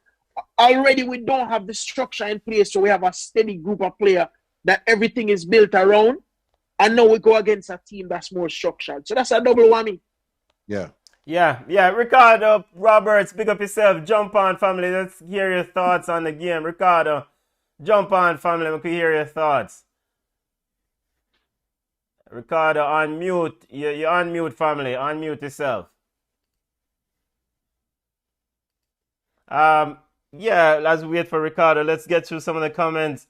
already we don't have the structure in place, so we have a steady group of players that everything is built around. And now we go against a team that's more structured. So that's a double whammy. Yeah. Ricardo Roberts, big up yourself. Jump on, family. Let's hear your thoughts on the game. Ricardo, jump on, family. We can hear your thoughts. Ricardo, on mute. You're on mute, family. Unmute yourself. As we wait for Ricardo, let's get through some of the comments.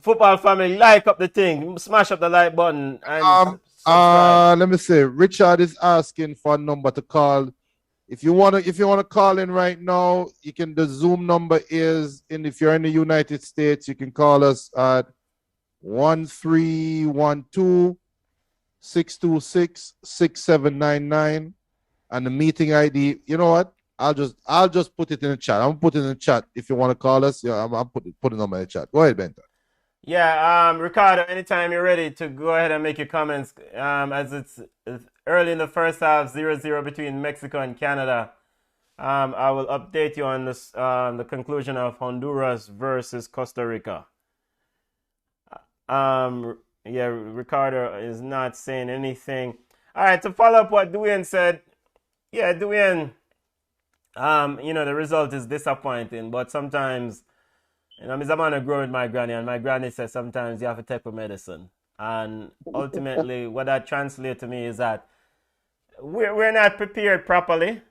Football family, like up the thing, smash up the like button, and subscribe. Let me see. Richard is asking for a number to call. If you wanna call in right now, you can. The Zoom number is if you're in the United States, you can call us at 1312-626-6799, and the meeting ID. You know what? I'll just put it in the chat. I'm gonna put it in the chat if you want to call us. Yeah, I'm put the number in the chat. Go ahead, Benta. Yeah, Ricardo, anytime you're ready to go ahead and make your comments, as it's early in the first half, 0-0 between Mexico and Canada. I will update you on this, the conclusion of Honduras versus Costa Rica. Yeah, Ricardo is not saying anything. All right, to follow up what Dwayne said, yeah, Dwayne, the result is disappointing, but sometimes, I'm a man who grew with my granny, and my granny says sometimes you have to take a medicine. And ultimately, what that translates to me is that we're not prepared properly.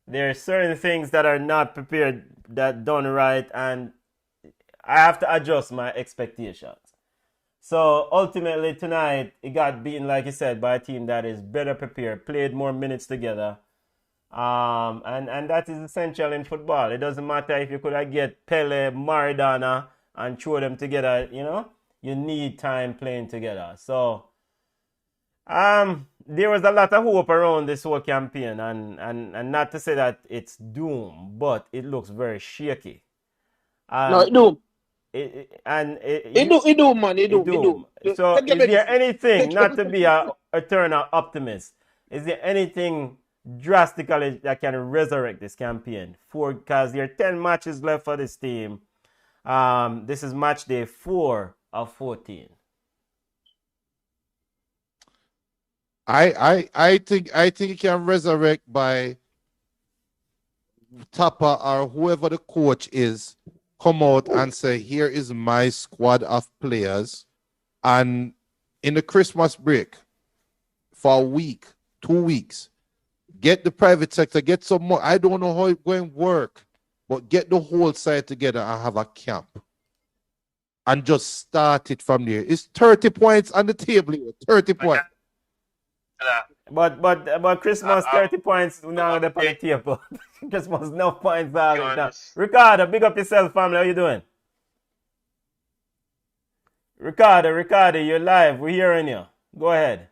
There are certain things that are not prepared, that done right, and I have to adjust my expectations. So ultimately tonight, it got beaten, like you said, by a team that is better prepared, played more minutes together. And that is essential in football. It doesn't matter if you could get Pele, Maradona, and throw them together, you need time playing together. So there was a lot of hope around this whole campaign, and not to say that it's doom, but it looks very shaky. No, it do. It do, man. It do. So is there anything, not to be a eternal optimist, is there anything drastically that can resurrect this campaign? Because there are 10 matches left for this team. This is match day 4 of 14. I think it can resurrect by Tapa or whoever the coach is come out and say, here is my squad of players, and in the Christmas break for a week, 2 weeks, get the private sector, get some more. I don't know how it's going to work, but get the whole side together and have a camp and just start it from there. It's 30 points on the table here, 30 points. But Christmas 30 points now on the table. Christmas no points now. Ricardo, big up yourself, family. How you doing? Ricardo, you're live. We're hearing you. Go ahead.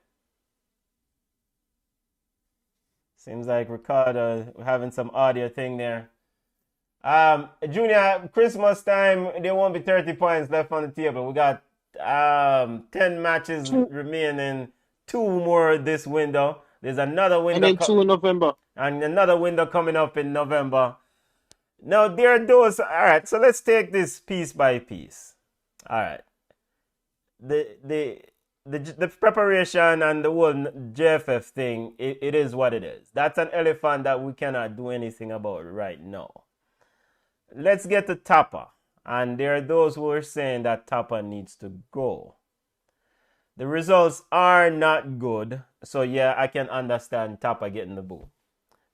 Seems like Ricardo having some audio thing there. Junior, Christmas time, there won't be 30 points left on the table. We got 10 matches remaining. 2 more this window. There's another window. And then 2 in November. And another window coming up in November. Now, there are those. All right, so let's take this piece by piece. All right. The preparation and the whole JFF thing, it is what it is. That's an elephant that we cannot do anything about right now. Let's get to Tapa. And there are those who are saying that Tapa needs to go. The results are not good. So, yeah, I can understand Tapa getting the boot.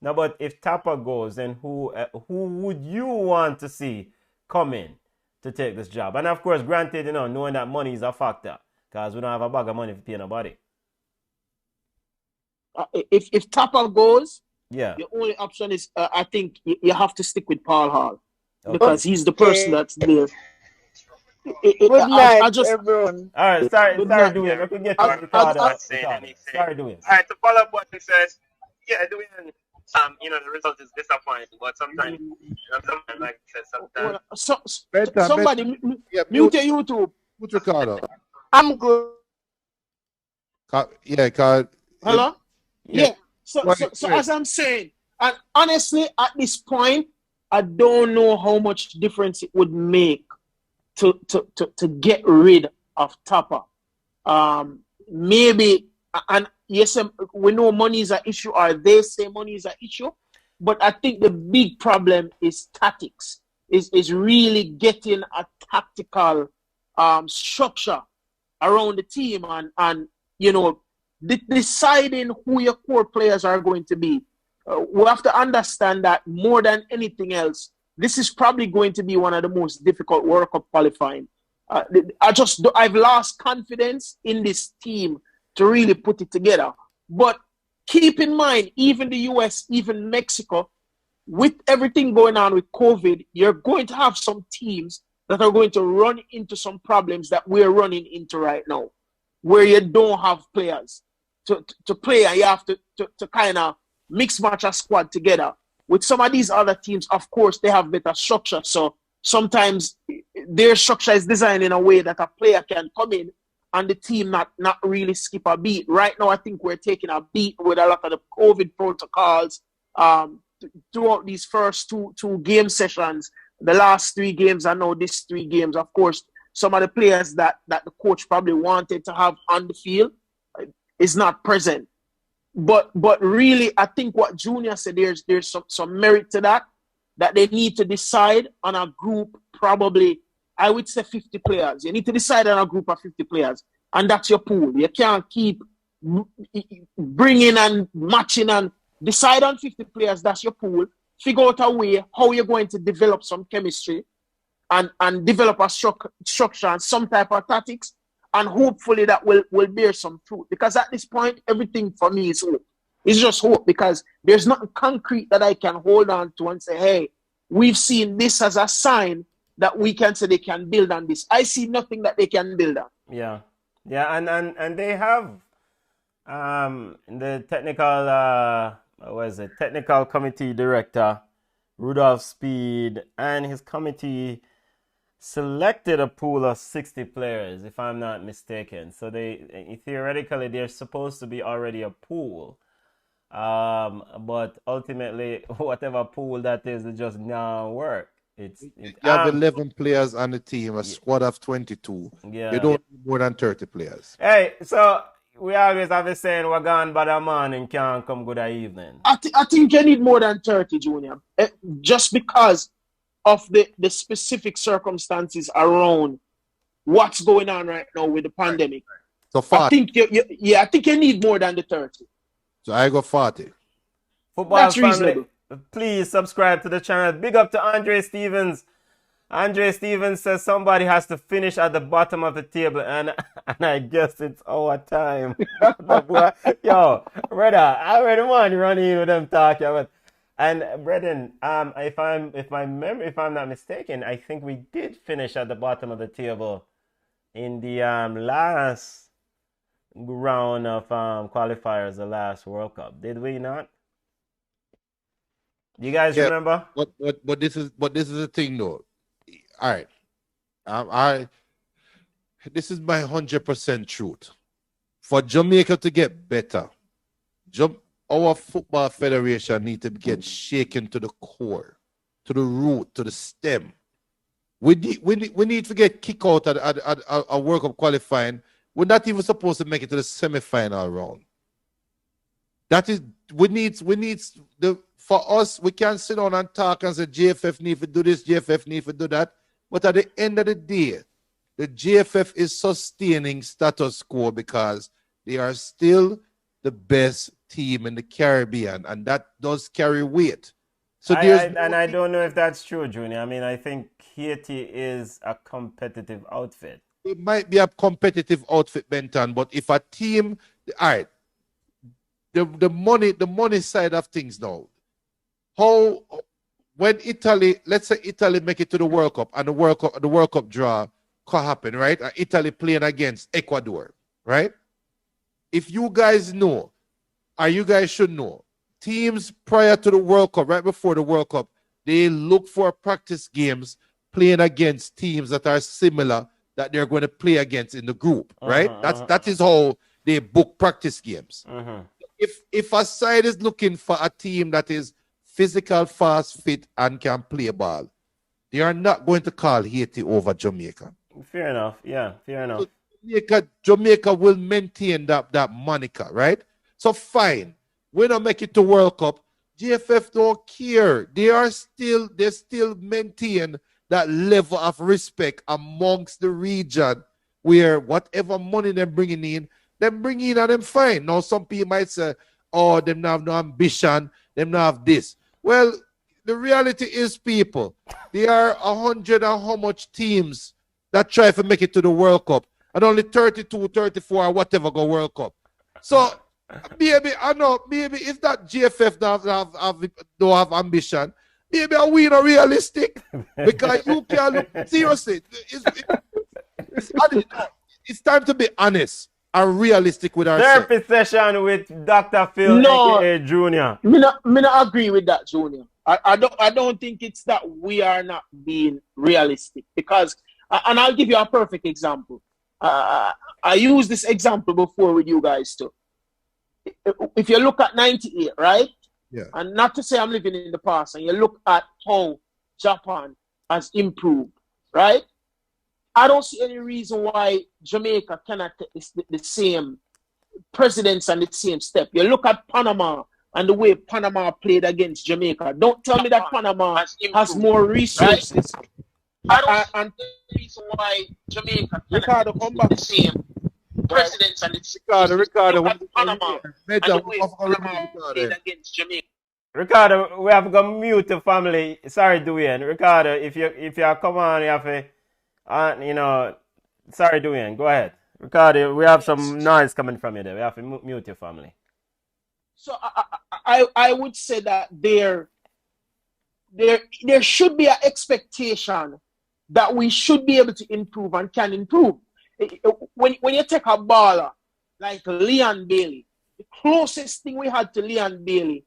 Now, but if Tapa goes, then who would you want to see come in to take this job? And, of course, granted, knowing that money is a factor. Because we don't have a bag of money to pay nobody. If Tapa goes, yeah, the only option is, I think, you have to stick with Paul Hall. Okay. Because he's the person that's there. Good night, everyone. All right, start doing it. We can get to Ricardo. Start doing it. All right, to follow up what he says, yeah, doing the result is disappointing, but sometimes, like I said, somebody mute your YouTube. Put Ricardo. I'm good. Yeah, hello? Yeah. So as I'm saying, and honestly, at this point, I don't know how much difference it would make to get rid of Tapa. Maybe, and yes, we know money is an issue, or they say money is an issue, but I think the big problem is tactics, is really getting a tactical structure around the team and deciding who your core players are going to be. We have to understand that more than anything else, this is probably going to be one of the most difficult World Cup qualifying. I've lost confidence in this team to really put it together. But keep in mind, even the US, even Mexico, with everything going on with COVID, you're going to have some teams that are going to run into some problems that we're running into right now, where you don't have players to play, and you have to kind of mix match a squad together. With some of these other teams, of course, they have better structure. So sometimes their structure is designed in a way that a player can come in and the team not really skip a beat. Right now, I think we're taking a beat with a lot of the COVID protocols. throughout these first two game sessions, the last 3 games, I know these 3 games, of course, some of the players that the coach probably wanted to have on the field is not present. But really, I think what Junior said, there's some merit to that they need to decide on a group, probably, I would say 50 players. You need to decide on a group of 50 players, and that's your pool. You can't keep bringing and matching and decide on 50 players. That's your pool. Figure out a way how you're going to develop some chemistry and develop a structure and some type of tactics, and hopefully that will bear some fruit. Because at this point, everything for me is hope. It's just hope, because there's nothing concrete that I can hold on to and say, hey, we've seen this as a sign that we can say they can build on this. I see nothing that they can build on. Yeah. Yeah, and they have the technical committee director, Rudolph Speed, and his committee selected a pool of 60 players, if I'm not mistaken. So theoretically they're supposed to be already a pool. But ultimately, whatever pool that is, it just not work. You have 11 players on the team, a squad of 22. Yeah. You don't need more than 30 players. Hey, so we always have a saying, we're gone by the morning, can't come good evening. I think you need more than 30, Junior. Just because of the specific circumstances around what's going on right now with the pandemic. So 40. I think you need more than the 30. So I go 40. Football That's family, reasonable. please subscribe to the channel. Big up to Andre Stevens. Andre Stevens says somebody has to finish at the bottom of the table, and I guess it's our time. Yo, brother, I already want to run in with them talking about. And brethren, if I'm not mistaken, I think we did finish at the bottom of the table in the last round of qualifiers, the last World Cup. Did we not? You guys remember? But this is the thing, though. All right, this is my 100% truth. For Jamaica to get better, our football federation need to get shaken to the core, to the root, to the stem. We need to get kicked out at a World Cup qualifying. We're not even supposed to make it to the semi-final round. That is, for us, we can't sit down and talk and say JFF need to do this, JFF need to do that. But at the end of the day, the JFF is sustaining status quo because they are still the best team in the Caribbean, and that does carry weight. So I don't know if that's true, Junior. I mean, I think Haiti is a competitive outfit. It might be a competitive outfit, Benton, but if a team, all right, the money side of things now, when Italy, let's say Italy make it to the World Cup and the World Cup draw could happen, right? Italy playing against Ecuador, right? If you guys know, or you guys should know, teams prior to the World Cup, right before the World Cup, they look for practice games playing against teams that are similar that they're going to play against in the group, right? That is how they book practice games. If a side is looking for a team that is physical, fast, fit, and can play ball, they are not going to call Haiti over Jamaica. Fair enough. Yeah, fair enough. So Jamaica will maintain that moniker, right? So fine. We don't make it to World Cup. JFF don't care. They still maintain that level of respect amongst the region where whatever money they're bringing in and them fine. Now some people might say, oh, them not have no ambition, them not have this. Well, the reality is, people, there are 100 and how much teams that try to make it to the World Cup, and only 32, 34, or whatever go World Cup. So maybe if that GFF don't have ambition, maybe we not realistic, because you can look seriously. It's time to be honest and realistic with ourselves. Therapy session with Dr. Phil, aka Junior. Me not agree with that, Junior. I don't think it's that we are not being realistic, because, and I'll give you a perfect example. I used this example before with you guys too. If you look at 98, right? Yeah. and not to say I'm living in the past, and you look at how Japan has improved, right? I don't see any reason why Jamaica cannot take the same precedence and the same step. You look at Panama and the way Panama played against Jamaica. Don't tell me that Panama has more resources. Right? I don't see any reason why Jamaica cannot take the same precedence and the same step. Ricardo, Look at Panama and the way Panama played against Jamaica. Ricardo, we have to go mute the family. Sorry, Dwayne. Ricardo, if you come on, you have to, sorry, Dwayne. Go ahead. Ricardo, we have some noise coming from you there. We have to mute your family. So I would say that there should be an expectation that we should be able to improve and can improve. When you take a baller like Leon Bailey, the closest thing we had to Leon Bailey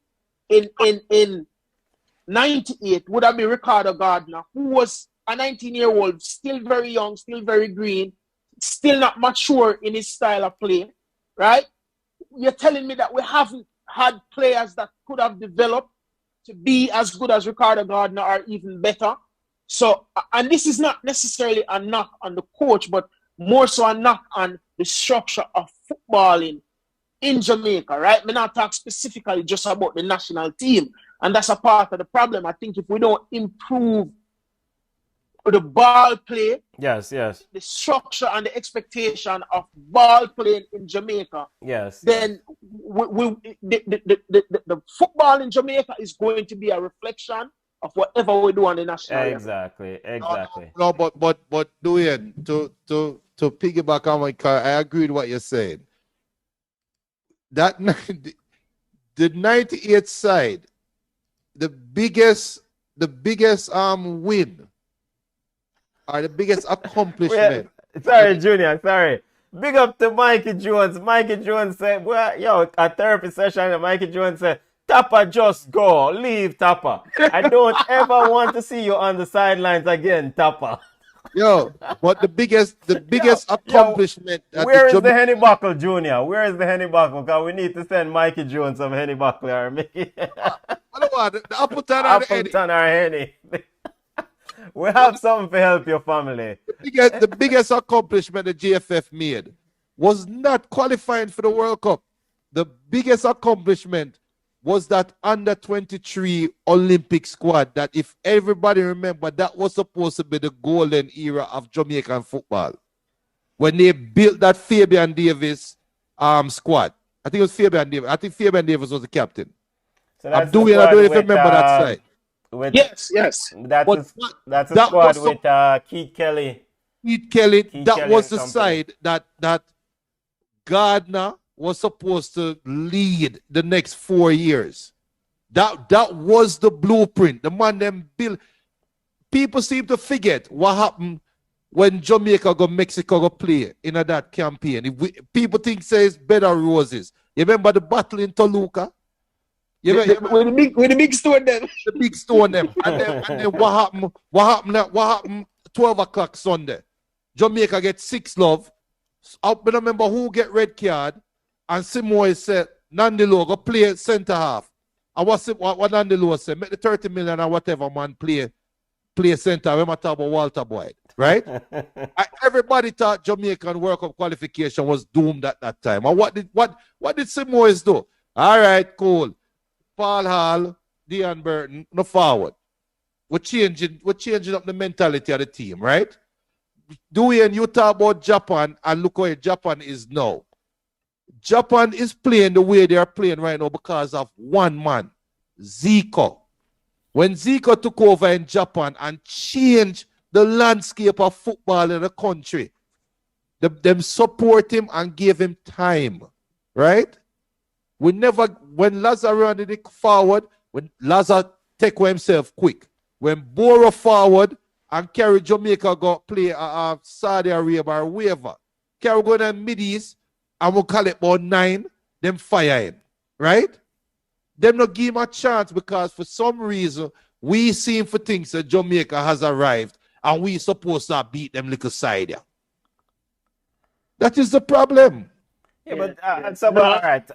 in 98 would have been Ricardo Gardner, who was a 19-year-old, still very young, still very green, still not mature in his style of play, right? You're telling me that we haven't had players that could have developed to be as good as Ricardo Gardner or even better. So, and this is not necessarily a knock on the coach, but more so a knock on the structure of footballing in Jamaica, right? I'm not talking specifically just about the national team. And that's a part of the problem. I think if we don't improve the ball play, yes, the structure and the expectation of ball playing in Jamaica, then the football in Jamaica is going to be a reflection of whatever we do on the national level. Exactly. No, but Dwayne, to piggyback on my car, I agree with what you're saying. That the 98 side, the biggest win or the biggest accomplishment. Sorry, Junior, sorry. Big up to Mikey Jones. Mikey Jones said, well, a therapy session, Mikey Jones said, Tapper, just go. Leave, Tapper. I don't ever want to see you on the sidelines again, Tapper. Yo, but the biggest accomplishment. Where is the Henny Buckle, Junior? Where is the Henny Buckle? Because we need to send Mikey Jones some Henny Buckle or Mickey. The Appleton or Henny. We have something to help your family. The biggest accomplishment the GFF made was not qualifying for the World Cup. The biggest accomplishment was that under 23 Olympic squad that, if everybody remember, that was supposed to be the golden era of Jamaican football. When they built that Fabian Davis squad. I think it was Fabian Davis. I think Fabian Davis was the captain. So I don't remember that side. Yes. That's a squad with Keith Kelly. That was the side that Gardner was supposed to lead the next 4 years. That was the blueprint. The man them built. People seem to forget what happened when Jamaica go Mexico go play in that campaign. People think says better roses. You remember the battle in Toluca? With the big stone them. The big stone them. And then what happened 12 o'clock Sunday? Jamaica get 6-0. I don't remember who get red card. And Simoy said, Nandilo, go play center half. And what Nandilo said, make the 30 million or whatever man play center. When I talk about Walter Boyd, right? Everybody thought Jamaican World Cup qualification was doomed at that time. And what did Simoy do? All right, cool. Paul Hall, Dean Burton, no forward. We're changing up the mentality of the team, right? Dwayne, you talk about Japan, and look where Japan is now. Japan is playing the way they are playing right now because of one man, Zico. When Zico took over in Japan and changed the landscape of football in the country, them support him and gave him time, right? When Lazar ran it forward, when Lazar take himself quick, when Boro forward and carry Jamaica go play Saudi Arabia or wherever, carry go to Mideast, and we'll call it about 9, them fire him, right? Them not give him a chance because for some reason we seem for things that Jamaica has arrived and we supposed to beat them little side. That is the problem. Yeah, but all right.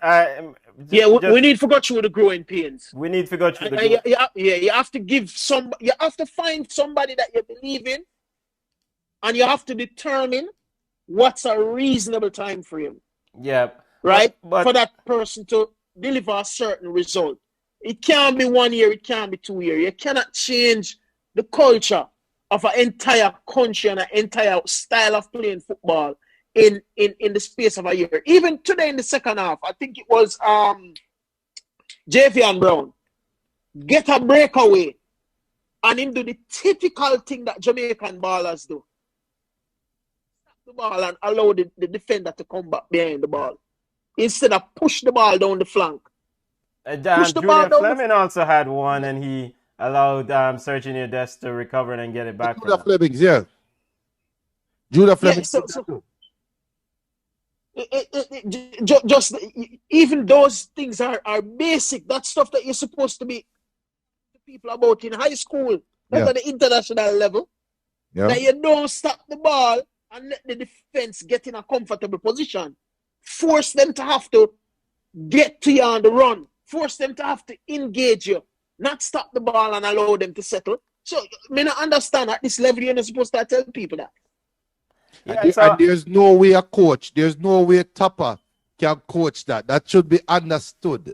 We need to go through the growing pains. We need to go through the you have to give you have to find somebody that you believe in, and you have to determine what's a reasonable time frame. Yeah. Right? But for that person to deliver a certain result. It can't be 1 year, it can't be 2 years. You cannot change the culture of an entire country and an entire style of playing football in the space of a year. Even today in the second half, I think it was Javian Brown get a breakaway and him do the typical thing that Jamaican ballers do. Stop the ball and allow the defender to come back behind the ball. Instead of push the ball down the flank. Julian Fleming also had one, and he allowed Sergio Dest to recover and get it back. Judah Flemings, yeah. Judah Flemings. Just even those things are basic. That's stuff that you're supposed to be people about in high school. That's at the international level. Yeah. That you don't stop the ball and let the defense get in a comfortable position. Force them to have to get to you on the run. Force them to have to engage you. Not stop the ball and allow them to settle. So, I mean, I understand at this level you're not supposed to tell people that. Yeah, and there's no way a coach, there's no way a Tapper can coach that. That should be understood.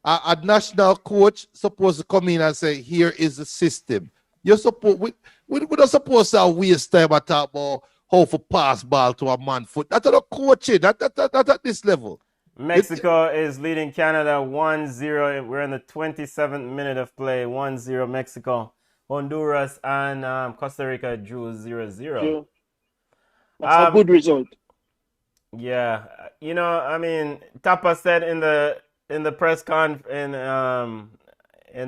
A national coach supposed to come in and say, here is the system. You're supposed, we're not supposed to waste time at talk about how to pass ball to a man foot. That's not coaching. That's at this level. Mexico is leading Canada 1-0. We're in the 27th minute of play. 1-0 Mexico. Honduras and Costa Rica drew 0-0. That's a good result. Yeah. You know, I mean, Tapa said in the press con in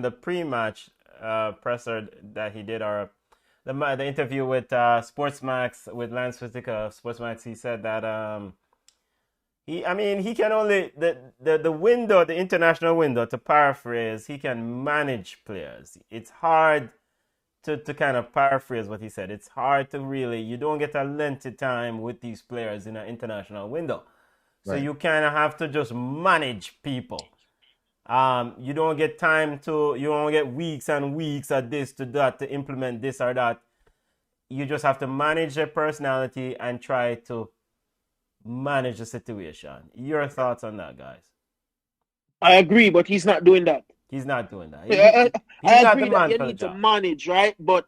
the pre-match presser that he did, or the interview with Sportsmax with Lance Whitaker of Sportsmax, he said that he can only the window, the international window, to paraphrase, he can manage players. It's hard to kind of paraphrase what he said. It's hard to really, you don't get a lengthy time with these players in an international window. So you kind of have to just manage people. You don't get time to, you don't get weeks and weeks at this to that to implement this or that. You just have to manage their personality and try to manage the situation. Your thoughts on that, guys? I agree, but he's not doing that. He's not doing that. I agree that you need to manage, right? But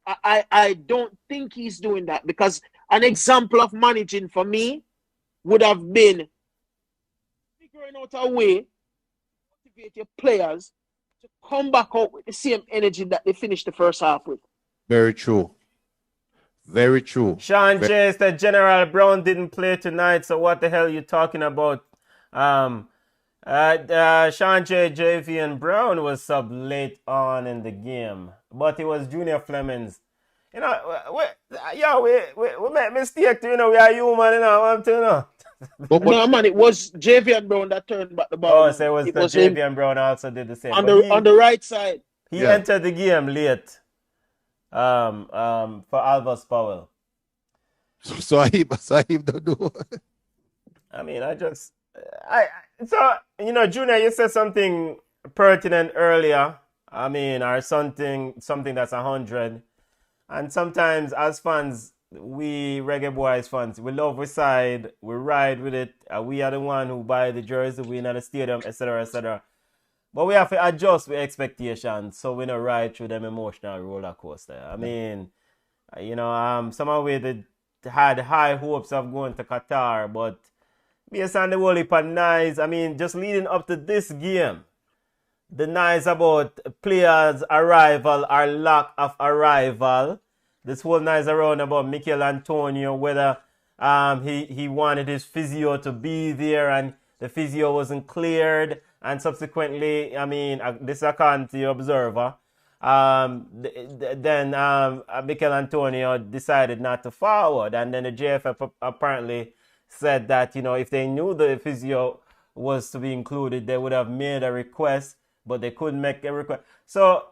I don't think he's doing that, because an example of managing for me would have been figuring out a way to motivate your players to come back out with the same energy that they finished the first half with. Very true. Very true. Sean J said General Brown didn't play tonight, so what the hell are you talking about? Sean J, JV, and Brown was sub late on in the game, but it was Junior Flemings. You know, we make mistake. You know, we are human. You know, I'm telling you. No, man, it was Javian Brown that turned back the ball. Oh, so it was Javian Brown also did the same on the right side. He entered the game late. For Alvis Powell. So I don't know. I mean, so, you know, Junior, you said something pertinent earlier. I mean, or something that's 100. And sometimes as fans, we Reggae Boys fans, we love our side, we ride with it. We are the one who buy the jersey, we in the stadium, etc., etc. But we have to adjust with expectations so we don't ride through them emotional roller coaster. I mean, you know, some of we had high hopes of going to Qatar, but based on the whole heap of noise, I mean, just leading up to this game, the noise about players' arrival or lack of arrival, this whole noise around about Mikel Antonio, whether he wanted his physio to be there and the physio wasn't cleared, and subsequently, I mean, this is according to the Observer, then Mikel Antonio decided not to forward, and then the JFF apparently said that, you know, if they knew the physio was to be included, they would have made a request, but they couldn't make a request. So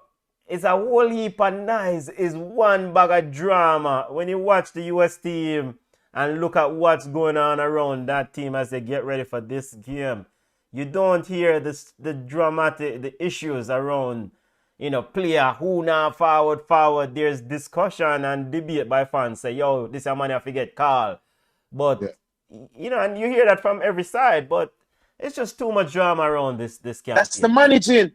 it's a whole heap of noise. It's one bag of drama. When you watch the US team and look at what's going on around that team as they get ready for this game. You don't hear the dramatic, the issues around, player who now forward. There's discussion and debate by fans say, yo, this is a man have to get called. But, and you hear that from every side, but it's just too much drama around this campaign. That's the managing.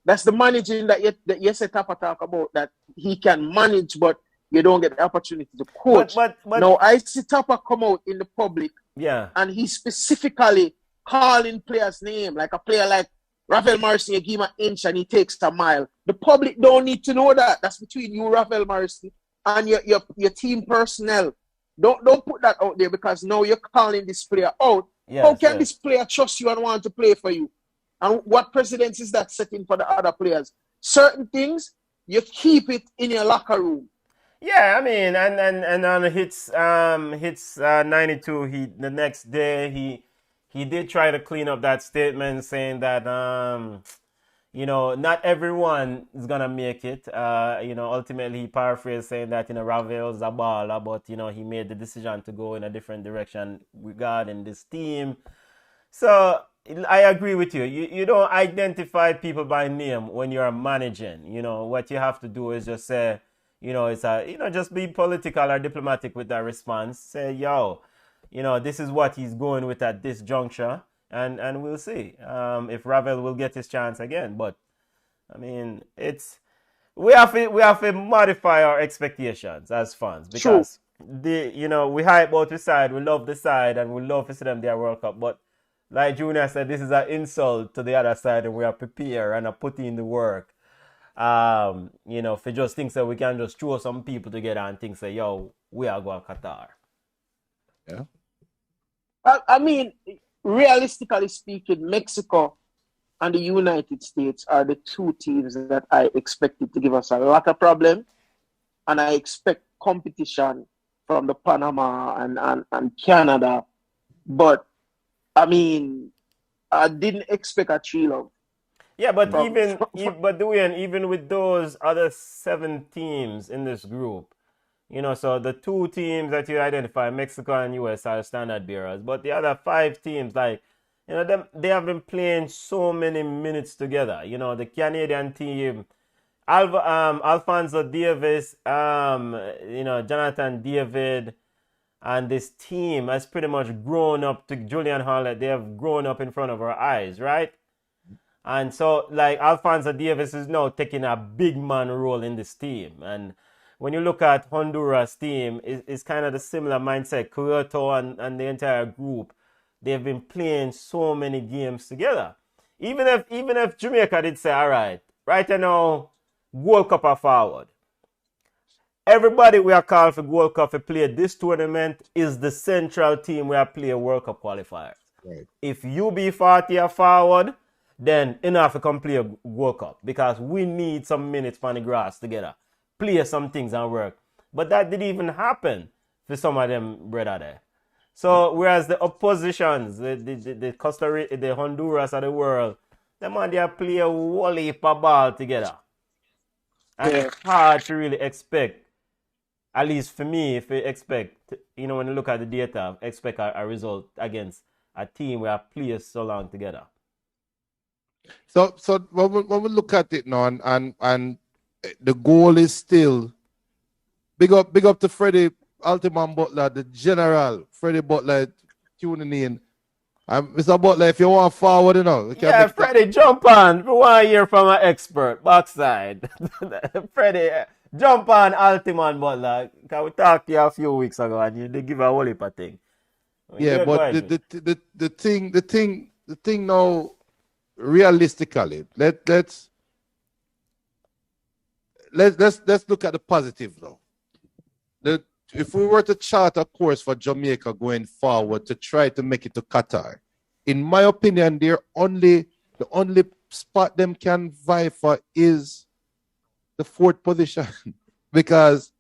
That's the managing that you said Tapa talk about, that he can manage, but you don't get the opportunity to coach. But now, I see Tapa come out in the public, and he specifically calling players' name, like a player like Rafael Morrison, you give him an inch and he takes a mile. The public don't need to know that. That's between you, Rafael Morrison, and your team personnel. Don't put that out there, because now you're calling this player out. Yes, how can this player trust you and want to play for you? And what precedence is that setting for the other players? Certain things, you keep it in your locker room. Yeah, I mean, and on hits 92, the next day he did try to clean up that statement, saying that not everyone is gonna make it. Ultimately he paraphrased saying that Ravel's a baller, but he made the decision to go in a different direction regarding this team. So I agree with you. You don't identify people by name when you're managing. What you have to do is just say, just be political or diplomatic with that response. Say, yo, this is what he's going with at this juncture, and we'll see if Ravel will get his chance again. But I mean, we have to modify our expectations as fans, because we hype about the side, we love the side, and we love to see them their World Cup, but like Junior said, this is an insult to the other side, and we are prepared and are putting in the work. For just things that we can just throw some people together and think, say, yo, we are going to Qatar. Yeah. I mean, realistically speaking, Mexico and the United States are the two teams that I expected to give us a lot of problem, and I expect competition from the Panama and Canada, but I mean, I didn't expect a 3-love. Yeah, but even with those other 7 teams in this group, so the 2 teams that you identify, Mexico and US, are standard bearers, but the other 5 teams, like, they have been playing so many minutes together. The Canadian team, Alfonso Davis, Jonathan David, and this team has pretty much grown up to Julian Howlett. They have grown up in front of our eyes, right? And so, like, Alfonso Davis is now taking a big man role in this team. And when you look at Honduras' team, it's kind of the similar mindset. Kyoto and the entire group, they've been playing so many games together. Even if Jamaica did say, all right now, World Cup are forward. Everybody we are called for World Cup to play this tournament is the central team we are playing World Cup qualifiers. Right. If UB40 are forward, then enough to come play a World Cup, because we need some minutes on the grass together, play some things and work. But that didn't even happen for some of them brother there. So whereas the oppositions, the Costa Rica, the Honduras of the world, them on there play a whole heap of ball together. And it's hard to really expect, at least for me, if you expect, when you look at the data, expect a result against a team where players so long together. So when we look at it now, and the goal is still big up to Freddie Altiman Butler, the general Freddie Butler tuning in. Mr. Butler, if you want forward, Freddie, jump on. We want to hear from an expert, backside. Freddie, jump on Altiman Butler. Because we talked to you a few weeks ago and they give a whole heap of thing. Yeah, but the thing now, realistically, let's look at the positive though. If we were to chart a course for Jamaica going forward to try to make it to Qatar, in my opinion, the only spot them can vie for is the 4th position. Because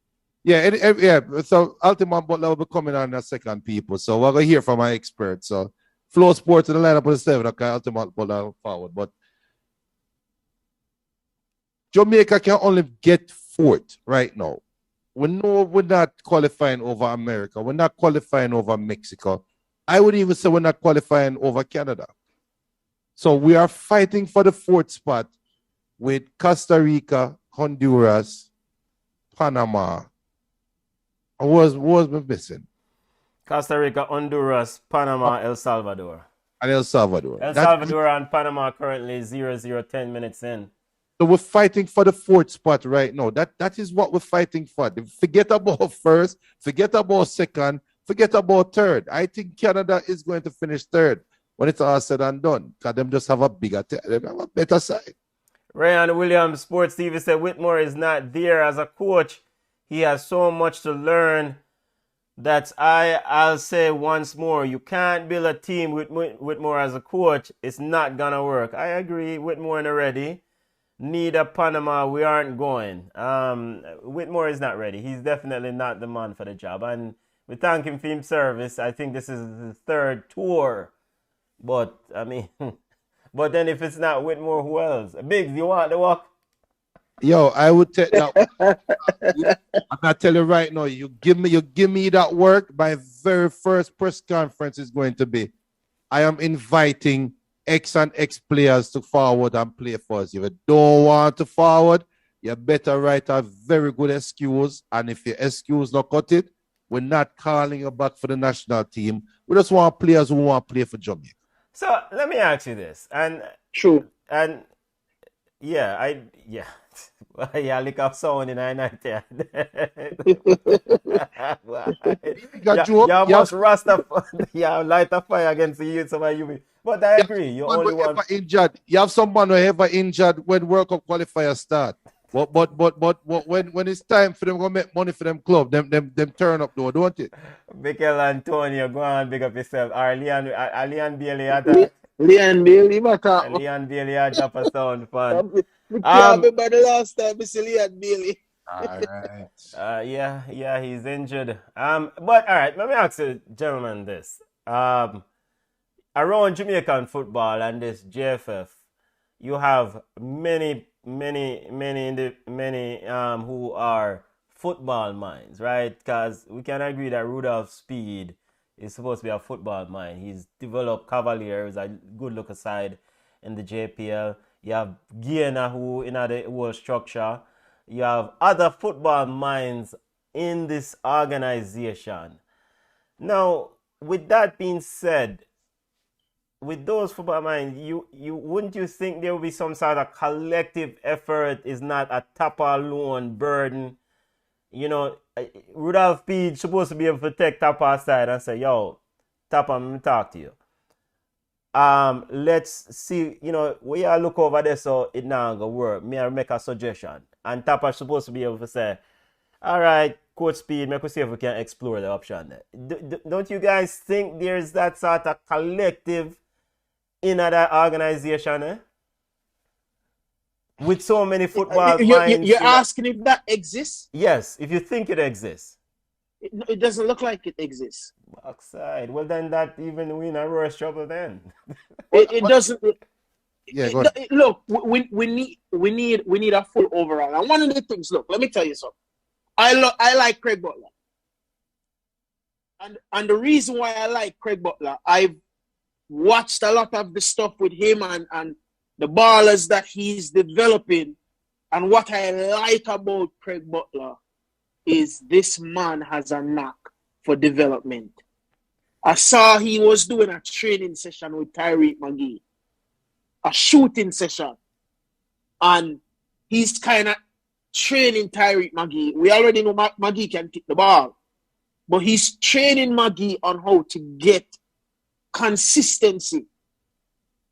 so Altiman Butler will be coming on in a second, people. So we're gonna hear from our experts. So FlowSports in the lineup with 7, okay, Altiman Butler forward. But Jamaica can only get 4th right now. We know we're not qualifying over America. We're not qualifying over Mexico. I would even say we're not qualifying over Canada. So we are fighting for the 4th spot with Costa Rica, Honduras, Panama. What was we missing? Costa Rica, Honduras, Panama, El Salvador. And El Salvador. El Salvador and Panama currently 0-0, 10 minutes in. So we're fighting for the 4th spot right now. That is what we're fighting for. Forget about first, forget about second, forget about third. I think Canada is going to finish third when it's all said and done. Because them just have a better side. Ryan Williams, Sports TV, said Whitmore is not there as a coach. He has so much to learn. I'll say once more, you can't build a team with Whitmore as a coach. It's not going to work. I agree. Whitmore and ready. Neither Panama, we aren't going. Whitmore is not ready. He's definitely not the man for the job. And we thank him for his service. I think this is the 3rd tour. But, I mean, but then if it's not Whitmore, who else? Biggs, you want the walk? Yo, I would take that. I'm gonna tell you right now. You give me that work. My very first press conference is going to be, I am inviting X and X players to forward and play for us. If you don't want to forward, you better write a very good excuse. And if your excuse not cut it, we're not calling you back for the national team. We just want players who want to play for Jamaica. So let me ask you this, and True. And yeah, yeah, look up sound in the night. Yeah, you must rasta. Yeah, light a fire against the youth of you. But I agree. You only want injured. You have someone who ever injured when World Cup qualifiers start. But when it's time for them to make money for them club, them turn up though, don't it? Mikel Antonio, go on, big up yourself. Leon Bailey Leon Bailey, Leon Bailey had drop a sound fun. By the last time, Mr. Leon Bailey. All right. Yeah, he's injured. But all right, let me ask you, gentlemen, this. Around Jamaican football and this JFF, you have many who are football minds, right? Because we can agree that Rudolph Speed is supposed to be a football mind. He's developed Cavaliers, a good look aside in the JPL. You have Guiana, who in the whole structure. You have other football minds in this organization. Now, with that being said, with those football minds, you wouldn't you think there will be some sort of collective effort? Is not a Tapper alone burden. You know, Rudolph Speed supposed to be able to take Tapper aside and say, "Yo, Tapper, let me talk to you. Let's see, you know, we all look over there so it now gonna work. Me I make a suggestion." And Tapper supposed to be able to say, "All right, Coach Speed, make us see if we can explore the option there." Don't you guys think there's that sort of collective in that organization, eh? With so many football minds. You're asking if that exists? Yes, if you think it exists. It doesn't look like it exists. Backside. Well, then that even we in a worse trouble then. It doesn't. Yeah, go ahead. Look, we need a full overall. And one of the things, look, let me tell you something. I like Craig Butler, and the reason why I like Craig Butler, I've watched a lot of the stuff with him and the ballers that he's developing. And what I like about Craig Butler is this man has a knack for development. I saw he was doing a training session with Tyreek McGee, a shooting session. And he's kind of training Tyreek McGee. We already know McGee can kick the ball. But he's training McGee on how to get consistency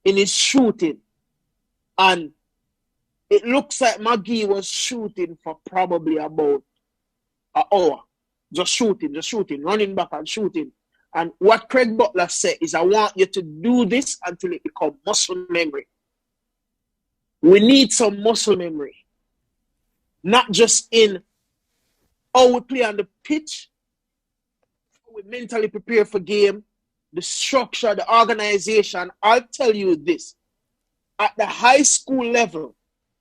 in his shooting. And it looks like McGee was shooting for probably about an hour. Just shooting, running back and shooting. And what Craig Butler said is, I want you to do this until it becomes muscle memory. We need some muscle memory. Not just in how we play on the pitch, how we mentally prepare for game, the structure, the organization. I'll tell you this. At the high school level,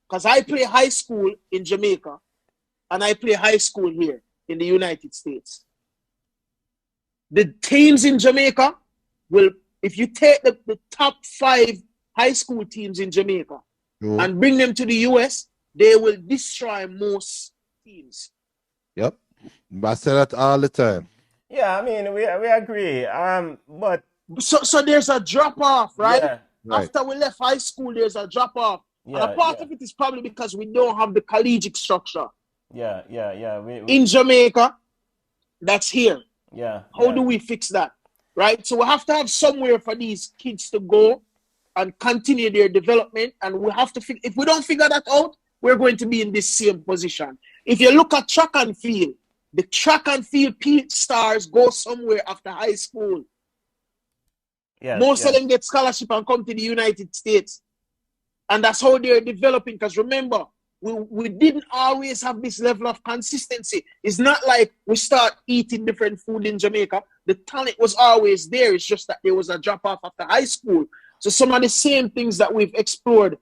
because I play high school in Jamaica and I play high school here. in the United States. The teams in Jamaica will, if you take the top 5 high school teams in Jamaica and bring them to the US, they will destroy most teams. Yep. I say that all the time. Yeah, I mean, we agree. But so there's a drop off, right? Yeah. Right. After we left high school, there's a drop off. Yeah, and a part of it is probably because we don't have the collegiate structure. Yeah. In Jamaica, that's here. Yeah. How do we fix that? Right? So we have to have somewhere for these kids to go and continue their development. And we have to if we don't figure that out, we're going to be in this same position. If you look at track and field, the track and field stars go somewhere after high school. Most of them get scholarship and come to the United States. And that's how they're developing. Because remember, we didn't always have this level of consistency. It's not like we start eating different food in Jamaica. The talent was always there. It's just that there was a drop-off after high school. So some of the same things that we've explored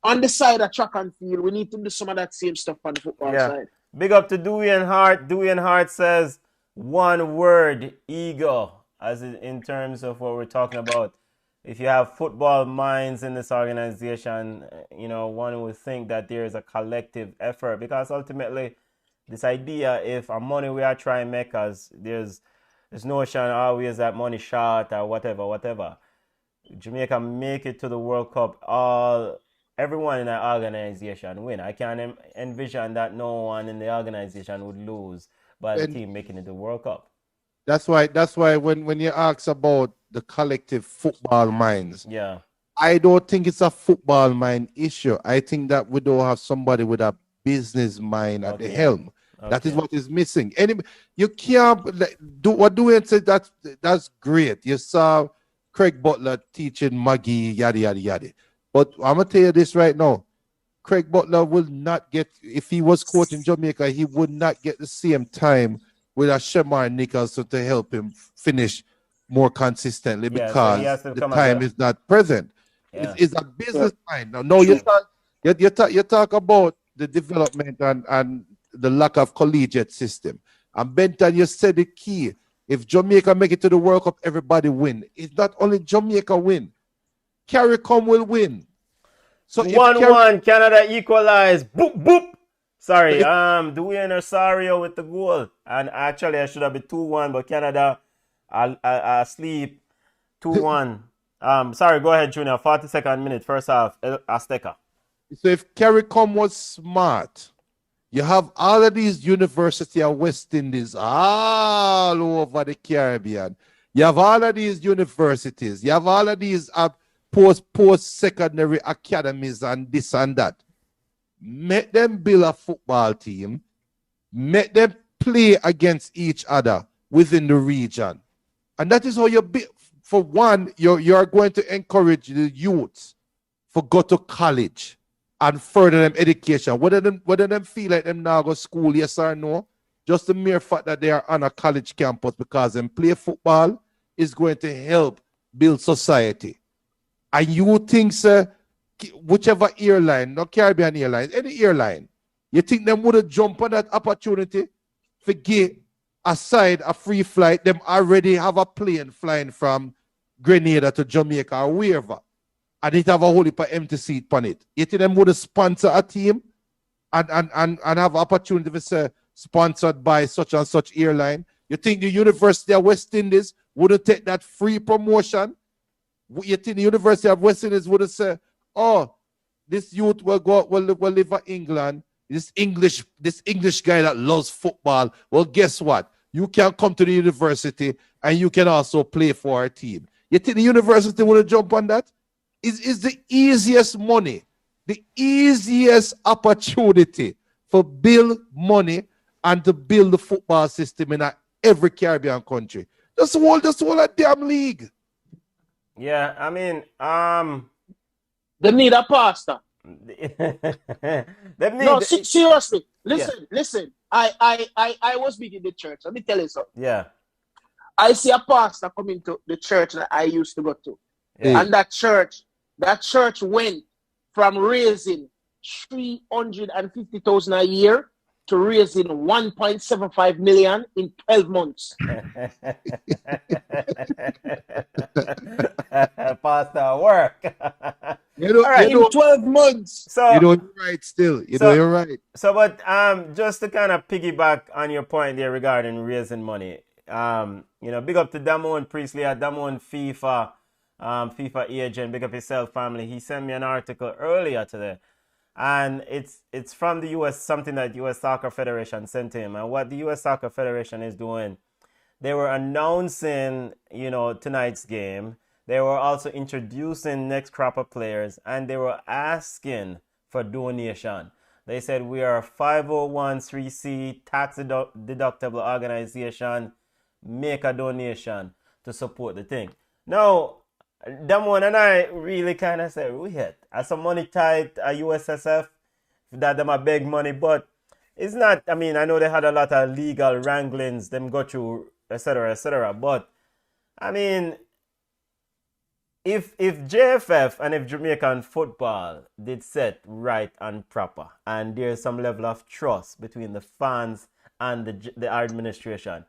on the side of track and field, we need to do some of that same stuff on the football side. Big up to Dewey and Hart. Dewey and Hart says, one word, ego, as in terms of what we're talking about. If you have football minds in this organization, one would think that there is a collective effort, because ultimately this idea, if our money we are trying to make us, there's notion always that money short or whatever. Jamaica make it to the World Cup, everyone in the organization win. I can't envision that no one in the organization would lose by the team making it to the World Cup. That's why when you ask about the collective football minds, I don't think it's a football mind issue. I think that we don't have somebody with a business mind at the helm. That is what is missing. You can't do what Dwayne said. That's great. You saw Craig Butler teaching Maggie yada yada yada. But I'm gonna tell you this right now. Craig Butler will not get, if he was coaching Jamaica, he would not get the same time with a Shamar Nicholson to help him finish more consistently, because the time is not present. It's a business mind. No, you talk about the development and the lack of collegiate system. And Benton, you said the key. If Jamaica make it to the World Cup, everybody win. It's not only Jamaica win. CARICOM will win. So 1-1, Canada equalize. Boop, boop. Sorry, Dwayne Rosario with the goal. And actually, I should have been 2-1, but Canada asleep. 2-1. Sorry, go ahead, Junior. 42nd minute, first half, Azteca. So if CARICOM was smart, you have all of these universities of West Indies all over the Caribbean. You have all of these universities. You have all of these post-secondary academies and this and that. Make them build a football team. Make them play against each other within the region. And that is how you be. For one, you're going to encourage the youths for go to college and further them education. Whether them feel like them now go school, yes or no, just the mere fact that they are on a college campus because them play football is going to help build society. And you think, sir, whichever airline, not Caribbean Airlines, any airline, you think them would have jumped on that opportunity for get aside a free flight? Them already have a plane flying from Grenada to Jamaica or wherever, and it have a whole heap of empty seat on it. You think them would have sponsored a team and have opportunity to say sponsored by such and such airline? You think the University of West Indies would have take that free promotion? You think the University of West Indies would have said, oh, this youth will live in England. This English guy that loves football. Well, guess what? You can come to the university and you can also play for our team. You think the university would have jumped on that? Is the easiest money, the easiest opportunity for build money and to build the football system in every Caribbean country. Just hold a damn league. Yeah, I mean, they need a pastor. Seriously. Listen. I was big in the church. Let me tell you something. Yeah. I see a pastor coming to the church that I used to go to. Yeah. And that church went from raising 350,000 a year to raising 1.75 million in 12 months. Pastor, work. You All right. know, In 12 months. So you're right still. You're right. So, but just to kind of piggyback on your point there regarding raising money, big up to Damon Priestley at Damon FIFA agent. Big up yourself, family. He sent me an article earlier today, and it's from the U.S. something that U.S. Soccer Federation sent to him, and what the U.S. Soccer Federation is doing. They were announcing, tonight's game. They were also introducing next crop of players, and they were asking for donation. They said we are a 501c tax deductible organization. Make a donation to support the thing. Now, Damon and I really kind of said, we hit. As some money tied at USSF, that them a big money, but it's not, I know they had a lot of legal wranglings, them go through, etc., but, if JFF and if Jamaican football did set right and proper, and there's some level of trust between the fans and the administration,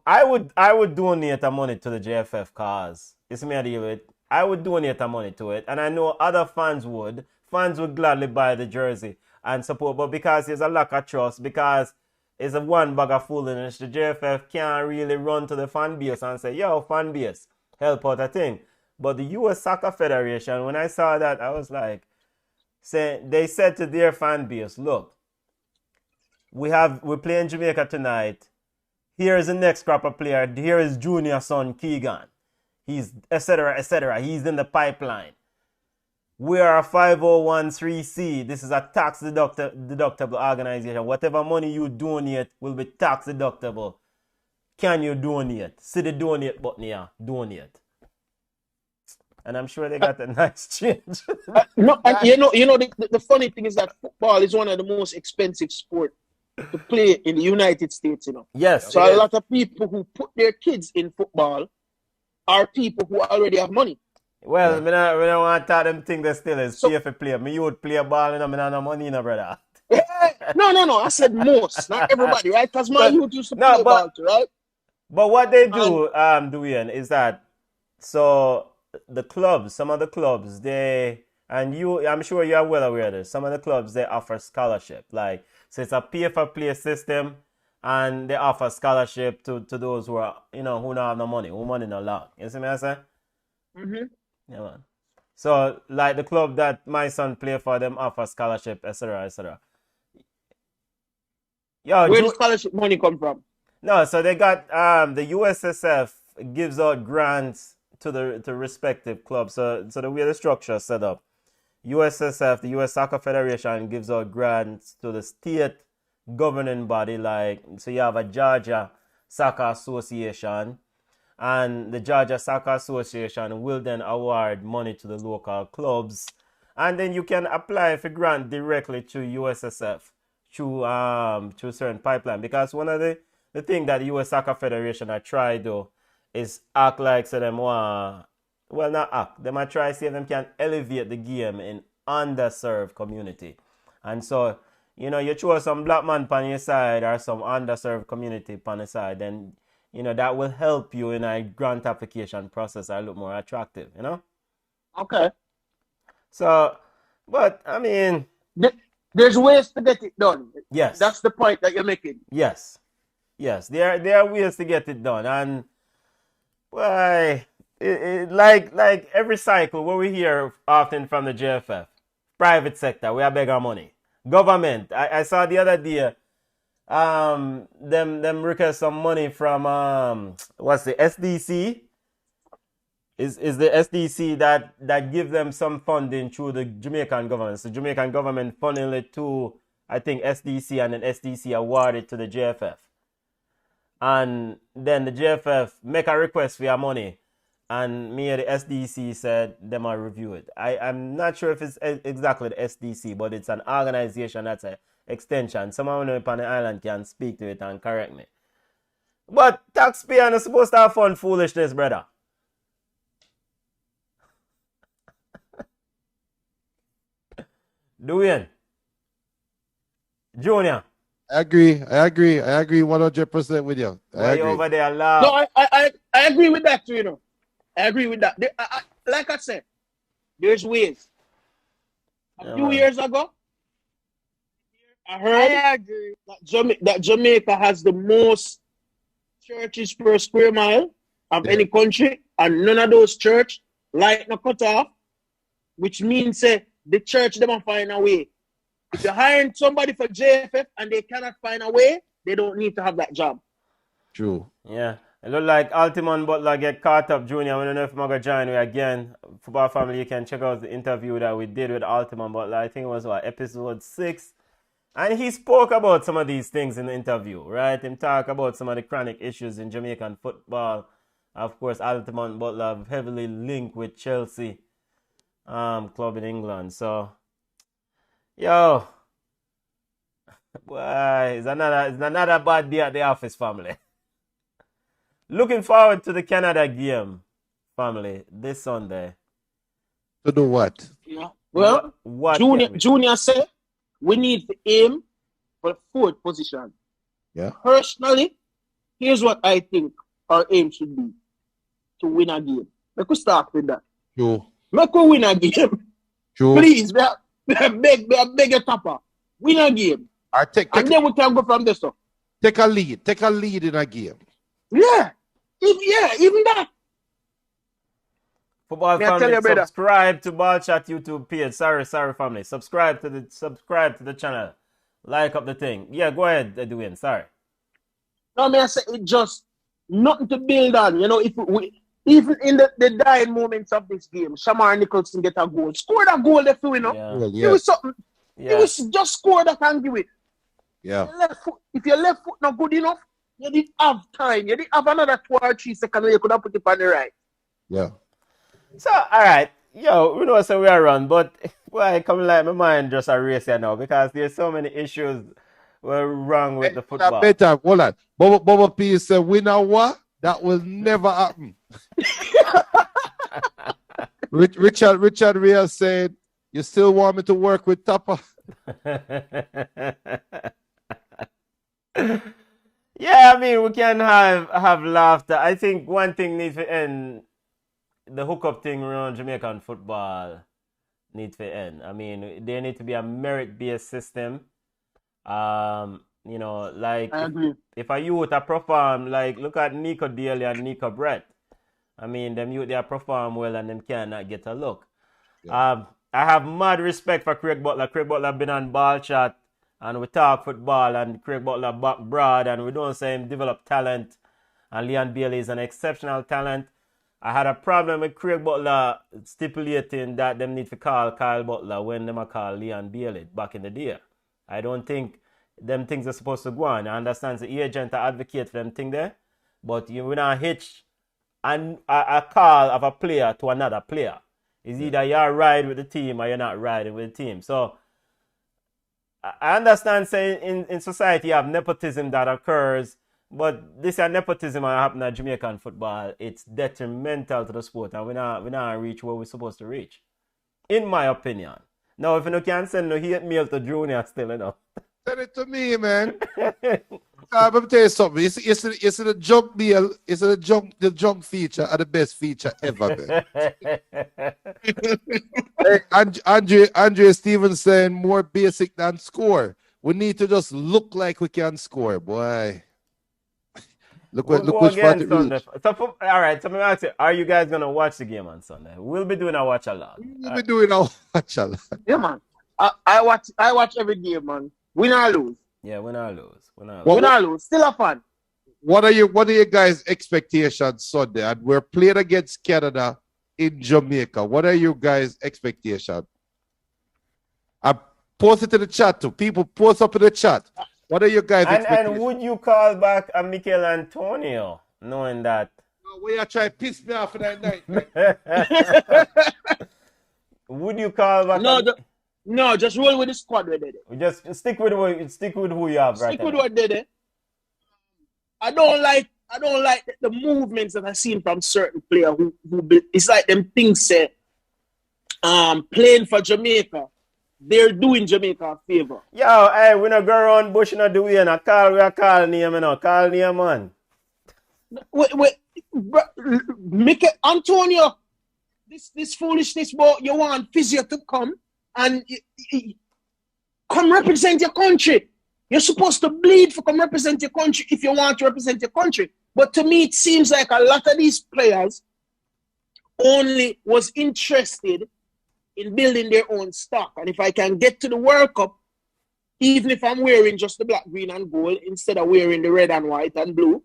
I would donate the money to the JFF cause. It's me I deal with. I would donate the money to it, and I know other fans would. Fans would gladly buy the jersey and support, but because there's a lack of trust, because it's a one bag of foolishness, the JFF can't really run to the fan base and say, yo, fan base, help out a thing. But the U.S. Soccer Federation, when I saw that, I was like, they said to their fan base, look, we're playing Jamaica tonight. Here is the next crop of player. Here is junior son Keegan. He's etc. He's in the pipeline. We are a 501c. This is a tax deductible organization. Whatever money you donate will be tax deductible. Can you donate? See the donate button here. Donate. And I'm sure they got a nice change. The funny thing is that football is one of the most expensive sports to play in the United States, Yes. So a lot of people who put their kids in football are people who already have money. Well, we don't want to tell them thing that still is pay for play. You would play a ball and I have no money, brother. No. I said most, not everybody, right? Because my youth used to play ball too, right? But what they do, Duyan, is that so the clubs, some of the clubs, I'm sure you're well aware of this. Some of the clubs they offer scholarship, so it's a pay for play system, and they offer scholarship to those who are who don't have no money, who money no long. You see me I say? Mm-hmm. Yeah, man. So like the club that my son play for, them offer scholarship, etc. Where does scholarship money come from? No, so they got the USSF gives out grants to the respective clubs. So the way the structure is set up, USSF, the US Soccer Federation, gives out grants to the state governing body, so you have a Georgia Soccer Association, and the Georgia Soccer Association will then award money to the local clubs, and then you can apply for grant directly to USSF through certain pipeline. Because one of the thing that the US Soccer Federation I try do is act like so them not act. They might try to see if them can elevate the game in underserved community. And so, you throw some black man on your side or some underserved community on the side, then, that will help you in a grant application process. I look more attractive, Okay. So, but, there's ways to get it done. Yes. That's the point that you're making. Yes. There are ways to get it done. And, why, like every cycle, what we hear often from the JFF, private sector, we have bigger money. Government, I saw the other day, them request some money from what's the SDC? Is the SDC that give them some funding through the Jamaican government. So Jamaican government funding it to, I think, SDC, and then SDC awarded to the JFF. And then the JFF make a request for your money, and me and the SDC said them will review it. I'm not sure if it's exactly the SDC, but it's an organization that's an extension. Someone on the island can speak to it and correct me. But taxpayer is supposed to have fun foolishness, brother. Duyan. Junior. I agree 100% with you. Why you over there, laugh? No, I agree with that too, you know. I agree with that. Like I said, there's ways. A few years ago, I heard that Jamaica has the most churches per square mile of any country, and none of those church light no cut off, which means the church them find a way. If you're hiring somebody for JFF and they cannot find a way, they don't need to have that job. True. Yeah. It look like Altimon Butler get caught up, Junior. I don't know if I'm going to join you again. Football family, you can check out the interview that we did with Altimon Butler. I think it was episode 6. And he spoke about some of these things in the interview, right? He talked about some of the chronic issues in Jamaican football. Of course, Altimon Butler heavily linked with Chelsea club in England. So, yo, boy, it's another bad day at the office, family. Looking forward to the Canada game, family, this Sunday. To do what? Yeah. Well, what Junior said we need to aim for the 4th position. Yeah. Personally, here's what I think our aim should be: to win a game. Let us start with that. True. Let us win a game. True. Please, we beg your topper. Win a game. And then we can go from there. So. Take a lead in a game. Yeah. Even that. Football family, subscribe to Ball Chat YouTube page. Sorry, family. Subscribe to the channel. Like up the thing. Yeah, go ahead, Edwin. Sorry. No, I say it just nothing to build on. You know, if we even in the dying moments of this game, Shamar Nicholson get a goal. Scored a goal left, you know. Yeah. Well, yeah. It was something. Yeah. It was just score that can give it. Yeah. If your left foot not good enough, you didn't have time. You didn't have another 2 or 3 seconds where you could have put it on the right. Yeah. So, all right. Yo, we know so we are run, but why come like my mind just a race here now because there's so many issues wrong with the football. Better, hold on. Bubba P said, winner what? That will never happen. Richard Ria said, you still want me to work with Tapa? Yeah, I mean, we can have laughter. I think one thing needs to end. The hookup thing around Jamaican football needs to end. I mean, there need to be a merit-based system. You know, like if a youth perform, like look at Nico Daly and Nico Brett. I mean, them youth they perform well and them cannot get a look. Yeah. I have mad respect for Craig Butler. Craig Butler been on Ball Chat and we talk football and Craig Butler back broad and we don't say him develop talent. And Leon Bailey is an exceptional talent. I had a problem with Craig Butler stipulating that them need to call Kyle Butler when them call Leon Bailey back in the day. I don't think them things are supposed to go on. I understand the agent advocate for them thing there, but you will not hitch a call of a player to another player. It's either you're riding with the team or you're not riding with the team. So I understand saying in society you have nepotism that occurs, but this nepotism that happen at Jamaican football, it's detrimental to the sport and we not reach where we're supposed to reach. In my opinion. Now if you can't send no hate mail to Junior still, you know. Send it to me, man. Let me tell you something. It's the junk deal. It's the junk feature are the best feature ever, man. Hey, Andre Stevens saying more basic than score. We need to just look like we can score, boy. Look which part it reached. So all right, so let me ask you, are you guys gonna watch the game on Sunday? We'll be doing a watch along. We'll be doing a watch along. Yeah, man. I watch every game, man. Win or lose. Yeah, win or lose. Win or lose. Still a fun. What are your guys' expectations Sunday? And we're playing against Canada in Jamaica. What are your guys' expectations? I post it in the chat too. People post up in the chat. What are your guys' expectations? And would you call back a Mikel Antonio knowing that? No, we are trying to piss me off for that night. Would you call back? No, just roll with the squad we did. Just stick with who you have right now. Stick with what did it. I don't like the movements that I've seen from certain players who it's like them things say playing for Jamaica they're doing Jamaica a favor. Yo, hey, we not go around bush no do we not call name, you know. Call name, man. Wait, make it, Antonio. This foolishness, but you want physio to come and come represent your country. You're supposed to bleed for come represent your country if you want to represent your country. But to me, it seems like a lot of these players only was interested in building their own stock. And if I can get to the World Cup, even if I'm wearing just the black, green, and gold instead of wearing the red and white and blue,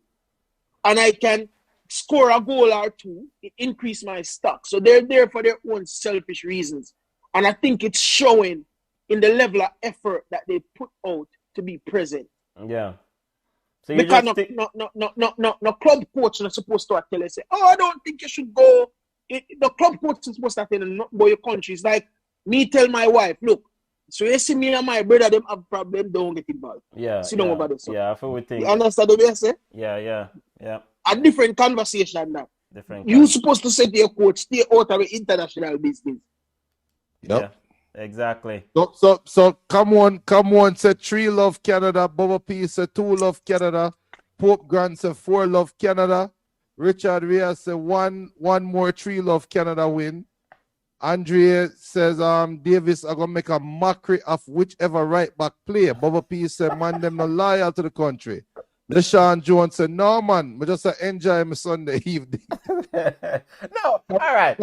and I can score a goal or two, it increase my stock. So they're there for their own selfish reasons. And I think it's showing in the level of effort that they put out to be present. Yeah. So you because just no club coach is supposed to tell us, say, oh, I don't think you should go. The club coach is supposed to tell you not go your country. It's like me tell my wife, look, so you see me and my brother, them have problem, don't get involved. Yeah. See don't over there. So. Yeah, I feel we think. You understand what I say? Yeah. A different conversation now. Different. You're supposed to say to your coach, stay out of international business. Yep. Yeah, exactly. So come on, say 3 love Canada, Bubba P say 2 love Canada, Pope Grant say 4 love Canada, Richard Reyes say one more 3 love Canada win. Andrea says Davis are gonna make a mockery of whichever right back player. Bubba P said man them not loyal to the country. LeSean Jones said, no, man, I just enjoy my Sunday evening. No, all right.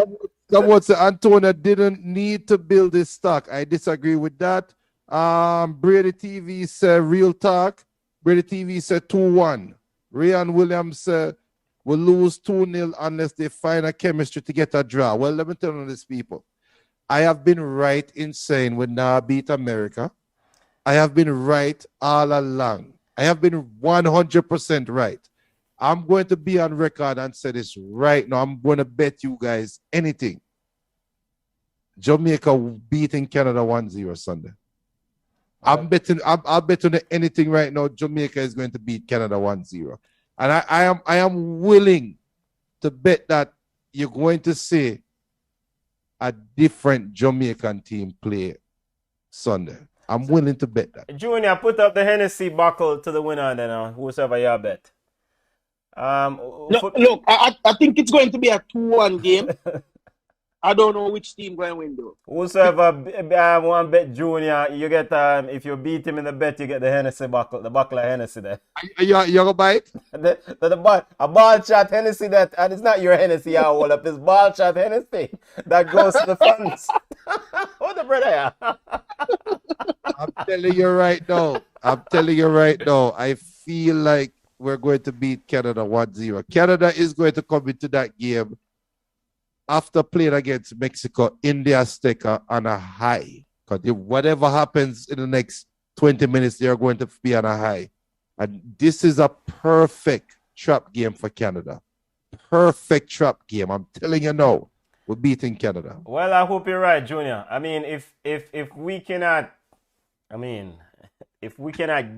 Someone said Antonio didn't need to build his stock. I disagree with that. Brady TV said, real talk. Brady TV said 2-1. Ryan Williams said, we'll lose 2-0 unless they find a chemistry to get a draw. Well, let me tell you this, people. I have been right in saying we now beat America. I have been right all along. I have been 100% right. I'm going to be on record and say this right now. I'm going to bet you guys anything. Jamaica beating Canada 1-0 Sunday. I'm betting. I'll bet on anything right now. Jamaica is going to beat Canada 1-0, and I am willing to bet that you're going to see a different Jamaican team play Sunday. I'm willing to bet that. Junior, put up the Hennessy buckle to the winner then, whoever you bet. Look, I think it's going to be a 2-1 game. I don't know which team going to win though. Whoever want bet Junior, you get if you beat him in the bet, you get the Hennessy buckle, the buckle of Hennessy there. You gonna buy it? A ball shot Hennessy that, and it's not your Hennessy you hold up, it's ball shot Hennessy that goes to the fans. What the brother? I'm telling you right now. I feel like we're going to beat Canada 1-0. Canada is going to come into that game after playing against Mexico in their sticker on a high. Because whatever happens in the next 20 minutes, they're going to be on a high. And this is a perfect trap game for Canada. Perfect trap game. I'm telling you now, we're beating Canada. Well, I hope you're right, Junior. I mean, if we cannot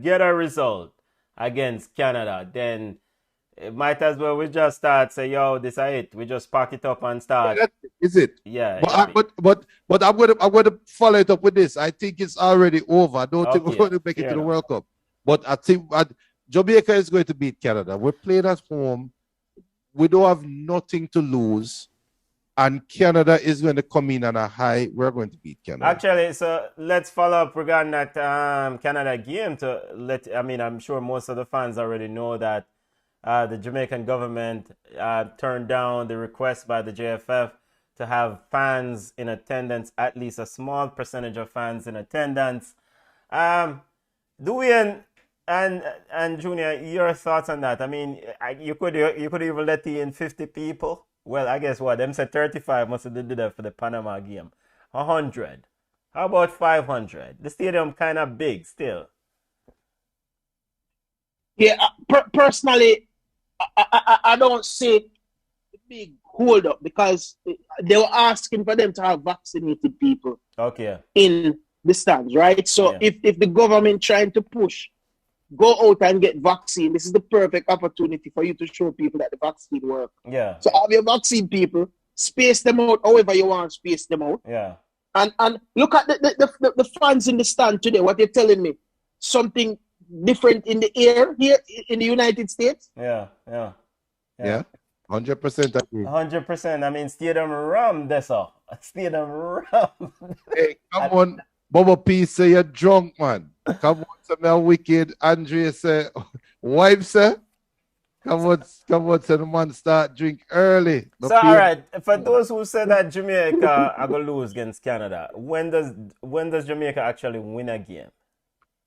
get a result against Canada, then it might as well we just start say, yo, this is it. We just pack it up and start. Yeah, is it? Yeah. But I'm gonna follow it up with this. I think it's already over. I don't think we're going to make it to the World Cup. But I think Jamaica is going to beat Canada. We're playing at home. We don't have nothing to lose. And Canada is going to come in on a high. We're going to beat Canada. Actually, so let's follow up regarding that Canada game. I'm sure most of the fans already know that the Jamaican government turned down the request by the JFF to have fans in attendance, at least a small percentage of fans in attendance. Dwayne and Junior, your thoughts on that? I mean, you could even let in 50 people. Well, I guess what them said 35 must have did that for the Panama game. 100. How about 500? The stadium kind of big still. Yeah, personally, I don't see the big hold up because they were asking for them to have vaccinated people in the stands, right? So if the government trying to push, go out and get vaccine, this is the perfect opportunity for you to show people that the vaccine works. Yeah. So have your vaccine people, space them out however you want to space them out. Yeah. And look at the fans in the stand today. What they're telling me, something different in the air here in the United States. Yeah. 100% agree. 100%. I mean, stadium rum, that's all. Stadium rum. Hey, come on. Bubba P say you're drunk, man. Come on, some wicked. Andrea say, wife say, come on, say the man start drink early. So, all right, for those who say that Jamaica are going to lose against Canada, when does Jamaica actually win a game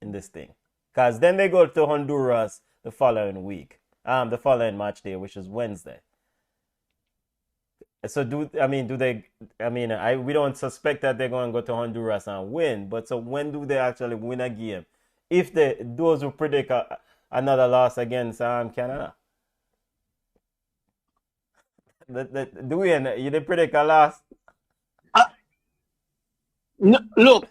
in this thing? Because then they go to Honduras the following week, the following match day, which is Wednesday. So we don't suspect that they're going to go to Honduras and win, but so when do they actually win a game? If those who predict another loss against Canada. You did predict a loss? No, look,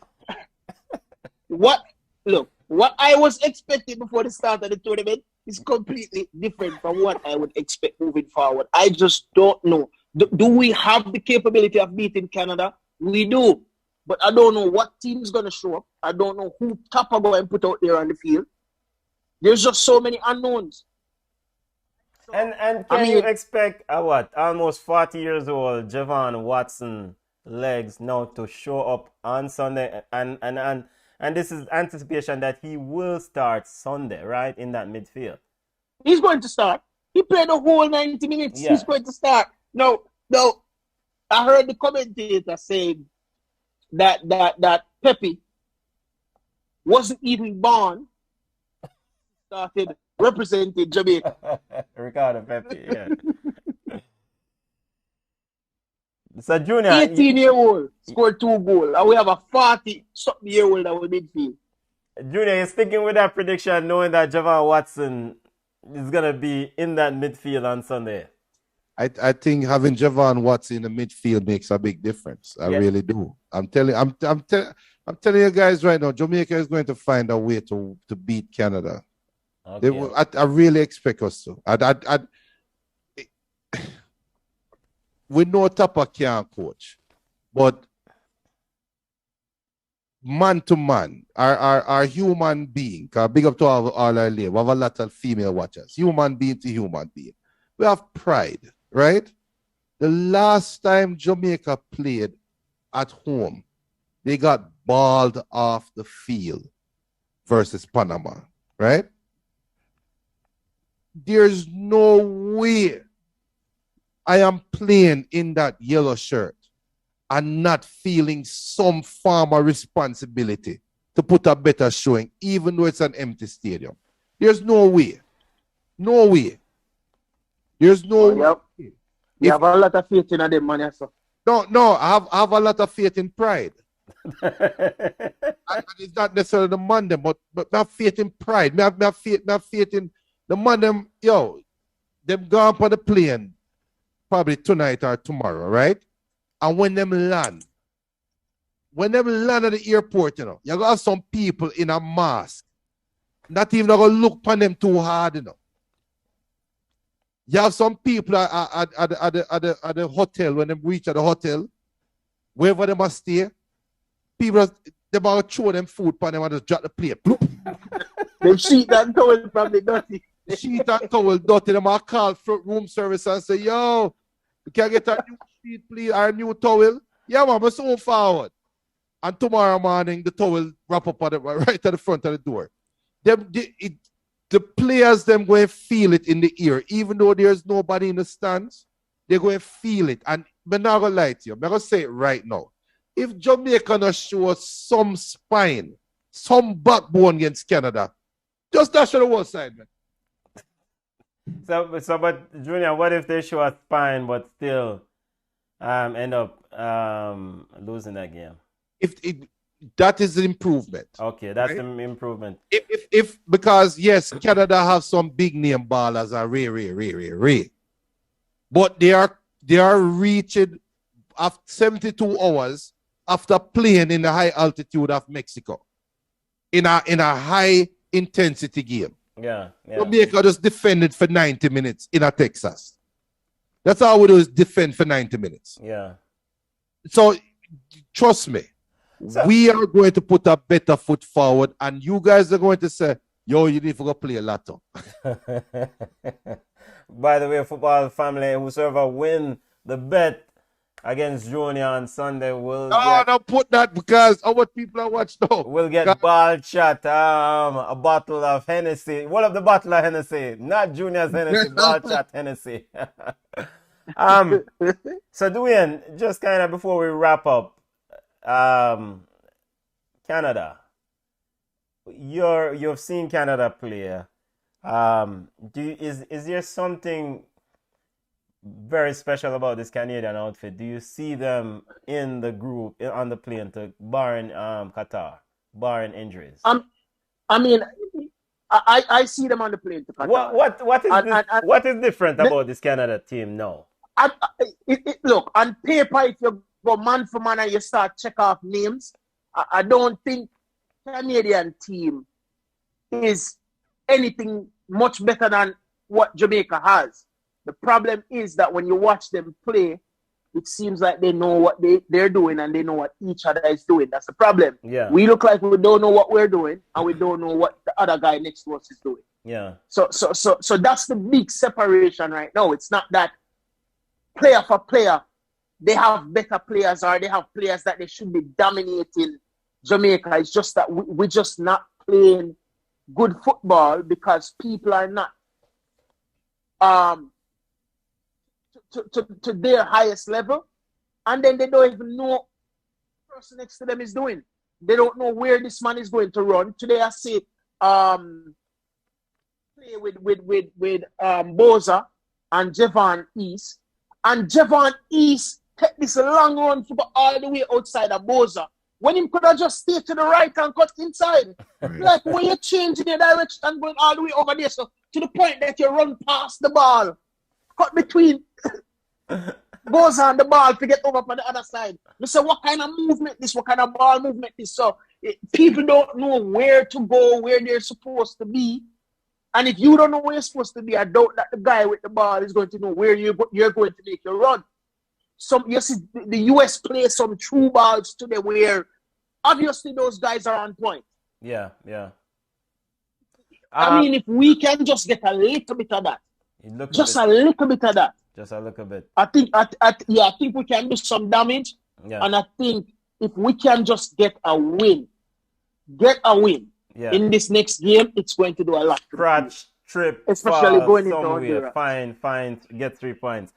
what I was expecting before the start of the tournament is completely different from what I would expect moving forward. I just don't know. Do we have the capability of beating Canada? We do. But I don't know what team is going to show up. I don't know who Tapa going to put out there on the field. There's just so many unknowns. And you expect almost 40 years old Javon Watson legs now to show up on Sunday and this is anticipation that he will start Sunday, right, in that midfield. He's going to start. He played the whole 90 minutes. Yeah. He's going to start. No. I heard the commentator saying that Pepe wasn't even born. Started representing Jamaica. Ricardo Pepe, yeah. So Junior, 18-year-old scored 2 goals, and we have a 40-something-year-old that will midfield. Junior, you're sticking with that prediction, knowing that Javon Watson is gonna be in that midfield on Sunday. I think having Javon Watson in the midfield makes a big difference. I really do. I'm telling you guys right now, Jamaica is going to find a way to beat Canada. Okay. I really expect us to. We know Tapa can't coach, but man to man, our human being, big up to all our ladies, we have a lot of female watchers, human being to human being. We have pride, right? The last time Jamaica played at home, they got balled off the field versus Panama, right? There's no way I am playing in that yellow shirt and not feeling some form of responsibility to put a better showing, even though it's an empty stadium. There's no way. No way. There's no way. You have a lot of faith in them, man. No, I have a lot of faith in pride. It's not necessarily the man, but I have faith in pride. I have faith in the man, them gone on the plane probably tonight or tomorrow, right? And when them land at the airport, you gonna have some people in a mask, not even gonna look upon them too hard, You have some people at the hotel, when they reach at the hotel, wherever they must stay, people, they might throw them food upon them and just drop the plate. Them sheet and towel probably dirty. Sheet and towel dirty. They might call front room service and say, yo, we can get a new sheet, please, or a new towel. Yeah, man, we're so forward. And tomorrow morning, the towel wrap up right at the front of the door. The players, them going to feel it in the ear. Even though there's nobody in the stands, they're going to feel it. And I'm not going to lie to you. I'm going to say it right now. If Jamaica not show some spine, some backbone against Canada, just dash on the one side, man. But Junior, what if they show a spine but still end up losing that game? That is the improvement. Okay, that's the improvement. If because yes, Canada have some big name ballers are Ray. But they are reaching after 72 hours after playing in the high altitude of Mexico. In a high intensity game. Yeah. Jamaica just defended for 90 minutes in a Texas. That's all we do is defend for 90 minutes. Yeah. So trust me, So- we are going to put a better foot forward, and you guys are going to say, yo, you need to go play a lotto. By the way, football family, whosoever win the bet against Junior on Sunday will No, don't put that because our people are watching now. will get ball shot, a bottle of Hennessy. What of the bottle of Hennessy? Not Junior's Hennessy, ball shot Hennessy. So Dwayne, just kind of before we wrap up, Canada. You've seen Canada play. Is there something very special about this Canadian outfit? Do you see them in the group on the plane to barring Qatar, barring injuries? I mean, I see them on the plane to Qatar. What is different about this Canada team now? Look, on paper, if you go man for man and you start check off names, I don't think Canadian team is anything much better than what Jamaica has. The problem is that when you watch them play, it seems like they know what they're doing and they know what each other is doing. That's the problem. Yeah. We look like we don't know what we're doing and we don't know what the other guy next to us is doing. Yeah. So that's the big separation right now. It's not that player for player, they have better players or they have players that they should be dominating Jamaica. It's just that we're just not playing good football because people are not to their highest level, and then they don't even know what the person next to them is doing. They don't know where this man is going to run. Today I see play with Boza and Javon East, and Javon East take this long run football all the way outside of Boza when him could have just stayed to the right and cut inside. Like when you're changing your direction and going all the way over there, so to the point that you run past the ball, cut between Boza and the ball to get over on the other side. You say, what kind of movement this? What kind of ball movement this? So people don't know where to go, where they're supposed to be. And if you don't know where you're supposed to be, I doubt that the guy with the ball is going to know where you're going to make your run. You see, the US play some true balls today where obviously those guys are on point. Yeah, yeah. I mean, if we can just get a little bit of that, just a little bit of that, just a little bit. I think we can do some damage. Yeah. And I think if we can just get a win in this next game, it's going to do a lot. Scratch, trip, especially going into somewhere. Fine, get 3 points.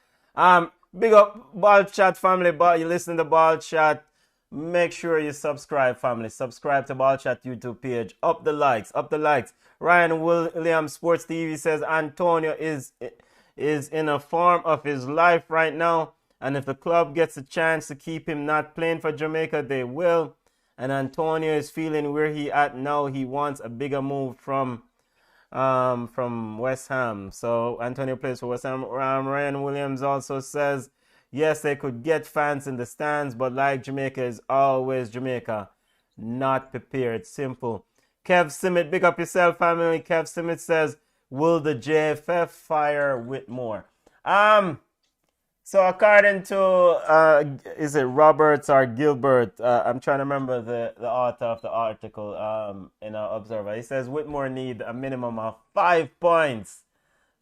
Big up Ball Chat family. You listen to Ball Chat. Make sure you subscribe, family. Subscribe to Ball Chat YouTube page. Up the likes. Ryan Williams Sports TV says Antonio is in a form of his life right now, and if the club gets a chance to keep him not playing for Jamaica, they will. And Antonio is feeling where he at now. He wants a bigger move from West Ham. So Antonio plays for West Ham. Ryan Williams also says, yes, they could get fans in the stands, but like Jamaica is always Jamaica, not prepared. Simple. Kev Simmet, big up yourself, family. Kev Simmet says, will the JFF fire Whitmore? So according to, is it Roberts or Gilbert? I'm trying to remember the author of the article in our Observer. He says Whitmore need a minimum of 5 points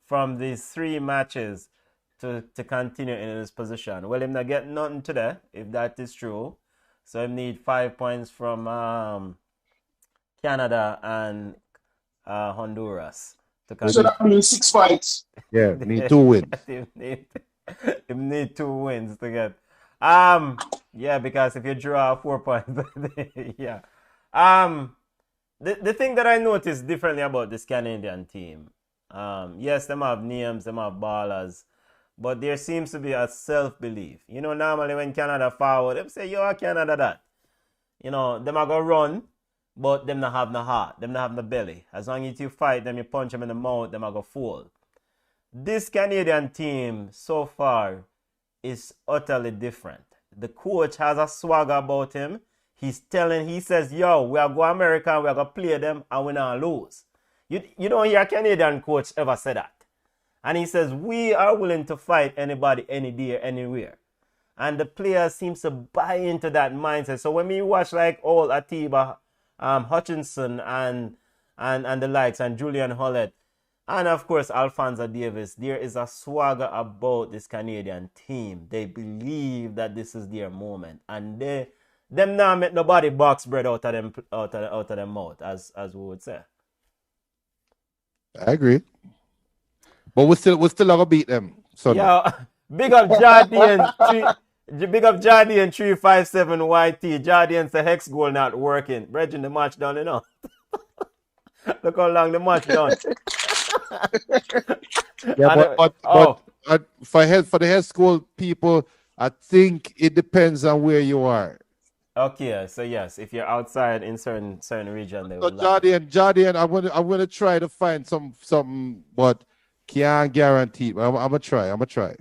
from these 3 matches to continue in his position. Well, him not get nothing today, if that is true. So he need 5 points from Canada and Honduras to continue. So that means 6 fights. Yeah, need 2 wins. You need 2 wins to get. Yeah, because if you draw 4 points, yeah. The thing that I noticed differently about this Canadian team, yes, them have names, them have ballers, but there seems to be a self-belief. You know, normally when Canada forward, them say, yo, Canada that. You know, them are going to run, but them not have no heart, them not have no belly. As long as you fight them, you punch them in the mouth, them are going to fall. This Canadian team so far is utterly different. The coach has a swagger about him. He says, yo, we are going to America, we are going to play them, and we're not lose. You don't hear a Canadian coach ever say that. And he says, we are willing to fight anybody, any day, anywhere. And the players seems to buy into that mindset. So when we watch like old Atiba, Hutchinson and the likes, and Julian Hollett, and of course Alphonso Davis, there is a swagger about this Canadian team. They believe that this is their moment, and them now make nobody box bread out of them mouth, as we would say. I agree. But we still gonna beat them. So Yo, big up Jardian big up Jardian 357 YT. Jardian the hex goal not working. Bridging the match done, you know. Look how long the match done. Yeah, but for the head school people, I think it depends on where you are. Okay, so yes, if you're outside in certain region, they So will. Jardian, I'm gonna try to find something, but can't guarantee. But I'm gonna try.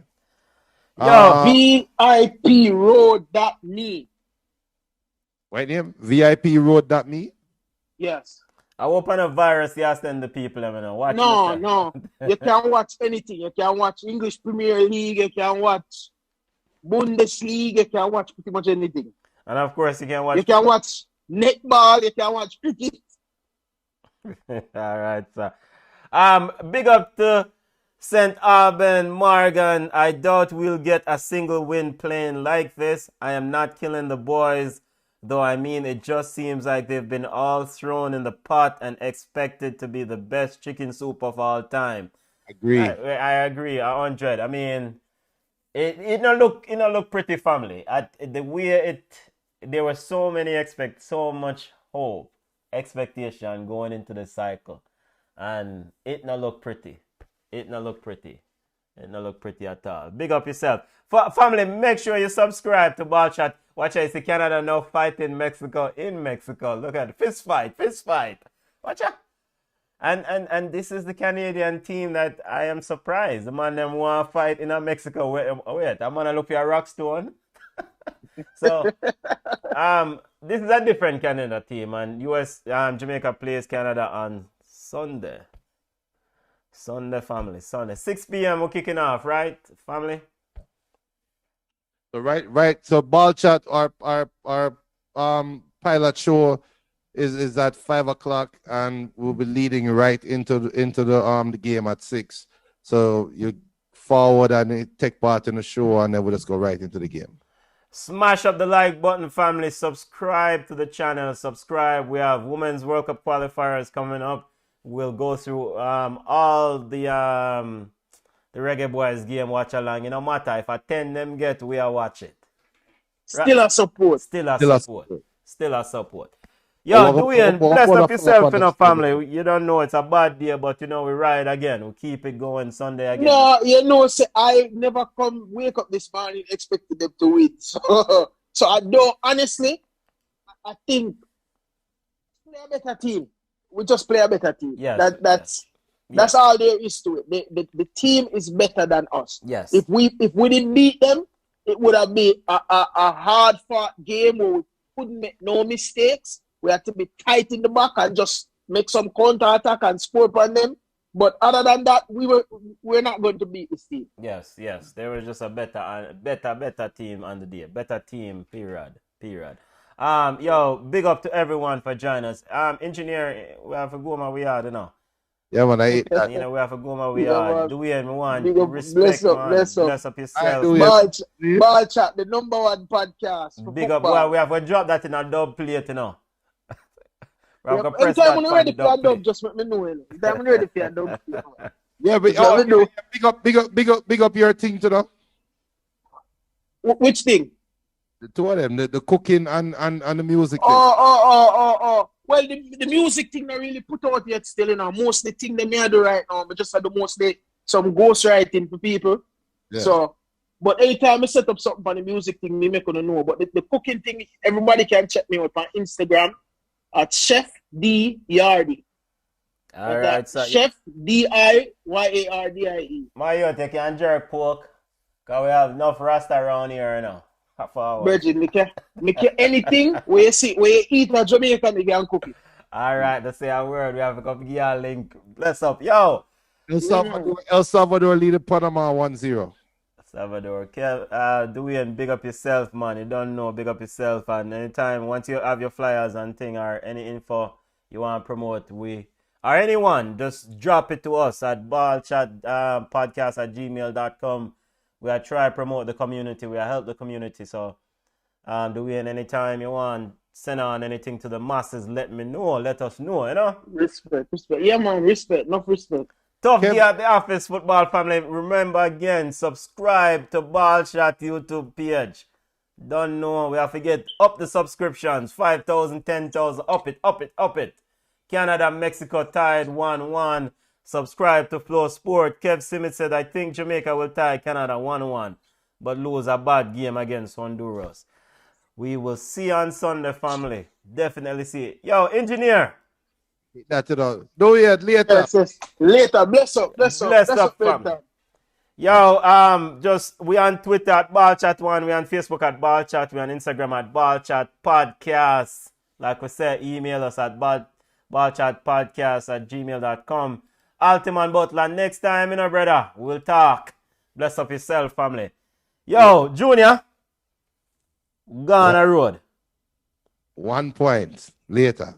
Yo, VIP road.me. Wait name VIP road.me. Yes. I open a virus, you send the people, I mean, watch. No. You can watch anything. You can watch English Premier League. You can watch Bundesliga. You can watch pretty much anything. And of course, you can watch. You can watch netball. You can watch cricket. All right, sir. Big up to St. Alban, Morgan. I doubt we'll get a single win playing like this. I am not killing the boys, though. I mean, it just seems like they've been all thrown in the pot and expected to be the best chicken soup of all time. Agree. I agree 100. I mean, it don't look pretty, family. The way there were so much hope, expectation going into the cycle, and it not look pretty. It not look pretty at all. Big up yourself. Family, make sure you subscribe to Ball Chat. Watch out, see Canada now fighting Mexico in Mexico. Look at it. Fist fight. Watch out. And this is the Canadian team that I am surprised. The man them want to fight in Mexico. Wait, I'm gonna look for a rock stone. So this is a different Canada team, and Jamaica plays Canada on Sunday. Family. Sunday. 6 p.m. we're kicking off, right, family? So right. So Ball Chat, our pilot show is at 5:00, and we'll be leading right into the game at 6. So you forward and take part in the show, and then we'll just go right into the game. Smash up the like button, family. Subscribe to the channel. Subscribe. We have Women's World Cup qualifiers coming up. We'll go through all the Reggae Boys game watch along. You know, matter if I 10 them get, we are watch it. Still a support. Still a support. Yo, Dwayne, bless up yourself in a family. You don't know it's a bad day, but you know we ride again. We keep it going Sunday again. No, you know, I never wake up this morning expecting them to win. So I don't, honestly, I think play a better team. We just play a better team. Yes, that's all there is to it. The team is better than us. Yes. If we didn't beat them, it would have been a hard fought game where we couldn't make no mistakes. We had to be tight in the back and just make some counter attack and score upon them. But other than that, we're not going to beat this team. Yes. There was just a better team on the day. Better team, period. Yo, big up to everyone for joining us. Engineer, we have to go my way out, you know. Yeah, man, I hate that. You know, we have to go my way out. Do we and one Bless respect, up. Bless up yourself. Ball Chat, the #1 podcast. Big up, boy. We have to drop that in a dub plate, you know. Anytime when you're ready for a dub, just let me know. Anytime when you're ready for a dub. Yeah, but big up your thing to them. Which thing? The two of them, the cooking and the music. Oh. Well, the music thing not really put out yet still, you know. Most the thing they may do right now, but just do mostly some ghostwriting for people. Yeah. So, but anytime I set up something for the music thing, me make you know. But the cooking thing, everybody can check me out on Instagram at Chef D Yardy. All right, so Chef DIYARDIE. Mario, take you and jerk pork. Cause we have enough rasta around here, you know. Virgin, make you anything where you eat a Jamaican, you can cook it. All right, let's say a word. We have to come give you a link. Bless up. Yo. El Salvador leading Panama 1-0. Salvador. Dwayne, big up yourself, man. You don't know, big up yourself. And anytime, once you have your flyers and thing or any info you want to promote, or anyone, just drop it to us at ballchatpodcast@gmail.com. We are try to promote the community. We are help the community. So, Dwayne, anytime you want, send on anything to the masses, let me know. Let us know, you know? Respect. Yeah, man, respect. Enough respect. Tough day at the office, football family. Remember again, subscribe to Ballshot YouTube page. Don't know, we have to get up the subscriptions. 5,000, 10,000, up it. Canada, Mexico tied 1-1. Subscribe to FlowSports. Kev Simmons said, I think Jamaica will tie Canada 1-1, but lose a bad game against Honduras. We will see on Sunday, family. Definitely see it. Yo, engineer. That do it later. Yes. Later. Bless up, fam. Yo, we on Twitter at BallChat1, we on Facebook at BallChat, we on Instagram at BallChat Podcast. Like we said, email us at ballchatpodcast@gmail.com. Altiman Butler, next time, brother, we'll talk. Bless up yourself, family. Yo, Junior, gone a road. 1 point later.